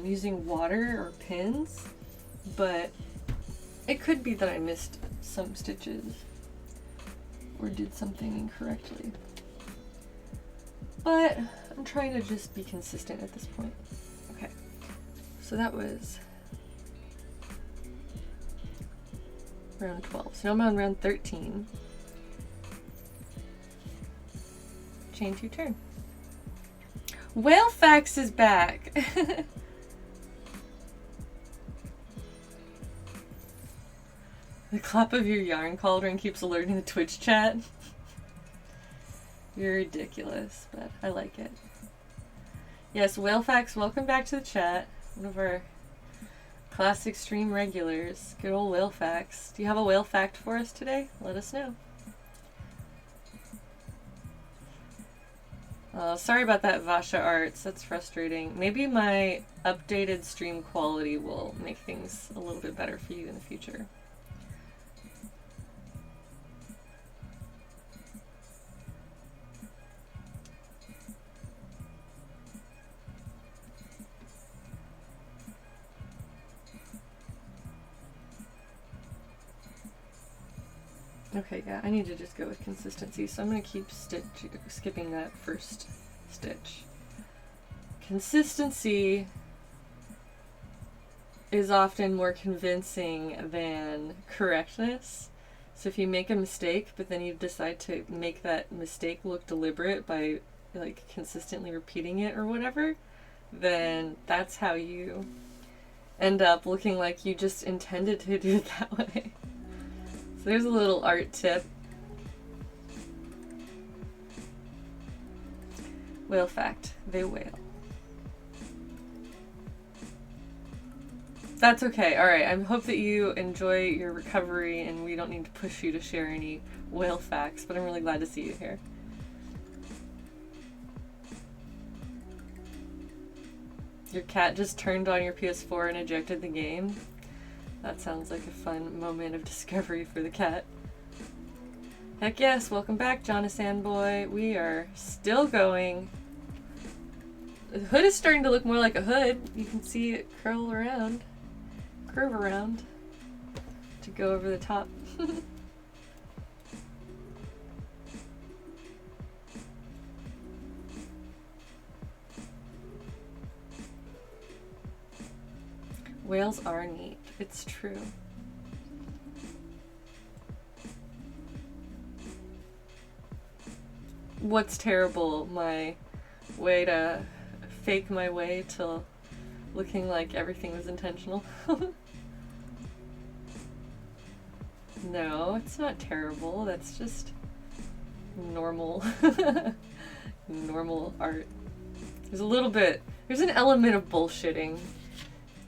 using water or pins. But it could be that I missed some stitches or did something incorrectly. But I'm trying to just be consistent at this point. Okay, so that was round 12. So now I'm on round 13. Chain 2 turn. Whalefax is back! The clap of your yarn cauldron keeps alerting the Twitch chat. You're ridiculous, but I like it. Yes, Whalefax, welcome back to the chat. One of our classic stream regulars. Good old Whalefax. Do you have a whale fact for us today? Let us know. Sorry about that, Vasha Arts. That's frustrating. Maybe my updated stream quality will make things a little bit better for you in the future. Okay, yeah, I need to just go with consistency, so I'm going to keep skipping that first stitch. Consistency is often more convincing than correctness. So if you make a mistake, but then you decide to make that mistake look deliberate by like consistently repeating it or whatever, then that's how you end up looking like you just intended to do it that way. So there's a little art tip. Whale fact, they whale. That's okay. Alright, I hope that you enjoy your recovery and we don't need to push you to share any whale facts, but I'm really glad to see you here. Your cat just turned on your PS4 and ejected the game. That sounds like a fun moment of discovery for the cat. Heck yes, welcome back, Jonathan boy. We are still going. The hood is starting to look more like a hood. You can see it curve around to go over the top. Whales are neat. It's true. What's terrible? My way to fake my way to looking like everything was intentional. No, it's not terrible. That's just normal. Normal art. There's an element of bullshitting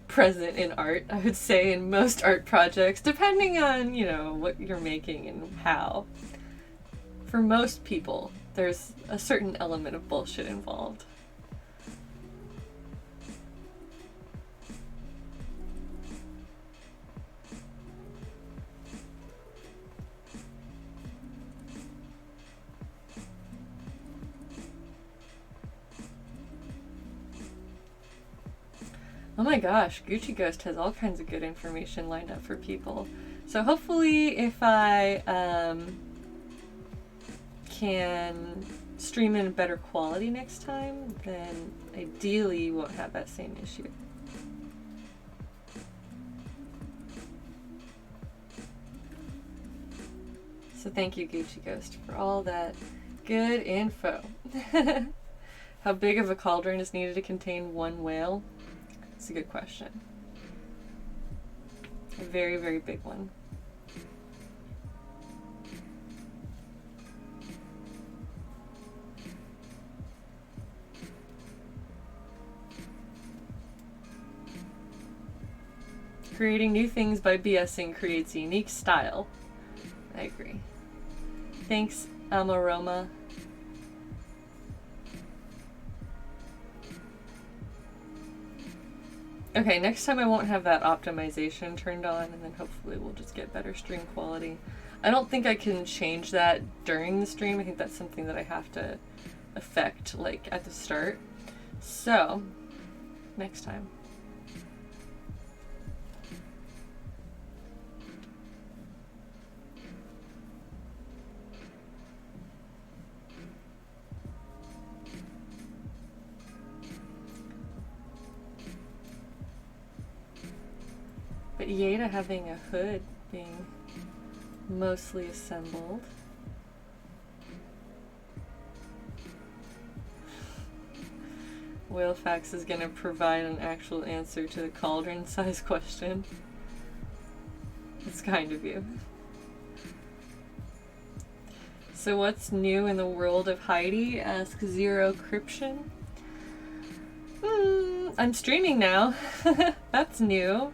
present in art, I would say, in most art projects, depending on, you know, what you're making and how. For most people, there's a certain element of bullshit involved. Oh my gosh, Gucci Ghost has all kinds of good information lined up for people. So hopefully if I can stream in better quality next time, then ideally you won't have that same issue. So thank you, Gucci Ghost, for all that good info. How big of a cauldron is needed to contain one whale? It's a good question. A very, very big one. Creating new things by BSing creates a unique style. I agree. Thanks, Amaroma. Okay, next time I won't have that optimization turned on, and then hopefully we'll just get better stream quality. I don't think I can change that during the stream. I think that's something that I have to affect, like, at the start. So, next time. But yay to having a hood being mostly assembled. Whalefax is going to provide an actual answer to the cauldron size question. It's kind of you. So what's new in the world of Heidi? Ask Zero Cryption. I'm streaming now. That's new.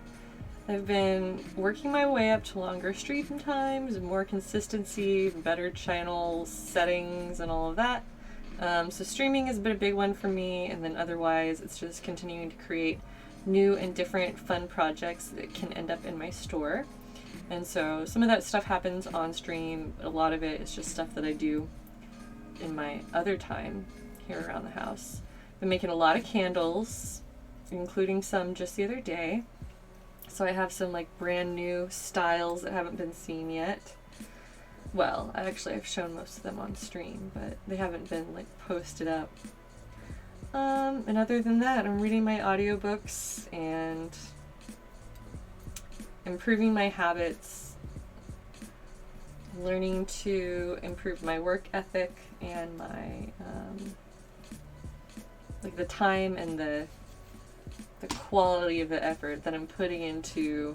I've been working my way up to longer stream times, more consistency, better channel settings, and all of that. So streaming has been a big one for me, and then otherwise it's just continuing to create new and different fun projects that can end up in my store. And so some of that stuff happens on stream, but a lot of it is just stuff that I do in my other time here around the house. Been making a lot of candles, including some just the other day. So I have some like brand new styles that haven't been seen yet. Well, I've shown most of them on stream, but they haven't been like posted up. And other than that, I'm reading my audiobooks and improving my habits, learning to improve my work ethic and my like the time and the quality of the effort that I'm putting into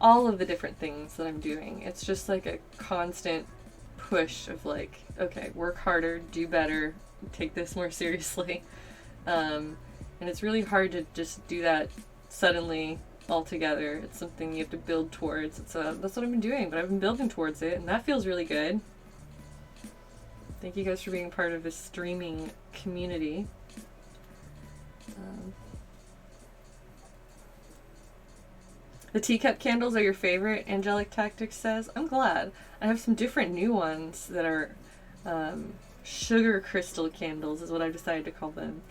all of the different things that I'm doing. It's just like a constant push of like, okay, work harder, do better, take this more seriously. And it's really hard to just do that suddenly all together. It's something you have to build towards. That's what I've been doing, but I've been building towards it, and that feels really good. Thank you guys for being part of this streaming community. The teacup candles are your favorite, Angelic Tactics says. I'm glad. I have some different new ones that are sugar crystal candles is what I've decided to call them.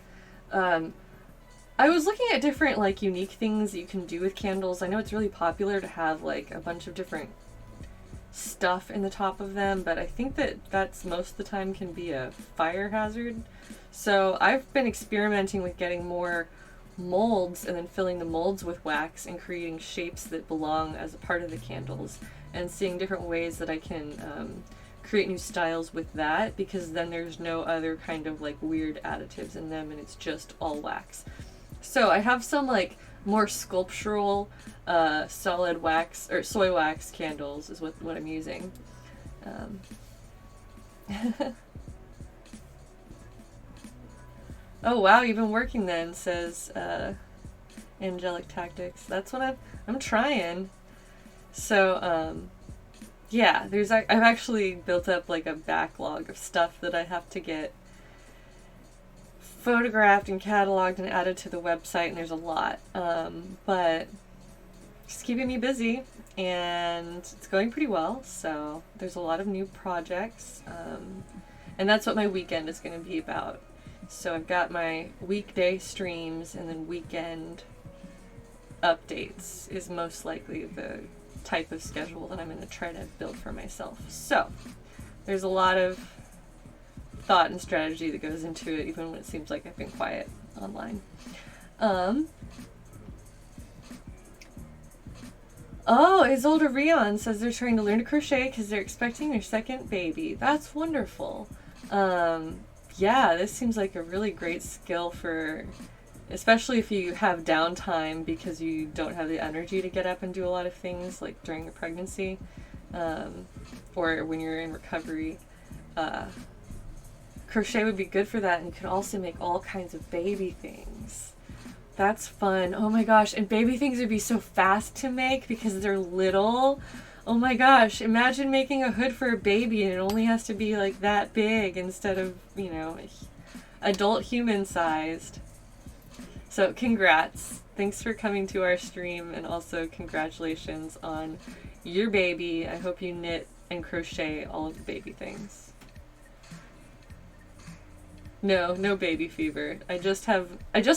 I was looking at different like unique things that you can do with candles. I know it's really popular to have like a bunch of different stuff in the top of them, but I think that's most of the time can be a fire hazard. So I've been experimenting with getting more molds and then filling the molds with wax and creating shapes that belong as a part of the candles and seeing different ways that I can create new styles with that, because then there's no other kind of like weird additives in them and it's just all wax. So I have some like more sculptural solid wax or soy wax candles is what I'm using. Oh wow, you've been working then, says Angelic Tactics. That's what I'm trying. So yeah, I've actually built up like a backlog of stuff that I have to get photographed and cataloged and added to the website, and there's a lot. But just keeping me busy, and it's going pretty well. So there's a lot of new projects, and that's what my weekend is going to be about. So I've got my weekday streams, and then weekend updates is most likely the type of schedule that I'm going to try to build for myself. So there's a lot of thought and strategy that goes into it, even when it seems like I've been quiet online. Oh, Isolde Rion says they're trying to learn to crochet because they're expecting their second baby. That's wonderful. Yeah, this seems like a really great skill for, especially if you have downtime because you don't have the energy to get up and do a lot of things like during a pregnancy, or when you're in recovery. Crochet would be good for that, and you can also make all kinds of baby things. That's fun. Oh my gosh. And baby things would be so fast to make because they're little. Oh my gosh. Imagine making a hood for a baby and it only has to be like that big instead of, you know, adult human sized. So congrats. Thanks for coming to our stream, and also congratulations on your baby. I hope you knit and crochet all of the baby things. No baby fever. I just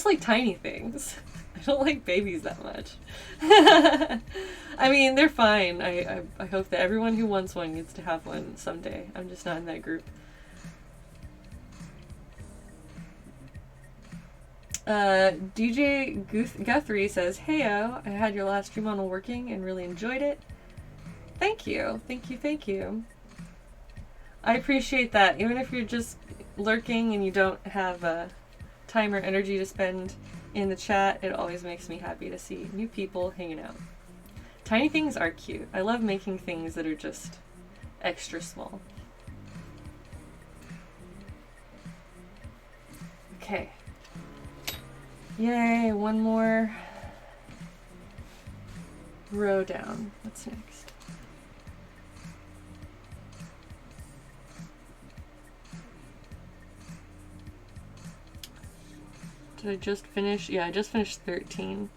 like tiny things. I don't like babies that much. I mean, they're fine. I hope that everyone who wants one gets to have one someday. I'm just not in that group. DJ Guthrie says, "Heyo, I had your last stream on while working and really enjoyed it." Thank you. I appreciate that. Even if you're just lurking and you don't have time or energy to spend in the chat, it always makes me happy to see new people hanging out. Tiny things are cute. I love making things that are just extra small. Okay. Yay, one more row down. What's next? Did I just finish? Yeah, I just finished 13.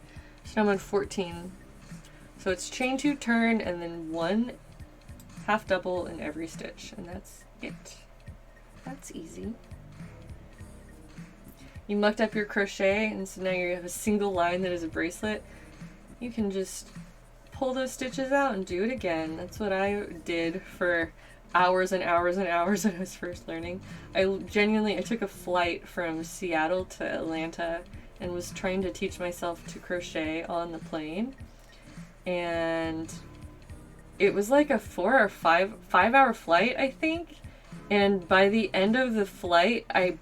So now I'm on 14. So it's chain 2, turn, and then 1 half double in every stitch. And that's it. That's easy. You mucked up your crochet, and so now you have a single line that is a bracelet. You can just pull those stitches out and do it again. That's what I did for hours and hours and hours when I was first learning. I took a flight from Seattle to Atlanta and was trying to teach myself to crochet on the plane. And it was like a 4 or 5 hour flight, I think. And by the end of the flight, I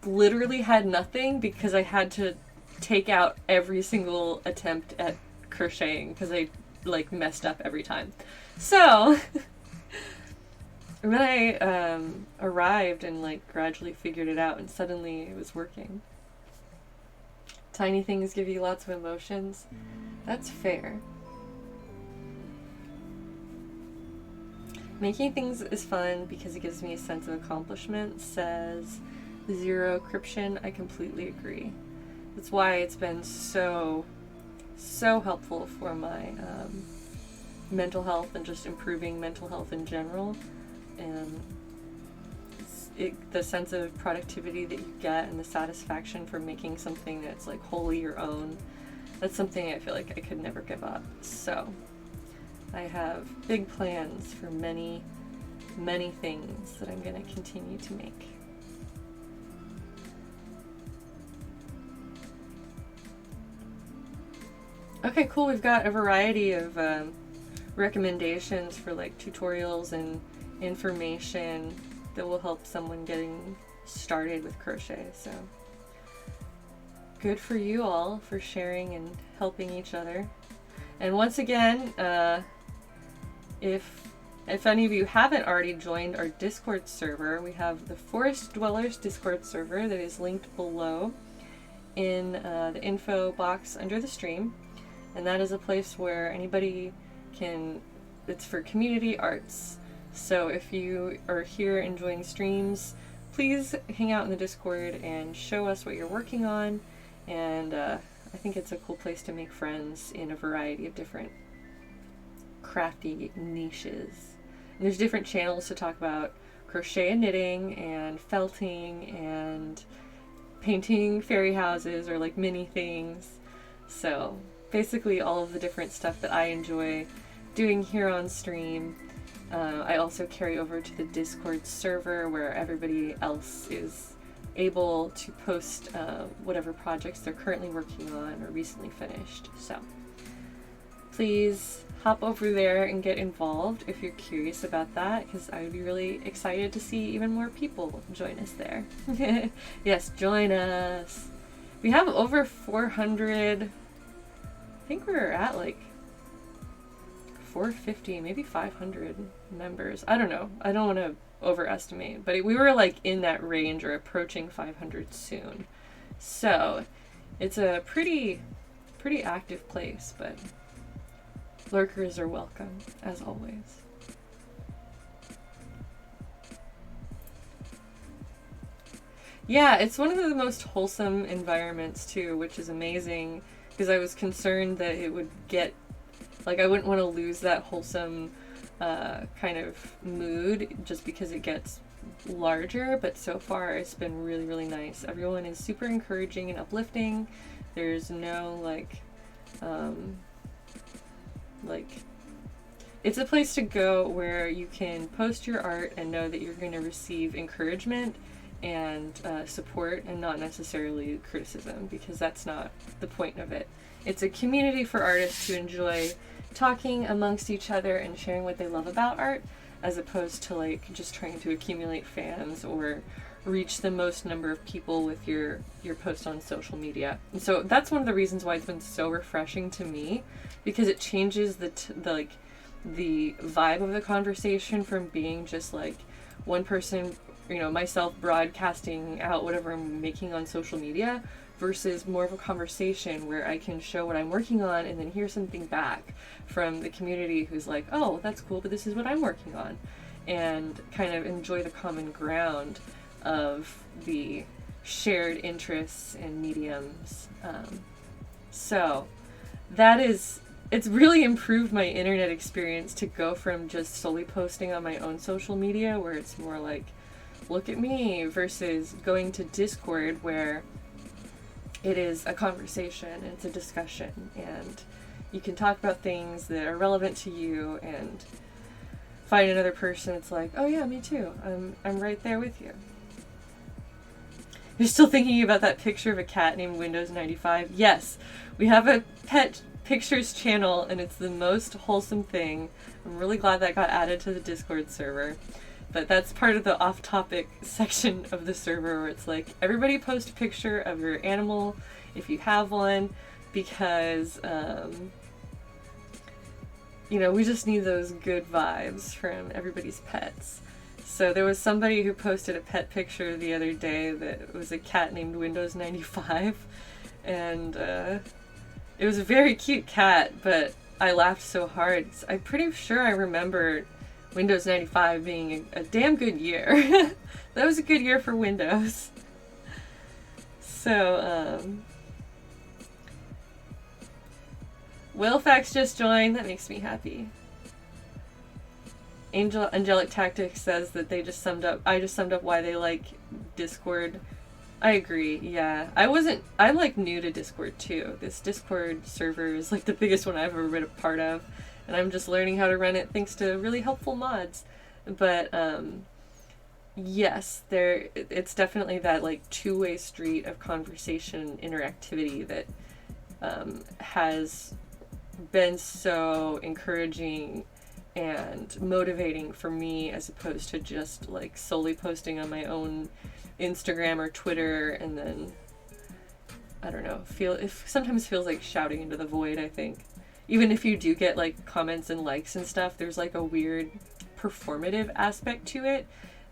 literally had nothing because I had to take out every single attempt at crocheting because I like messed up every time. So and then I arrived and like gradually figured it out, and suddenly it was working. Tiny things give you lots of emotions. That's fair. Making things is fun because it gives me a sense of accomplishment, says Zero Cryption. I completely agree. That's why it's been so helpful for my mental health and just improving mental health in general. And the sense of productivity that you get and the satisfaction for making something that's like wholly your own, that's something I feel like I could never give up. So I have big plans for many things that I'm going to continue to make. Okay, cool. We've got a variety of recommendations for like tutorials and information that will help someone getting started with crochet. So good for you all for sharing and helping each other. And once again, if any of you haven't already joined our Discord server, we have the Forest Dwellers Discord server that is linked below in the info box under the stream. And that is a place where anybody can, it's for community arts. So if you are here enjoying streams, please hang out in the Discord and show us what you're working on. And I think it's a cool place to make friends in a variety of different crafty niches. And there's different channels to talk about crochet and knitting and felting and painting fairy houses or like mini things. So basically all of the different stuff that I enjoy doing here on stream. I also carry over to the Discord server where everybody else is able to post whatever projects they're currently working on or recently finished. So please hop over there and get involved if you're curious about that, because I would be really excited to see even more people join us there. Yes, join us. We have over 400, I think we're at like 450, maybe 500 members. I don't know. I don't want to overestimate, but we were like in that range or approaching 500 soon. So It's a pretty active place, but lurkers are welcome, as always. Yeah, it's one of the most wholesome environments too, which is amazing, because I was concerned that it would get, like, I wouldn't want to lose that wholesome kind of mood just because it gets larger, but so far it's been really, really nice. Everyone is super encouraging and uplifting. There's no it's a place to go where you can post your art and know that you're going to receive encouragement and support, and not necessarily criticism, because that's not the point of it. It's a community for artists to enjoy talking amongst each other and sharing what they love about art, as opposed to like just trying to accumulate fans or reach the most number of people with your post on social media. And so that's one of the reasons why it's been so refreshing to me, because it changes the vibe of the conversation from being just like one person, you know, myself broadcasting out whatever I'm making on social media, versus more of a conversation where I can show what I'm working on and then hear something back from the community who's like, oh, that's cool, but this is what I'm working on, and kind of enjoy the common ground of the shared interests and mediums. So that is, it's really improved my internet experience to go from just solely posting on my own social media, where it's more like, look at me, versus going to Discord, where it is a conversation, it's a discussion, and you can talk about things that are relevant to you and find another person that's like, oh yeah, me too, I'm right there with you. You're still thinking about that picture of a cat named Windows 95? Yes, we have a pet pictures channel, and it's the most wholesome thing. I'm really glad that got added to the Discord server. But that's part of the off-topic section of the server, where it's like, everybody post a picture of your animal if you have one, because, you know, we just need those good vibes from everybody's pets. So there was somebody who posted a pet picture the other day that was a cat named Windows 95, and it was a very cute cat, but I laughed so hard. I'm pretty sure I remember Windows 95 being a damn good year. That was a good year for Windows. So, Willfax just joined. That makes me happy. Angelic Tactics says that I just summed up why they like Discord. I agree, yeah. I'm like new to Discord too. This Discord server is like the biggest one I've ever been a part of, and I'm just learning how to run it thanks to really helpful mods. But yes, it's definitely that like two-way street of conversation interactivity that has been so encouraging and motivating for me, as opposed to just like solely posting on my own Instagram or Twitter, and then I don't know, sometimes feels like shouting into the void. I think even if you do get like comments and likes and stuff, there's like a weird performative aspect to it,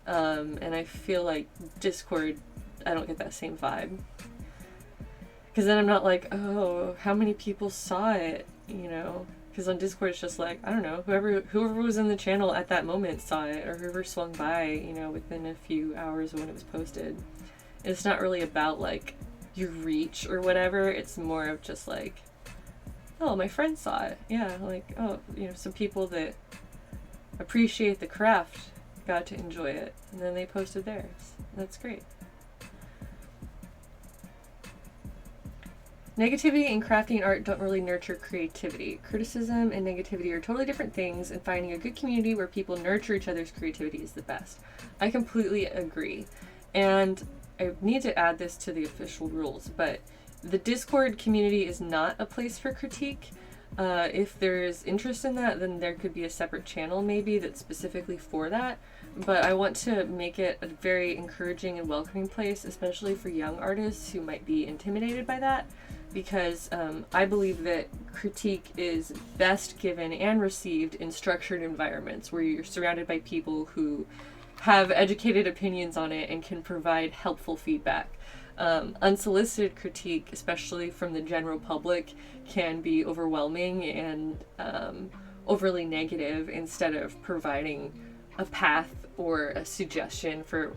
and I feel like Discord, I don't get that same vibe, because then I'm not like, oh, how many people saw it, you know. Because on Discord it's just like, I don't know, whoever was in the channel at that moment saw it, or whoever swung by, you know, within a few hours when it was posted. It's not really about like your reach or whatever. It's more of just like, oh, my friend saw it. Yeah, like, oh, you know, some people that appreciate the craft got to enjoy it, and then they posted theirs. That's great. Negativity and crafting art don't really nurture creativity. Criticism and negativity are totally different things, and finding a good community where people nurture each other's creativity is the best. I completely agree. And I need to add this to the official rules, but the Discord community is not a place for critique. If there's interest in that, then there could be a separate channel maybe that's specifically for that. But I want to make it a very encouraging and welcoming place, especially for young artists who might be intimidated by that. Because I believe that critique is best given and received in structured environments where you're surrounded by people who have educated opinions on it and can provide helpful feedback. unsolicited critique, especially from the general public, can be overwhelming and overly negative instead of providing a path or a suggestion for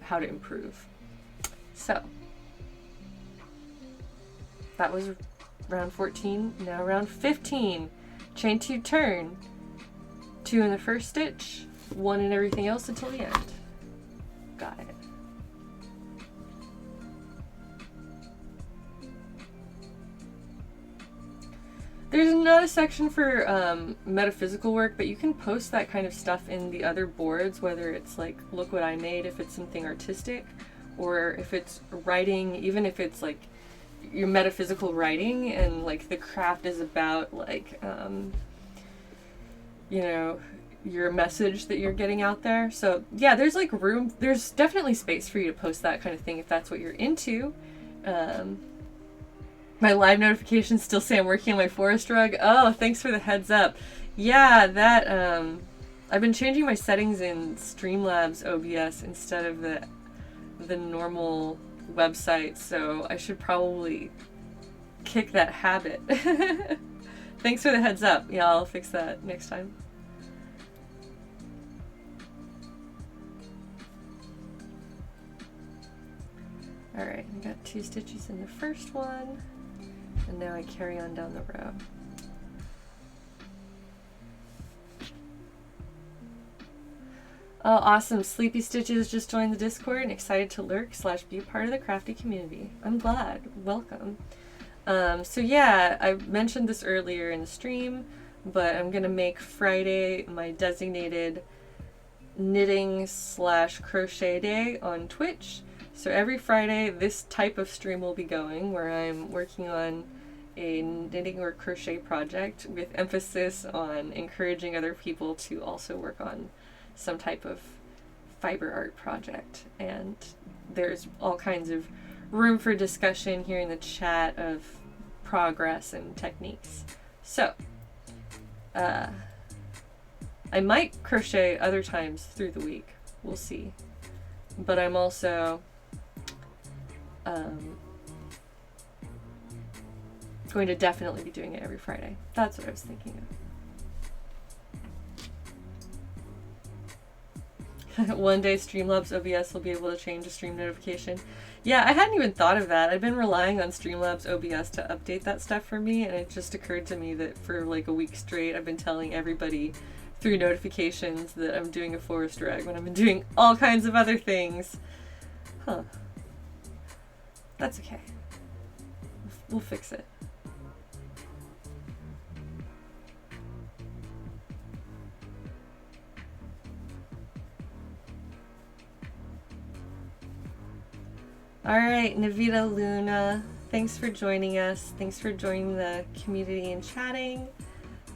how to improve. So that was round 14. Now round 15. Chain 2 turn. 2 in the first stitch, 1 in everything else until the end. Got it. There's not a section for metaphysical work, but you can post that kind of stuff in the other boards, whether it's like, look what I made, if it's something artistic, or if it's writing, even if it's like your metaphysical writing and like the craft is about like, you know, your message that you're getting out there. So yeah, there's like room, there's definitely space for you to post that kind of thing if that's what you're into. My live notifications still say I'm working on my forest rug. Oh, thanks for the heads up. Yeah, that, I've been changing my settings in Streamlabs OBS instead of the normal website, so I should probably kick that habit. Thanks for the heads up. Yeah, I'll fix that next time. Alright, I got 2 stitches in the first one. And now I carry on down the row. Oh, awesome. Sleepy Stitches just joined the Discord and excited to lurk / be part of the crafty community. I'm glad. Welcome. So yeah, I mentioned this earlier in the stream, but I'm going to make Friday my designated knitting / crochet day on Twitch. So every Friday, this type of stream will be going, where I'm working on a knitting or crochet project with emphasis on encouraging other people to also work on some type of fiber art project. And there's all kinds of room for discussion here in the chat of progress and techniques. So, I might crochet other times through the week. We'll see. But I'm also going to definitely be doing it every Friday. That's what I was thinking of. One day Streamlabs OBS will be able to change a stream notification. Yeah, I hadn't even thought of that. I've been relying on Streamlabs OBS to update that stuff for me, and it just occurred to me that for like a week straight I've been telling everybody through notifications that I'm doing a forest rug when I've been doing all kinds of other things. Huh. That's okay. We'll fix it. Alright, Navita Luna, thanks for joining us. Thanks for joining the community and chatting.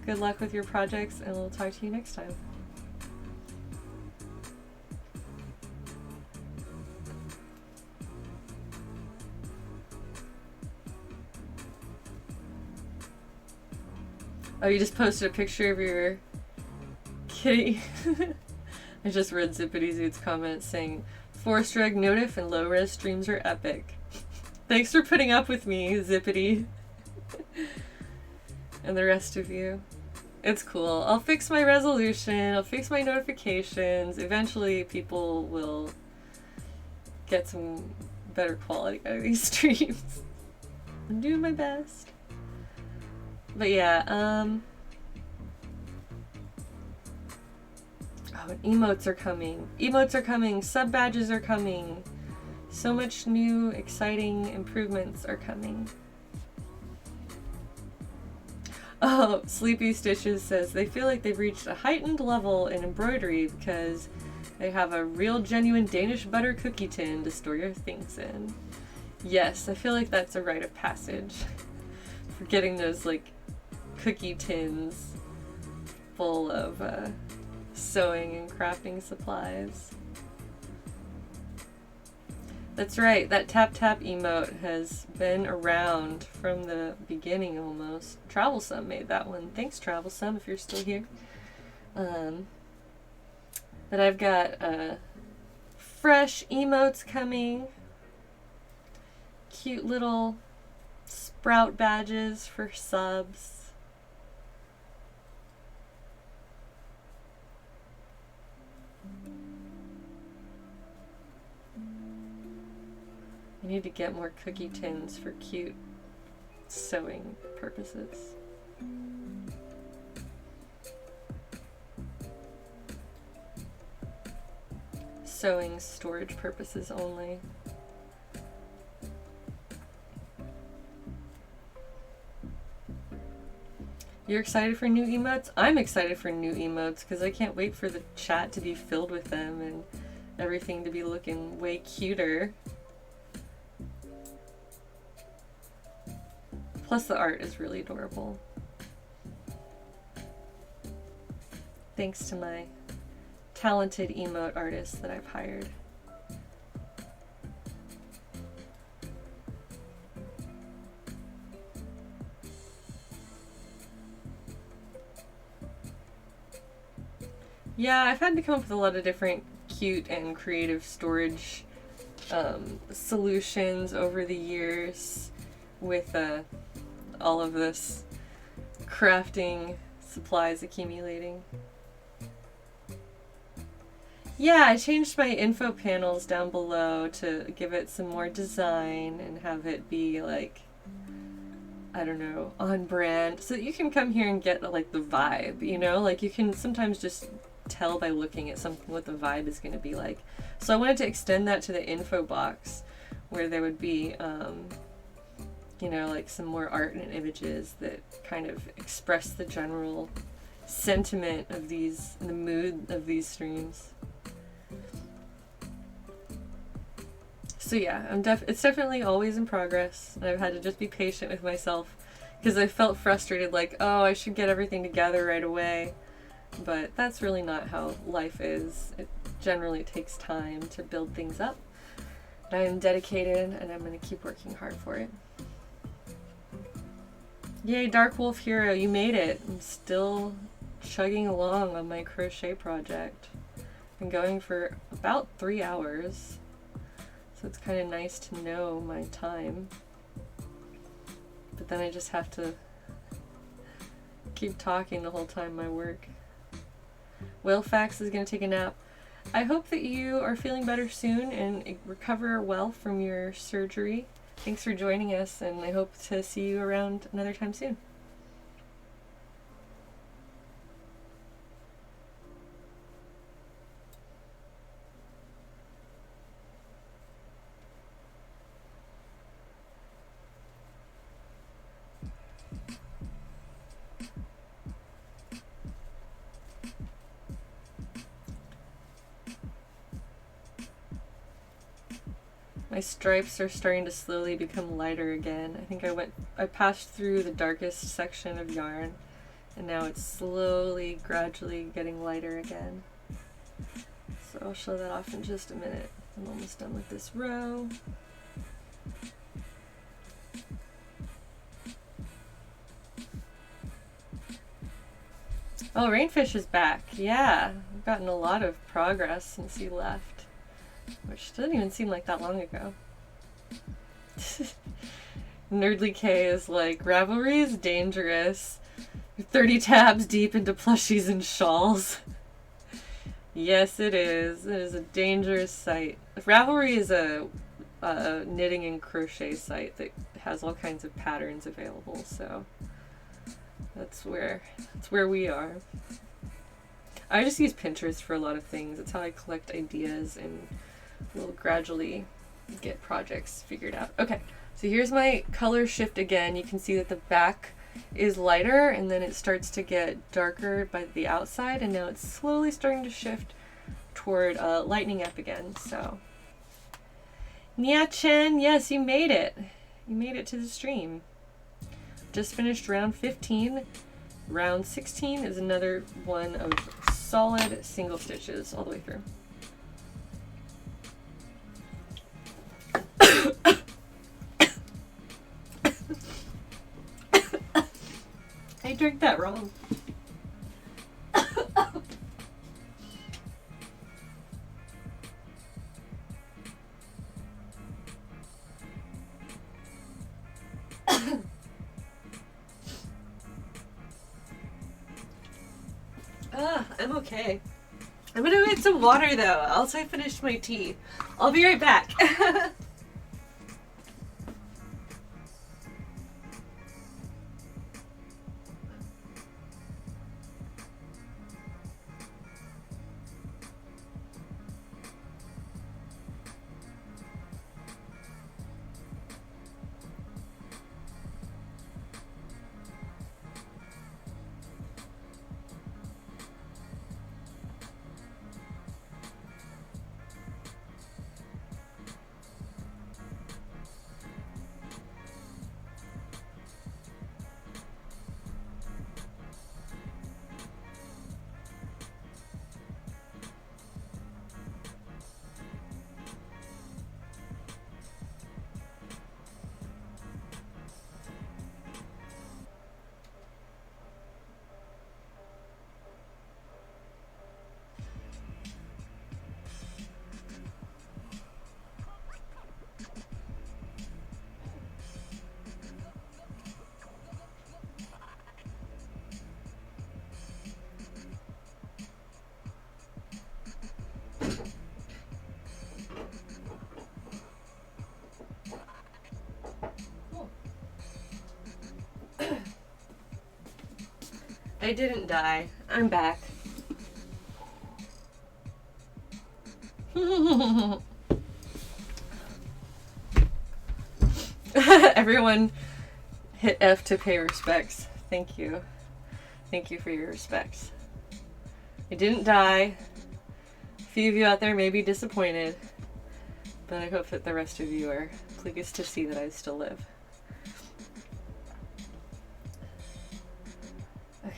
Good luck with your projects, and we'll talk to you next time. Oh, you just posted a picture of your kitty. I just read Zippity Zoot's comment saying, Forest Rug notif and low-res streams are epic. Thanks for putting up with me, Zippity. And the rest of you. It's cool. I'll fix my resolution, I'll fix my notifications. Eventually people will get some better quality out of these streams. I'm doing my best. But yeah, oh, and emotes are coming. Emotes are coming. Sub badges are coming. So much new, exciting improvements are coming. Oh, Sleepy Stitches says they feel like they've reached a heightened level in embroidery because they have a real genuine Danish butter cookie tin to store your things in. Yes, I feel like that's a rite of passage. For getting those, like, cookie tins full of sewing and crafting supplies. That's right, that tap tap emote has been around from the beginning almost. Travelsome made that one. Thanks, Travelsome, if you're still here. But I've got fresh emotes coming. cute little sprout badges for subs. I need to get more cookie tins for cute sewing purposes. Sewing storage purposes only. You're excited for new emotes? I'm excited for new emotes because I can't wait for the chat to be filled with them and everything to be looking way cuter. Plus the art is really adorable. Thanks to my talented emote artists that I've hired. Yeah, I've had to come up with a lot of different cute and creative storage solutions over the years with all of this crafting supplies accumulating. Yeah, I changed my info panels down below to give it some more design and have it be like, I don't know, on brand, so that you can come here and get like the vibe, you know? Like you can sometimes just tell by looking at something what the vibe is going to be like. So I wanted to extend that to the info box where there would be, you know, like some more art and images that kind of express the general sentiment of these, the mood of these streams. So yeah, it's definitely always in progress, and I've had to just be patient with myself because I felt frustrated, like, oh, I should get everything together right away. But that's really not how life is. It generally takes time to build things up. I am dedicated, and I'm going to keep working hard for it. Yay, Dark Wolf Hero, you made it. I'm still chugging along on my crochet project. Been going for about 3 hours. So it's kind of nice to know my time. But then I just have to keep talking the whole time I work. Whalefax is going to take a nap. I hope that you are feeling better soon and recover well from your surgery. Thanks for joining us, and I hope to see you around another time soon. My stripes are starting to slowly become lighter again. I think I passed through the darkest section of yarn, and now it's slowly, gradually getting lighter again. So I'll show that off in just a minute. I'm almost done with this row. Oh, Rainfish is back. Yeah, I've gotten a lot of progress since he left. Which doesn't even seem like that long ago. Nerdly K is like, Ravelry is dangerous. You're 30 tabs deep into plushies and shawls. Yes, it is. It is a dangerous site. Ravelry is a knitting and crochet site that has all kinds of patterns available, so that's where we are. I just use Pinterest for a lot of things. It's how I collect ideas and will gradually get projects figured out. Okay, so here's my color shift again. You can see that the back is lighter and then it starts to get darker by the outside, and now it's slowly starting to shift toward lightening up again. So Nia Chen, yes, you made it. You made it to the stream. Just finished round 15. Round 16 is another one of solid single stitches all the way through. I drank that wrong. I'm okay. I'm gonna get some water though. Also, I finished my tea. I'll be right back. I didn't die. I'm back. Everyone hit F to pay respects. Thank you. Thank you for your respects. I didn't die. A few of you out there may be disappointed, but I hope that the rest of you are pleased to see that I still live. Okay.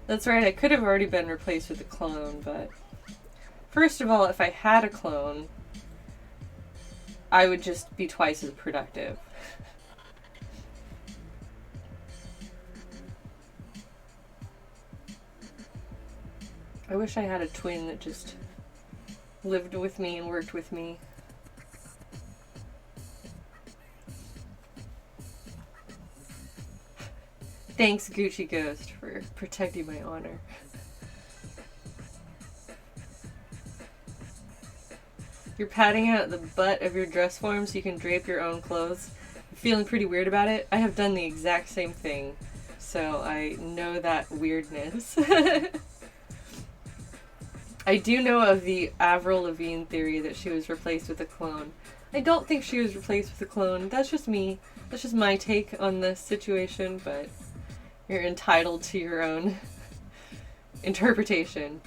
That's right, I could have already been replaced with a clone, but first of all, if I had a clone, I would just be twice as productive. I wish I had a twin that just lived with me and worked with me. Thanks, Gucci Ghost, for protecting my honor. You're patting out the butt of your dress form so you can drape your own clothes. I'm feeling pretty weird about it. I have done the exact same thing, so I know that weirdness. I do know of the Avril Lavigne theory that she was replaced with a clone. I don't think she was replaced with a clone. That's just me. That's just my take on this situation, but you're entitled to your own interpretation.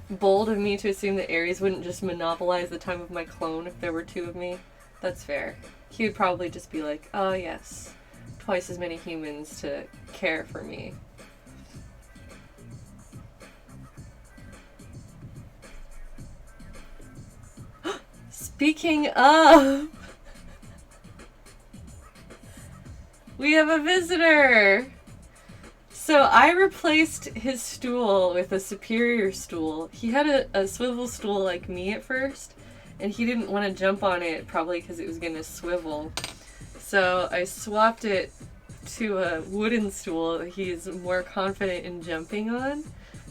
Bold of me to assume that Aries wouldn't just monopolize the time of my clone if there were two of me. That's fair. He would probably just be like, oh yes, twice as many humans to care for me. Speaking of, we have a visitor. So I replaced his stool with a superior stool. He had a swivel stool like me at first, and he didn't want to jump on it, probably because it was going to swivel. So I swapped it to a wooden stool that he's more confident in jumping on,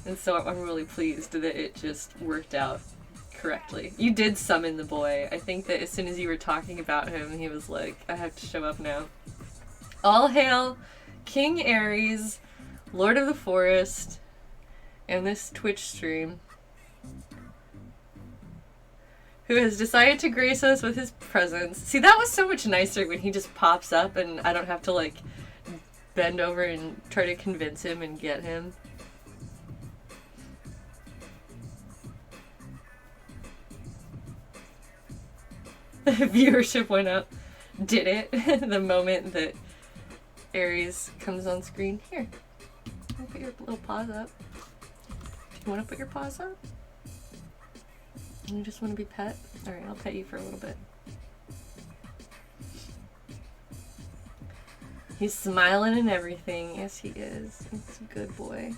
and so I'm really pleased that it just worked out correctly. You did summon the boy. I think that as soon as you were talking about him, he was like, I have to show up now. All hail King Aries, Lord of the Forest, and this Twitch stream, who has decided to grace us with his presence. See, that was so much nicer when he just pops up and I don't have to, like, bend over and try to convince him and get him. Viewership went up. Did it? The moment that Aries comes on screen. Here. Put your little paws up. You want to put your paws up? You just want to be pet? Alright, I'll pet you for a little bit. He's smiling and everything. Yes, he is. He's a good boy.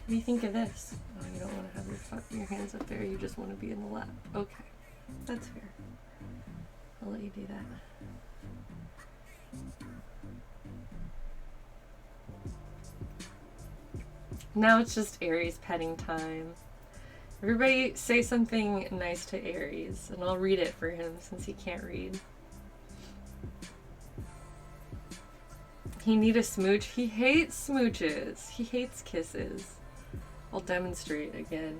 do you think of this? Oh, you don't want to have your hands up there. You just want to be in the lap. Okay, that's fair. I'll let you do that. Now it's just Aries petting time. Everybody say something nice to Aries, and I'll read it for him since he can't read. He need a smooch? He hates smooches. He hates kisses. I'll demonstrate again.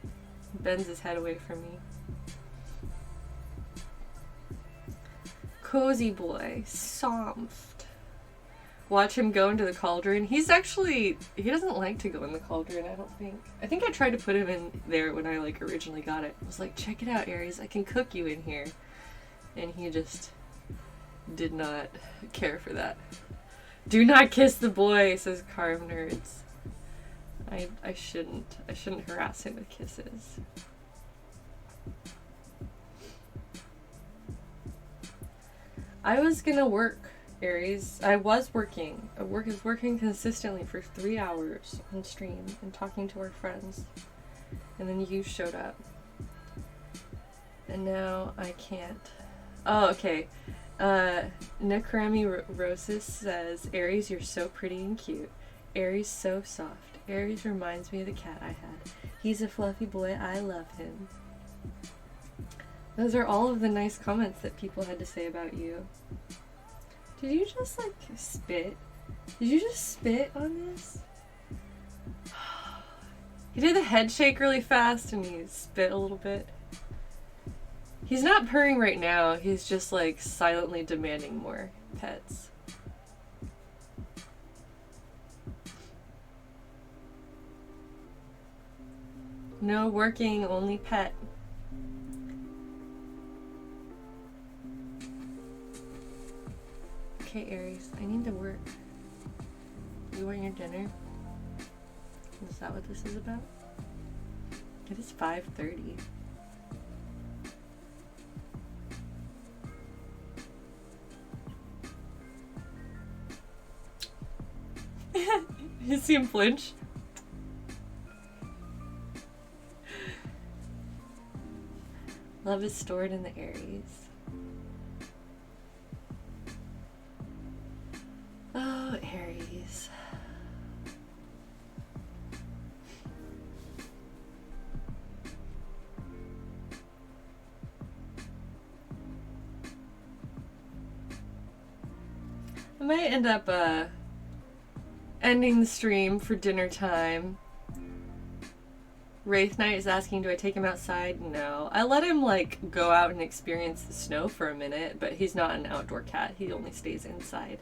He bends his head away from me. Cozy boy. Soft. Watch him go into the cauldron. He doesn't like to go in the cauldron, I don't think. I think I tried to put him in there when I originally got it. I was like, check it out, Aries, I can cook you in here. And he just did not care for that. Do not kiss the boy, says Carve Nerds. I shouldn't harass him with kisses. I was gonna work, Aries. I was working. I was working consistently for 3 hours on stream and talking to our friends. And then you showed up. And now I can't. Oh, okay. Nakarami Roses says, Aries, you're so pretty and cute. Aries, so soft. Aries reminds me of the cat I had. He's a fluffy boy. I love him. Those are all of the nice comments that people had to say about you. Did you just spit? Did you just spit on this? He did the head shake really fast and he spit a little bit. He's not purring right now, he's just silently demanding more pets. No working, only pet. Okay, Aries, I need to work. You want your dinner? Is that what this is about? It is 5:30. You see him flinch? Love is stored in the Aries. Oh, Aries. I might end up ending the stream for dinner time. Wraith Knight is asking, do I take him outside? No. I let him go out and experience the snow for a minute, but he's not an outdoor cat. He only stays inside.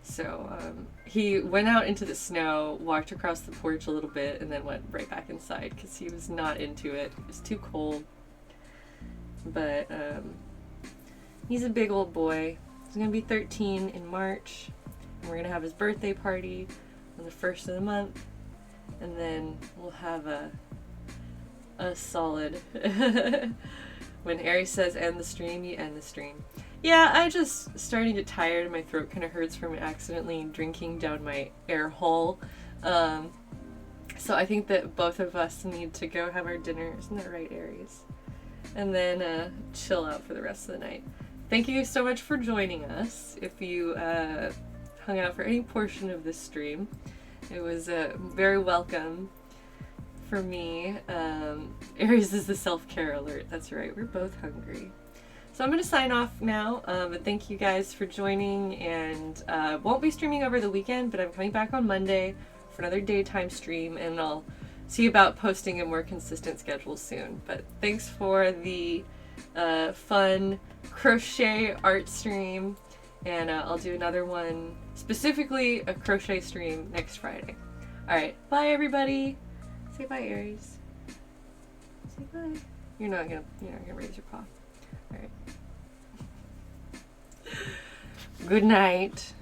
So he went out into the snow, walked across the porch a little bit, and then went right back inside because he was not into it. It was too cold. But he's a big old boy. He's going to be 13 in March. And we're going to have his birthday party on the 1st of the month. And then we'll have a solid... When Aries says end the stream, you end the stream. Yeah, I just starting to get tired and my throat kind of hurts from accidentally drinking down my air hole. So I think that both of us need to go have our dinner. Isn't that right, Aries? And then chill out for the rest of the night. Thank you so much for joining us. If you hung out for any portion of this stream, it was very welcome for me. Aries is the self-care alert. That's right, we're both hungry. So I'm going to sign off now, but thank you guys for joining, and won't be streaming over the weekend, but I'm coming back on Monday for another daytime stream, and I'll see about posting a more consistent schedule soon. But thanks for the fun crochet art stream, and I'll do another one, specifically a crochet stream next Friday. Alright, bye everybody! Say bye, Aries. Say bye. You're not gonna raise your paw. Alright. Good night.